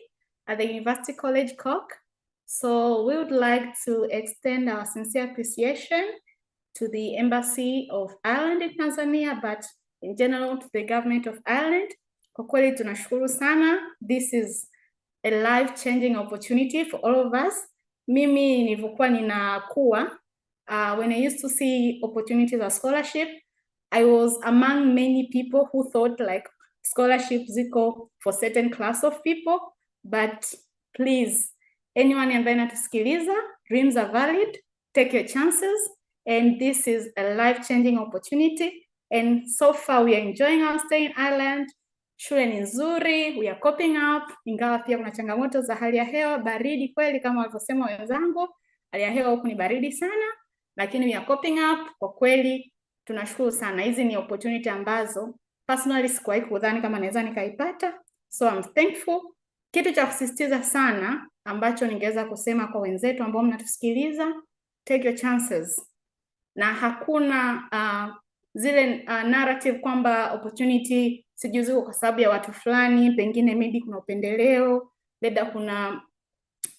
at the University College Cork. So we would like to extend our sincere appreciation to the Embassy of Ireland in Tanzania, but in general to the government of Ireland. Kwa kweli tunashukuru sana. This is a life-changing opportunity for all of us. Mimi nilivyokuwa ninakuwa, when I used to see opportunities of scholarship, I was among many people who thought like scholarships ziko for certain class of people, but please, anyone ambaye natusikiliza, dreams are valid, take your chances, and this is a life-changing opportunity. And so far we are enjoying our stay in Ireland. Shule ni nzuri, we are coping up, ingawa pia kuna changamoto za hali ya hewa, baridi kweli kama walivyosema wenzangu, hali ya hewa huku ni baridi sana, lakini we are coping up. Kwa kweli tunashukuru sana. Hizi ni opportunity ambazo personally sikuwahi kudhani kama naweza nikaipata, so I'm thankful. Kitu cha kusisitiza sana ambacho ningeweza kusema kwa wenzetu ambao mnatusikiliza, take your chances. Na hakuna zile narrative kwamba opportunity sijuzi kwa sababu ya watu fulani, pengine maybe kuna upendeleo, labda kuna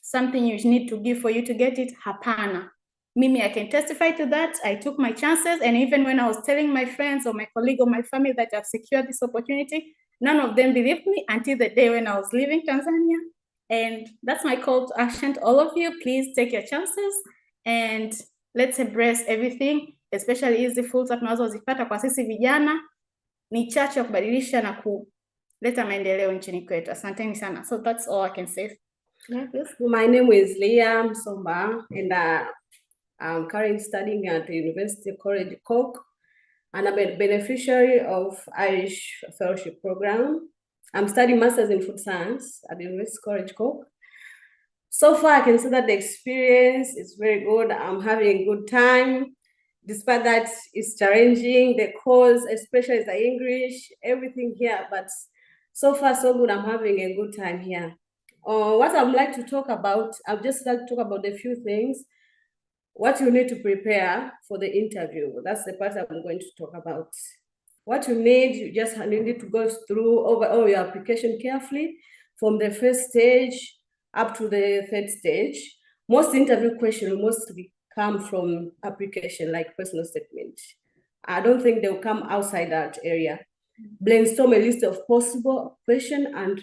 something you need to give for you to get it. Hapana. Mimi, I can testify to that. I took my chances, and even when I was telling my friends or my colleague or my family that I've secured this opportunity, none of them believed me until the day when I was leaving Tanzania. And that's my call to action to all of you. Please take your chances and let's embrace everything, especially hizi fursa tunazozipata kwa sisi vijana. Ni chachu ya kubadilisha na kuleta maendeleo nchini kwetu. Asanteni sana. So that's all I can say. Yeah, please. My name is Leah Musomba, and I'm currently studying at the University College Cork, and I'm a beneficiary of Irish Fellowship Program. I'm studying Masters in Food Science at the University College Cork. So far, I can say that the experience is very good. I'm having a good time. Despite that, it's challenging. The course, especially is the English, everything here. But so far, so good. I'm having a good time here. What I would like to talk about, I'd just like to talk about a few things. What you need to prepare for the interview. That's the part I'm going to talk about. What you need, you just need to go through over all your application carefully from the first stage up to the third stage. Most interview questions will mostly come from application, like personal statement. I don't think they'll come outside that area. Brainstorm a list of possible questions and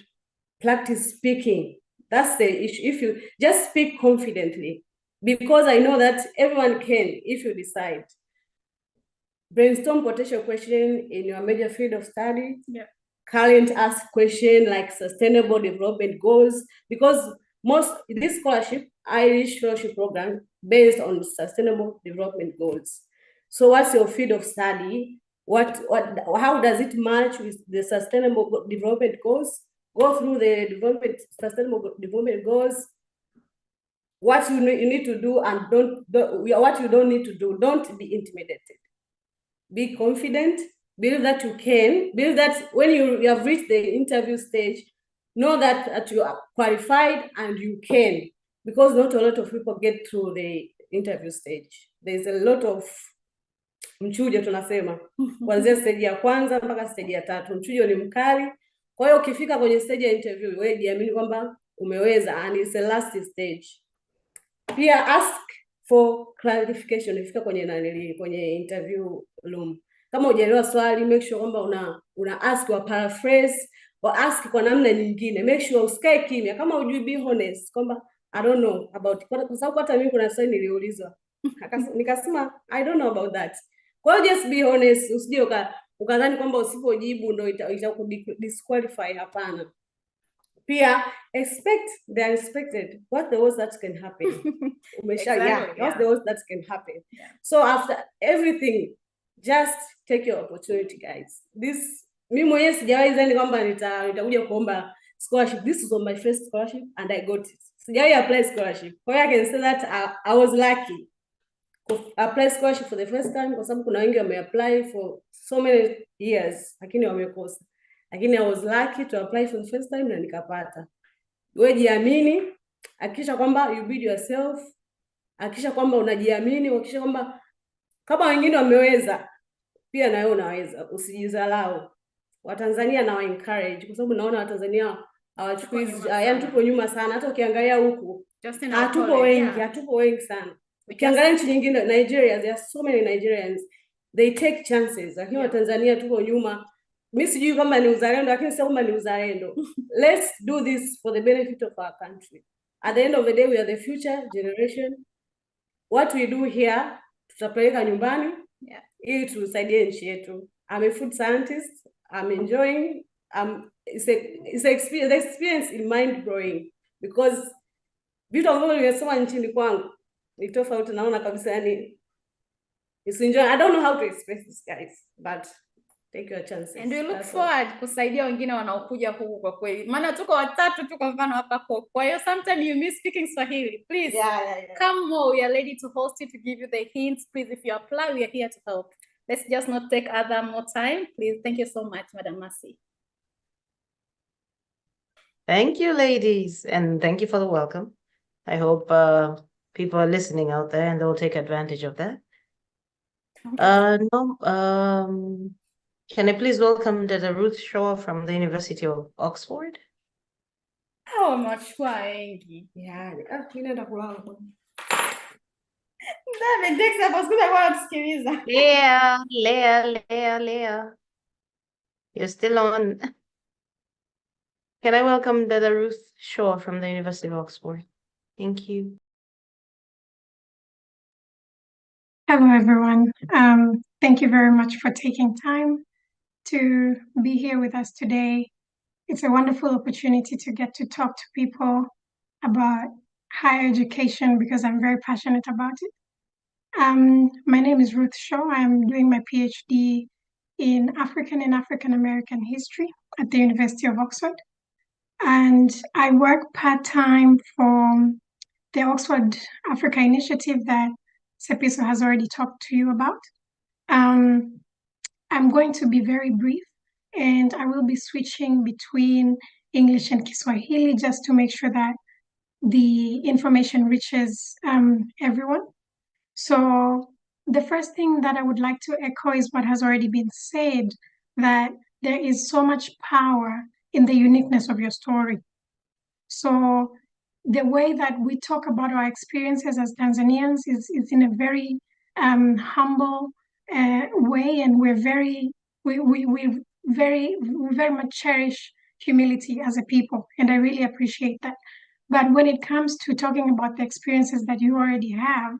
practice speaking. That's the issue. If you just speak confidently, because I know that everyone can if you decide. Brainstorm potential question in your major field of study. Yeah. Current ask question like sustainable development goals, because most this scholarship, Irish fellowship program, based on sustainable development goals. So what's your field of study? How does it match with the sustainable development goals? Go through the sustainable development goals. What you need to do and what you don't need to do. Don't be intimidated. Be confident, believe that you can, believe that when you have reached the interview stage, know that you are qualified and you can, because not a lot of people get through the interview stage. There's a lot of mchujo tunasema, kuanzia stage ya kwanza mpaka stage ya 3. Mchujo ni mkali. Kwa hiyo ukifika kwenye stage ya interview, wewe jiamini kwamba umeweza, and it's the last stage. Pia ask for clarification ifika kwenye interview room. Kama hujaelewa swali, make sure kwamba una ask or paraphrase or ask kwa namna nyingine. Make sure usikae kimya. Kama hujui, be honest kwamba I don't know about, kwa sababu hata mimi kuna swali niliulizwa nikasema I don't know about that. Kwa hiyo just be honest, usije ukadhani kwamba usipojibu ndio itakudisqualify. Hapana. Pia expect the unexpected. What's the worst that can happen? Exactly, what's the worst that can happen? Yeah. So after everything, just take your opportunity, guys. This mimi mwenyewe sijawahi zani kwamba nitakuja kuomba scholarship. This was on my first scholarship and I got it. Sijawahi apply scholarship. Kwa hiyo I can say that I was lucky to apply scholarship for the first time, kwa sababu kuna wengi wameapply for so many years lakini wamekosa. Lakini I was lucky to apply for the first time na nikapata. Wewe jiamini, hakikisha kwamba you build yourself, hakikisha kwamba unajiamini, hakikisha kwamba kama wengine wameweza, pia na wewe unaweza. Usijidharau. Watanzania na encourage, kwa sababu naona Watanzania hawachukui, yani tupo nyuma sana. Hata ukiangalia huku hatupo wengi sana. Ukiangalia nchi nyingine, Nigeria, there are so many Nigerians, they take chances. Lakini Watanzania tupo nyuma. Mimi sijui kama ni uzalendo, lakini sio kama ni uzalendo. Let's do this for the benefit of our country. At the end of the day, we are the future generation. What we do here, tutapeleka nyumbani ili tusaidie nchi yetu. I'm a food scientist. I'm enjoying. It's the experience in mind blowing, because vitu ambavyo nimesoma nchini kwangu ni tofauti. Naona kabisa yani it's enjoying. I don't know how to express this, guys, but take your chances. And we look forward kusaidia wengine wanaokuja huku kwa kweli. Maana tuko watatu tu kwa mfano hapa kwa hiyo sometimes you miss speaking Swahili. Please come more. We are ready to host you, to give you the hints. Please, if you apply, we are here to help. Let's just not take more time. Please, thank you so much, Madam Mercy. Thank you, ladies, and thank you for the welcome. I hope people are listening out there and they'll take advantage of that. Can I please welcome Dada Ruth Shaw from the University of Oxford? Oh, machukua wengi. Mimi naenda kulala. Leah. You're still on. Can I welcome Dada Ruth Shaw from the University of Oxford? Thank you. Hello, everyone. Thank you very much for taking time to be here with us today. It's a wonderful opportunity to get to talk to people about higher education because I'm very passionate about it. My name is Ruth Shaw. I'm doing my PhD in African and African American history at the University of Oxford. And I work part-time for the Oxford Africa Initiative that Sepiso has already talked to you about. I'm going to be very brief, and I will be switching between English and Kiswahili just to make sure that the information reaches everyone. So the first thing that I would like to echo is what has already been said, that there is so much power in the uniqueness of your story. So the way that we talk about our experiences as Tanzanians is in a very humble way, and we very much cherish humility as a people, and I really appreciate that. But when it comes to talking about the experiences that you already have,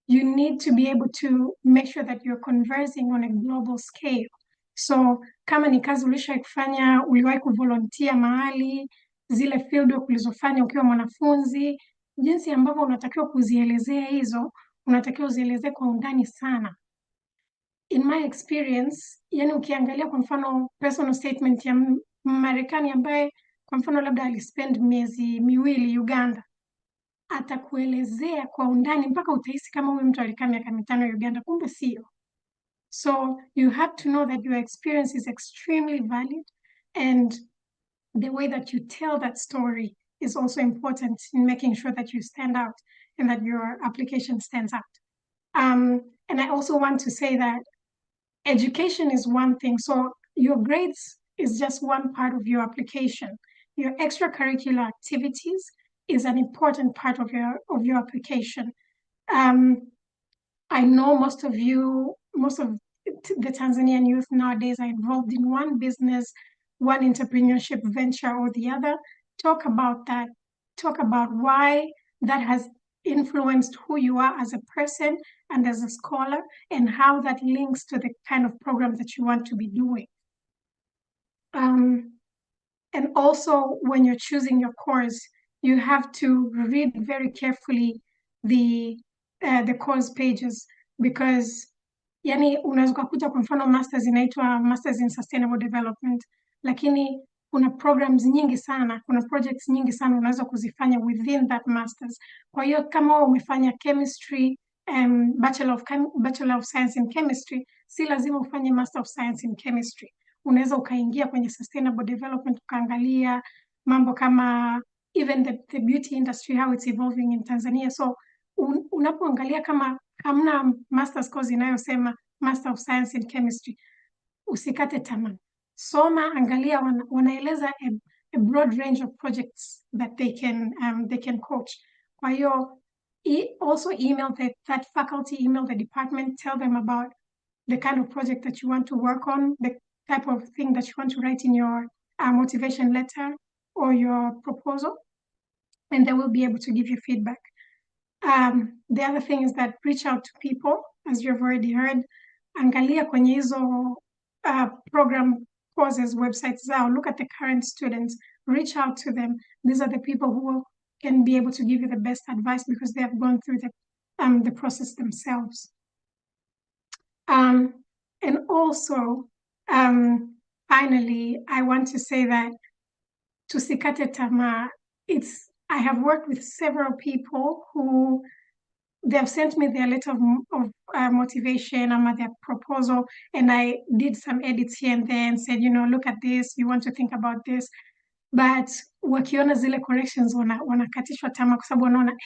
you need to be able to make sure that you're conversing on a global scale. So kama ni kazi ulishawahi kufanya, uliwahi kuvolunteer mahali, zile fieldwork ulizofanya ukiwa mwanafunzi, jinsi ambavyo unatakiwa kuzielezea hizo, unatakiwa uzielezee kwa undani sana. In my experience, yani ukiangalia kwa mfano personal statement ya Marekani ambaye kwa mfano labda alispend miezi miwili Uganda, atakuelezea kwa undani mpaka utahisi kama huyu mtu alikaa miaka 5 Uganda, kumbe sio. So you have to know that your experience is extremely valid, and the way that you tell that story is also important in making sure that you stand out and that your application stands out. And I also want to say that education is one thing. So your grades is just one part of your application. Your extracurricular activities is an important part of your application. I know most of the Tanzanian youth nowadays are involved in one business, one entrepreneurship venture or the other. Talk about that. Talk about why that has influenced who you are as a person and as a scholar, and how that links to the kind of program that you want to be doing. And also, when you're choosing your course, you have to read very carefully the course pages, because yani unaweza kukuta kwa mfano masters inaitwa Masters in Sustainable Development, lakini kuna programs nyingi sana, kuna projects nyingi sana unaweza kuzifanya within that masters. Kwa hiyo kama umefanya chemistry, Bachelor of Science in Chemistry, si lazima ufanye Master of Science in Chemistry. Unaweza ukaingia kwenye sustainable development ukaangalia mambo kama even the beauty industry, how it's evolving in Tanzania. So unapoangalia kama hamna master's course inayosema Master of Science in Chemistry, usikate tamaa. Soma, angalia, wanaeleza a broad range of projects that they can coach. Kwa hiyo also email that faculty, email the department, tell them about the kind of project that you want to work on, the type of thing that you want to write in your motivation letter or your proposal, and they will be able to give you feedback. The other thing is that reach out to people, as you've already heard. Angalia kwenye hizo program courses websites zao, look at the current students, reach out to them. These are the people who can be able to give you the best advice because they have gone through the process themselves. And also, finally, I want to say that tusikate tamaa. I have worked with several people who they have sent me their letter of motivation or their proposal, and I did some edits here and there and said, look at this, you want to think about this. But wakiona zile corrections wanakatishwa tamaa kwa sababu wanaona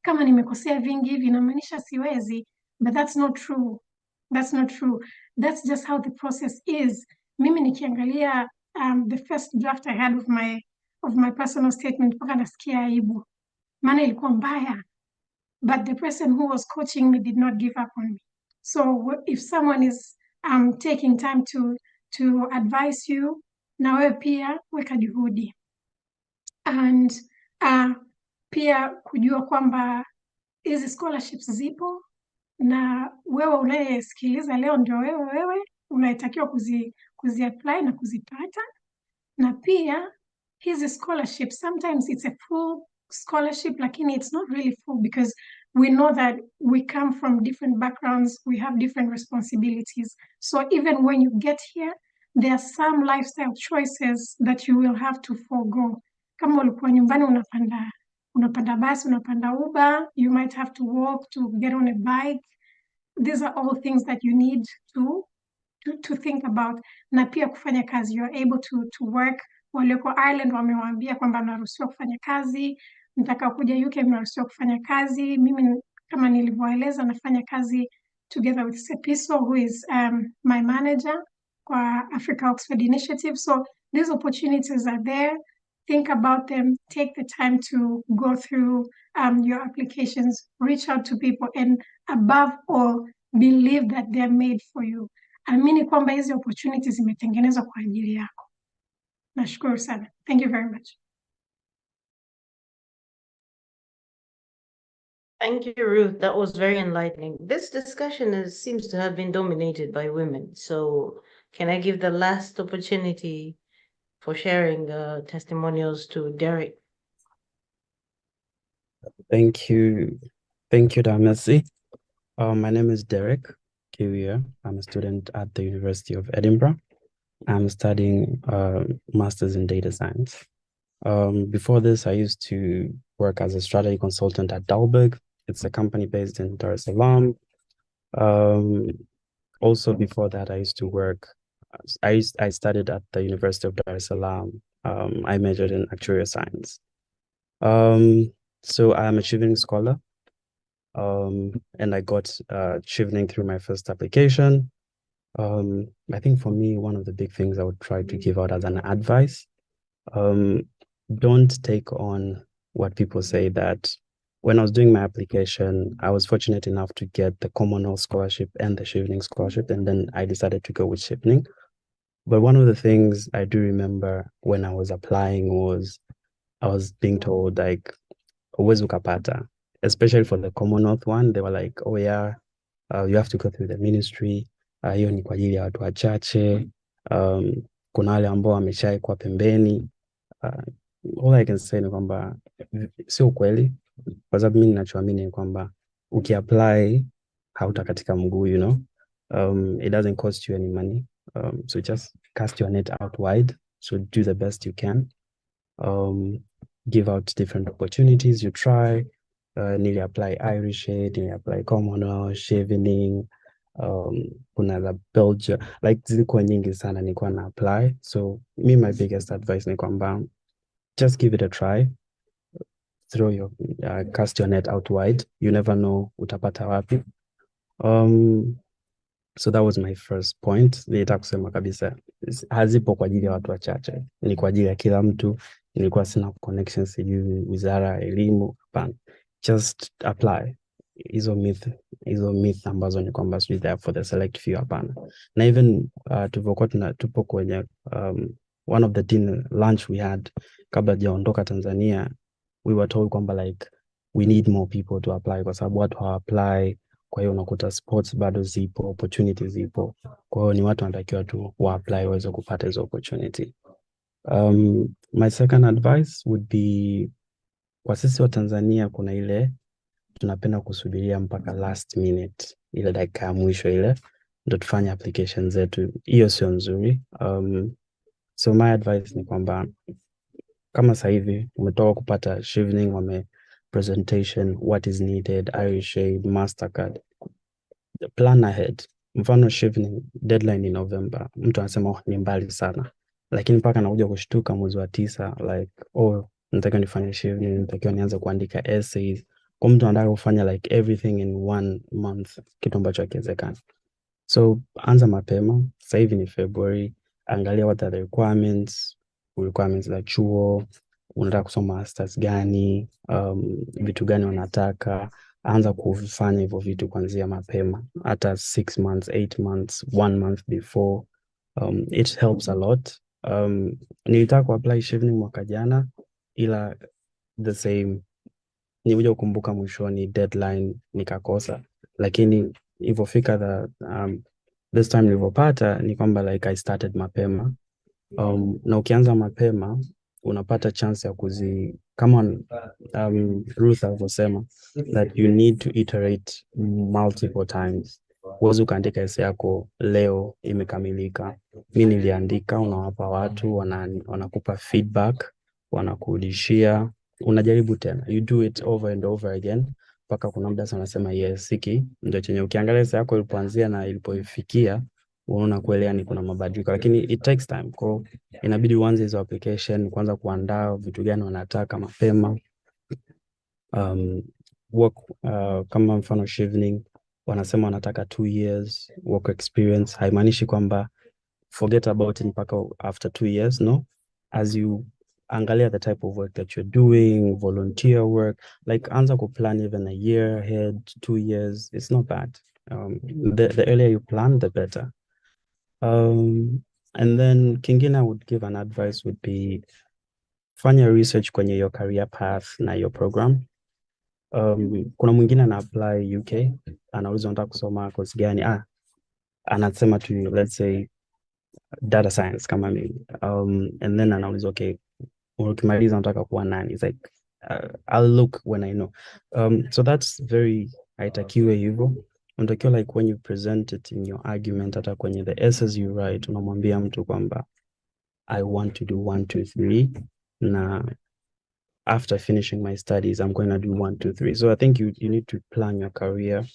kama nimekosea vingi hivi inamaanisha siwezi. But that's not true. That's not true. That's just how the process is. Mimi nikiangalia the first draft I had of my personal statement, mpaka nasikia aibu, maana ilikuwa mbaya. But the person who was coaching me did not give up on me. So if someone is taking time to advise you, na wewe pia weka juhudi. And pia kujua kwamba hizi scholarships zipo, na wewe unayesikiliza leo ndio wewe unayetakiwa kuzi-apply na kuzipata. Na pia hizi scholarships, sometimes it's a full scholarship, lakini it's not really full because we know that we come from different backgrounds, we have different responsibilities. So even when you get here, there are some lifestyle choices that you will have to forego. Kama ulikuwa nyumbani unapanda basi, unapanda Uber, you might have to walk to get on a bike. These are all things that you need to think about. Na pia kufanya kazi, you're able to work. Walioko Ireland wamewaambia kwamba mnaruhusiwa kufanya kazi, mtaka kuja UK mnaruhusiwa kufanya kazi. Mimi kama nilivyoeleza nafanya kazi together with Sepiso, who is my manager kwa Africa Oxford Initiative. So these opportunities are there. Think about them, take the time to go through your applications, reach out to people, and above all, believe that they're made for you. Amini kwamba hizi opportunities zimetengenezwa kwa ajili yako. Nashukuru sana. Thank you very much. Thank you, Ruth. That was very enlightening. This discussion seems to have been dominated by women. So can I give the last opportunity for sharing testimonials to Derek? Thank you. Thank you, Damasi. My name is Derek Kiwia. I'm a student at the University of Edinburgh. I'm studying Masters in Data Science. Before this, I used to work as a strategy consultant at Dalberg. It's a company based in Dar es Salaam. Also, before that, I used to work. I studied at the University of Dar es Salaam. I majored in actuarial science. So I'm a Chevening scholar. And I got Chevening through my first application. I think for me, one of the big things I would try to give out as an advice, don't take on what people say. That when I was doing my application, I was fortunate enough to get the Commonwealth Scholarship and the Chevening Scholarship, and then I decided to go with Chevening. But one of the things I do remember when I was applying was I was being told, like, huwezi ukapata, especially for the Commonwealth one. They were like, oh yeah, you have to go through the ministry. Hiyo ni kwa ajili ya watu wachache. Kuna wale ambao wameshaekwa pembeni. All I can say ni kwamba sio kweli, kwa sababu mimi ninachoamini ni kwamba ukiapply hautakatika mguu, you know. It doesn't cost you any money. So just cast your net out wide. So do the best you can. Give out different opportunities. You try. Nili apply Irish Aid, nili apply Commonwealth, Chevening, kuna the Belgium, like zilikuwa nyingi sana nilikuwa na apply. So my biggest advice ni kwamba just give it a try. Throw your cast your net out wide. You never know utapata wapi. So that was my first point. Nilitaka kusema kabisa hazipo kwa ajili ya watu wachache, ni kwa ajili ya kila mtu. Nilikuwa sina connections sijui wizara ya elimu, hapana. Just apply. Hizo myth ambazo ni kwamba sijui there for the select few, hapana. Na even tulivyokuwa tupo kwenye one of the dinner lunch we had kabla hajaondoka Tanzania, we were told kwamba like we need more people to apply kwa sababu watu hawa-apply. Kwa hiyo unakuta sports bado zipo, opportunities zipo. Kwa hiyo ni watu wanatakiwa tu wa-apply waweze kupata hizo opportunity. My second advice would be, kwa sisi wa Tanzania kuna ile tunapenda kusubiria mpaka last minute, ile dakika ya mwisho ile ndo tufanye application zetu. Hiyo sio nzuri. So my advice ni kwamba kama sasa hivi umetoka kupata Chevening, wame presentation, what is needed, Irish Aid, Mastercard, plan ahead. Mfano Chevening deadline ni November, mtu anasema ni mbali sana, lakini mpaka nakuja kushtuka mwezi wa 9 like natakiwa nifanye Chevening, natakiwa nianze kuandika essays. Kwa mtu anataka kufanya like everything in 1 month, kitu ambacho hakiwezekani. So anza mapema. Sasa hivi ni February, angalia what are the requirements za chuo, unataka kusoma masters gani, vitu gani wanataka. Anza kufanya hivyo vitu kuanzia mapema, hata 6 months, 8 months, 1 month before. It helps a lot. Nilitaka kuapply Chevening mwaka jana, ila the same, nilikuja kukumbuka mwishoni deadline nikakosa, lakini ilivyofika this time nilivyopata ni kwamba like I started mapema. Na ukianza mapema unapata chance ya kama Ruth alivyosema that you need to iterate multiple times. Huwezi ukaandika essay yako leo imekamilika. Mimi niliandika, unawapa watu, wanakupa feedback, wanakurudishia, unajaribu tena, you do it over and over again mpaka kuna muda sana unasema yes, hiki ndio chenye ukiangalia essay yako ilipoanzia na ilipofikia unaona kweli yani kuna mabadiliko, lakini it takes time. Kwa inabidi uanze hizo application, kwanza kuandaa vitu gani wanataka mapema. Work kama mfano Chevening wanasema wanataka 2 years work experience. Haimaanishi kwamba forget about it mpaka after 2 years, no. As you angalia the type of work that you're doing, volunteer work, like anza kuplan even a year ahead, 2 years, it's not bad. The earlier you plan, the better. And then kingine I would give an advice would be fanya research kwenye your career path na your program. Kuna mwingine ana apply UK, anauliza unataka kusoma course gani? Anasema tu let's say data science kama mimi. And then anauliza okay, ukimaliza unataka kuwa nani? It's like I'll look when I know. So that's very haitakiwe hivyo. Unatakiwa like when you present it in your argument, hata kwenye the essays you write, unamwambia mtu kwamba I want to do 1, 2, 3 na after finishing my studies I'm going to do 1, 2, 3. So I think you need to plan your career.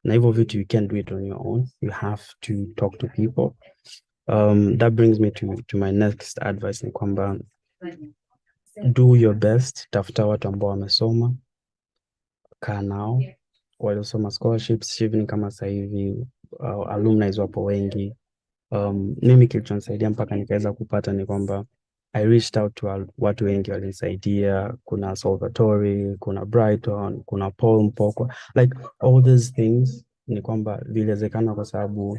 Na hivyo vitu you can't do it on your own. You have to talk to people. That brings me to my next advice ni kwamba do your best, tafuta watu ambao wamesoma, kaa nao, waliosoma scholarships, even kama sasa hivi alumni wapo wengi. Mimi kilichonisaidia mpaka nikaweza kupata ni kwamba I reached out to watu wengi walinisaidia. Kuna Salvatore, kuna Brighton, kuna Paul Mpokwa, like all these things ni kwamba viliwezekana kwa sababu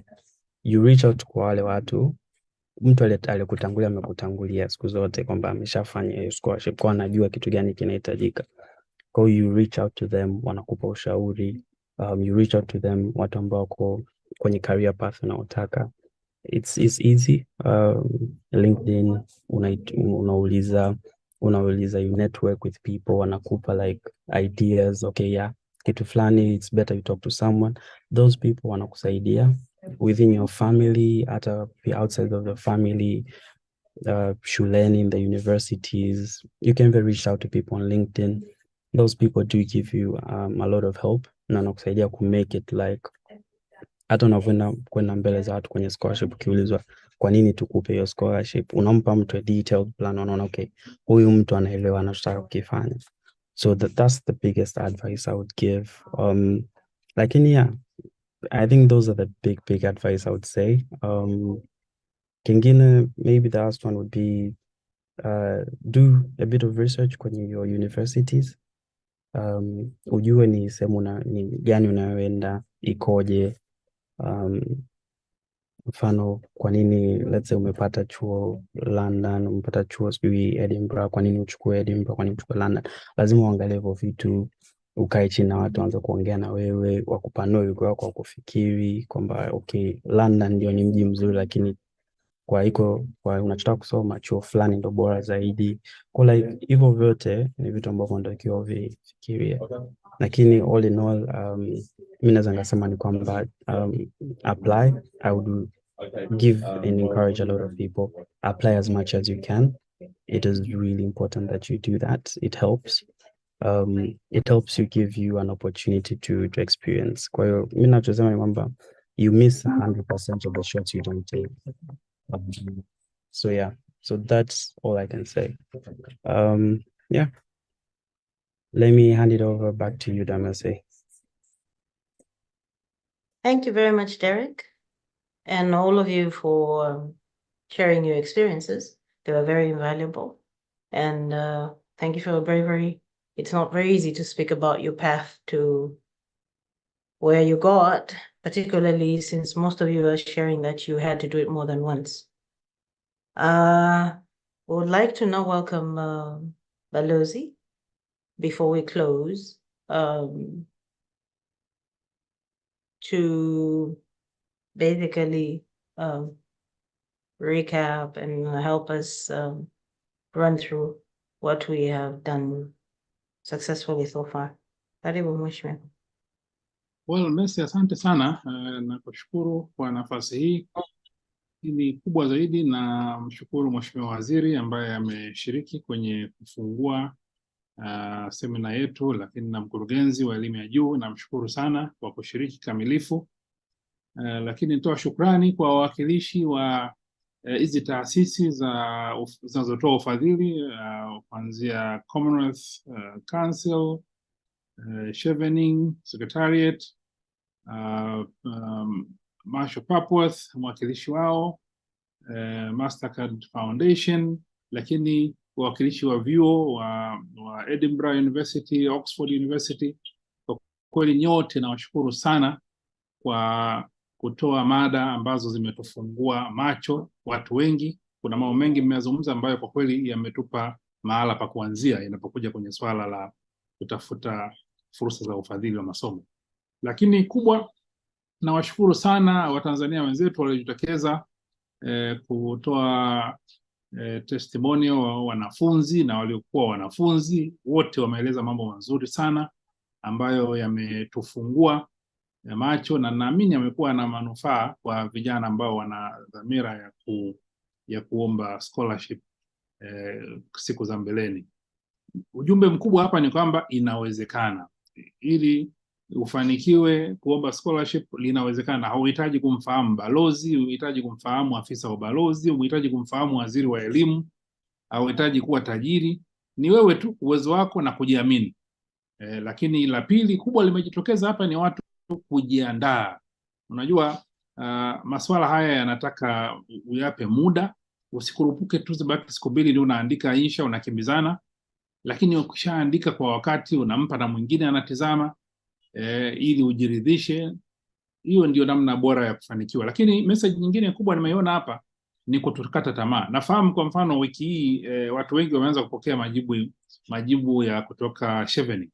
you reach out kwa wale watu, mtu aliyekutangulia amekutangulia siku zote kwamba ameshafanya hiyo scholarship, kwa anajua kitu gani kinahitajika. Kwa hiyo you reach out to them, wanakupa ushauri. You reach out to them, watu ambao wako kwenye career path unaotaka. It's easy. LinkedIn, unauliza, you network with people, wanakupa like ideas. Okay, yeah, kitu fulani, it's better you talk to someone. Those people wanakusaidia within your family, hata outside of the family, shuleni, in the universities. You can even reach out to people on LinkedIn. Those people do give you a lot of help na wanakusaidia ku make it like hata unavyoenda kwenda mbele za watu kwenye scholarship, ukiulizwa kwa nini tukupe hiyo scholarship, unampa mtu a detailed plan, unaona okay, huyu mtu anaelewa anachotaka kukifanya. So that's the biggest advice I would give. Lakini yeah, I think those are the big advice I would say. Kingine, maybe the last one would be do a bit of research kwenye your universities. Ujue ni sehemu ni gani unayoenda, ikoje. Mfano, kwa nini let's say umepata chuo London, umepata chuo sijui Edinburgh, kwa nini uchukue Edinburgh, kwa nini uchukue London? Lazima uangalie hivyo vitu, ukae chini na watu waanze kuongea na wewe, wakupanue wigo wako wa kufikiri kwamba okay, London ndio ni mji mzuri, lakini kwa unachotaka kusoma chuo fulani ndio bora zaidi. Kwa like hivyo vyote ni vitu ambavyo unatakiwa uvifikirie. Lakini all in all, mimi naweza ngasema ni kwamba apply. I would give and encourage a lot of people, apply as much as you can. It is really important that you do that. It helps. It helps you, give you an opportunity to experience. Kwa hiyo mimi nachosema ni kwamba you miss 100% of the shots you don't take. So yeah, so that's all I can say. Yeah, let me hand it over back to you, Damase. Thank you very much, Derek, and all of you for sharing your experiences. They were very invaluable, and thank you for it's not very easy to speak about your path to where you got, particularly since most of you are sharing that you had to do it more than once. Would like to now welcome Balozi before we close, to basically recap and help us run through what we have done successfully so far. Karibu mheshimiwa. Well, Messi, asante sana na kushukuru kwa nafasi hii. Hii ni kubwa zaidi, na mshukuru mheshimiwa waziri ambaye ameshiriki kwenye kufungua semina yetu, lakini na mkurugenzi wa elimu ya juu, na mshukuru sana kwa kushiriki kamilifu. Lakini nitoa shukrani kwa wawakilishi wa hizi taasisi zinazotoa ufadhili kuanzia Commonwealth Council, Chevening Secretariat, Marshall Papworth mwakilishi wao, Mastercard Foundation, lakini wawakilishi wa vyuo wa Edinburgh University, Oxford University. Kwa kweli nyote nawashukuru sana kwa kutoa mada ambazo zimetufungua macho watu wengi. Kuna mambo mengi mmezungumza ambayo kwa kweli yametupa mahala pa kuanzia inapokuja kwenye swala la kutafuta fursa za ufadhili wa masomo. Lakini kubwa, nawashukuru sana Watanzania wenzetu waliojitokeza kutoa testimonial wa wanafunzi na waliokuwa wanafunzi. Wote wameeleza mambo mazuri sana ambayo yametufungua macho, na naamini yamekuwa na manufaa kwa vijana ambao wana dhamira ya kuomba scholarship siku za mbeleni. Ujumbe mkubwa hapa ni kwamba inawezekana. Ili ufanikiwe kuomba scholarship, linawezekana. Hauhitaji kumfahamu balozi, huhitaji kumfahamu afisa wa balozi, huhitaji kumfahamu waziri wa elimu, hauhitaji kuwa tajiri. Ni wewe tu, uwezo wako na kujiamini. Lakini la pili kubwa limejitokeza hapa ni watu kujiandaa. Unajua masuala haya yanataka uyape muda, usikurupuke tu zibaki siku mbili ndio unaandika insha unakimbizana, lakini ukishaandika kwa wakati unampa na mwingine anatizama ili ujiridhishe. Hiyo ndio namna bora ya kufanikiwa. Lakini message nyingine kubwa nimeiona hapa ni kutokata tamaa. Nafahamu kwa mfano wiki hii watu wengi wameanza kupokea majibu ya kutoka Chevening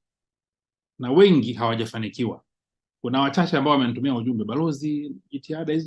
na wengi hawajafanikiwa. Kuna wachache ambao wamenitumia ujumbe, balozi, jitihada hizi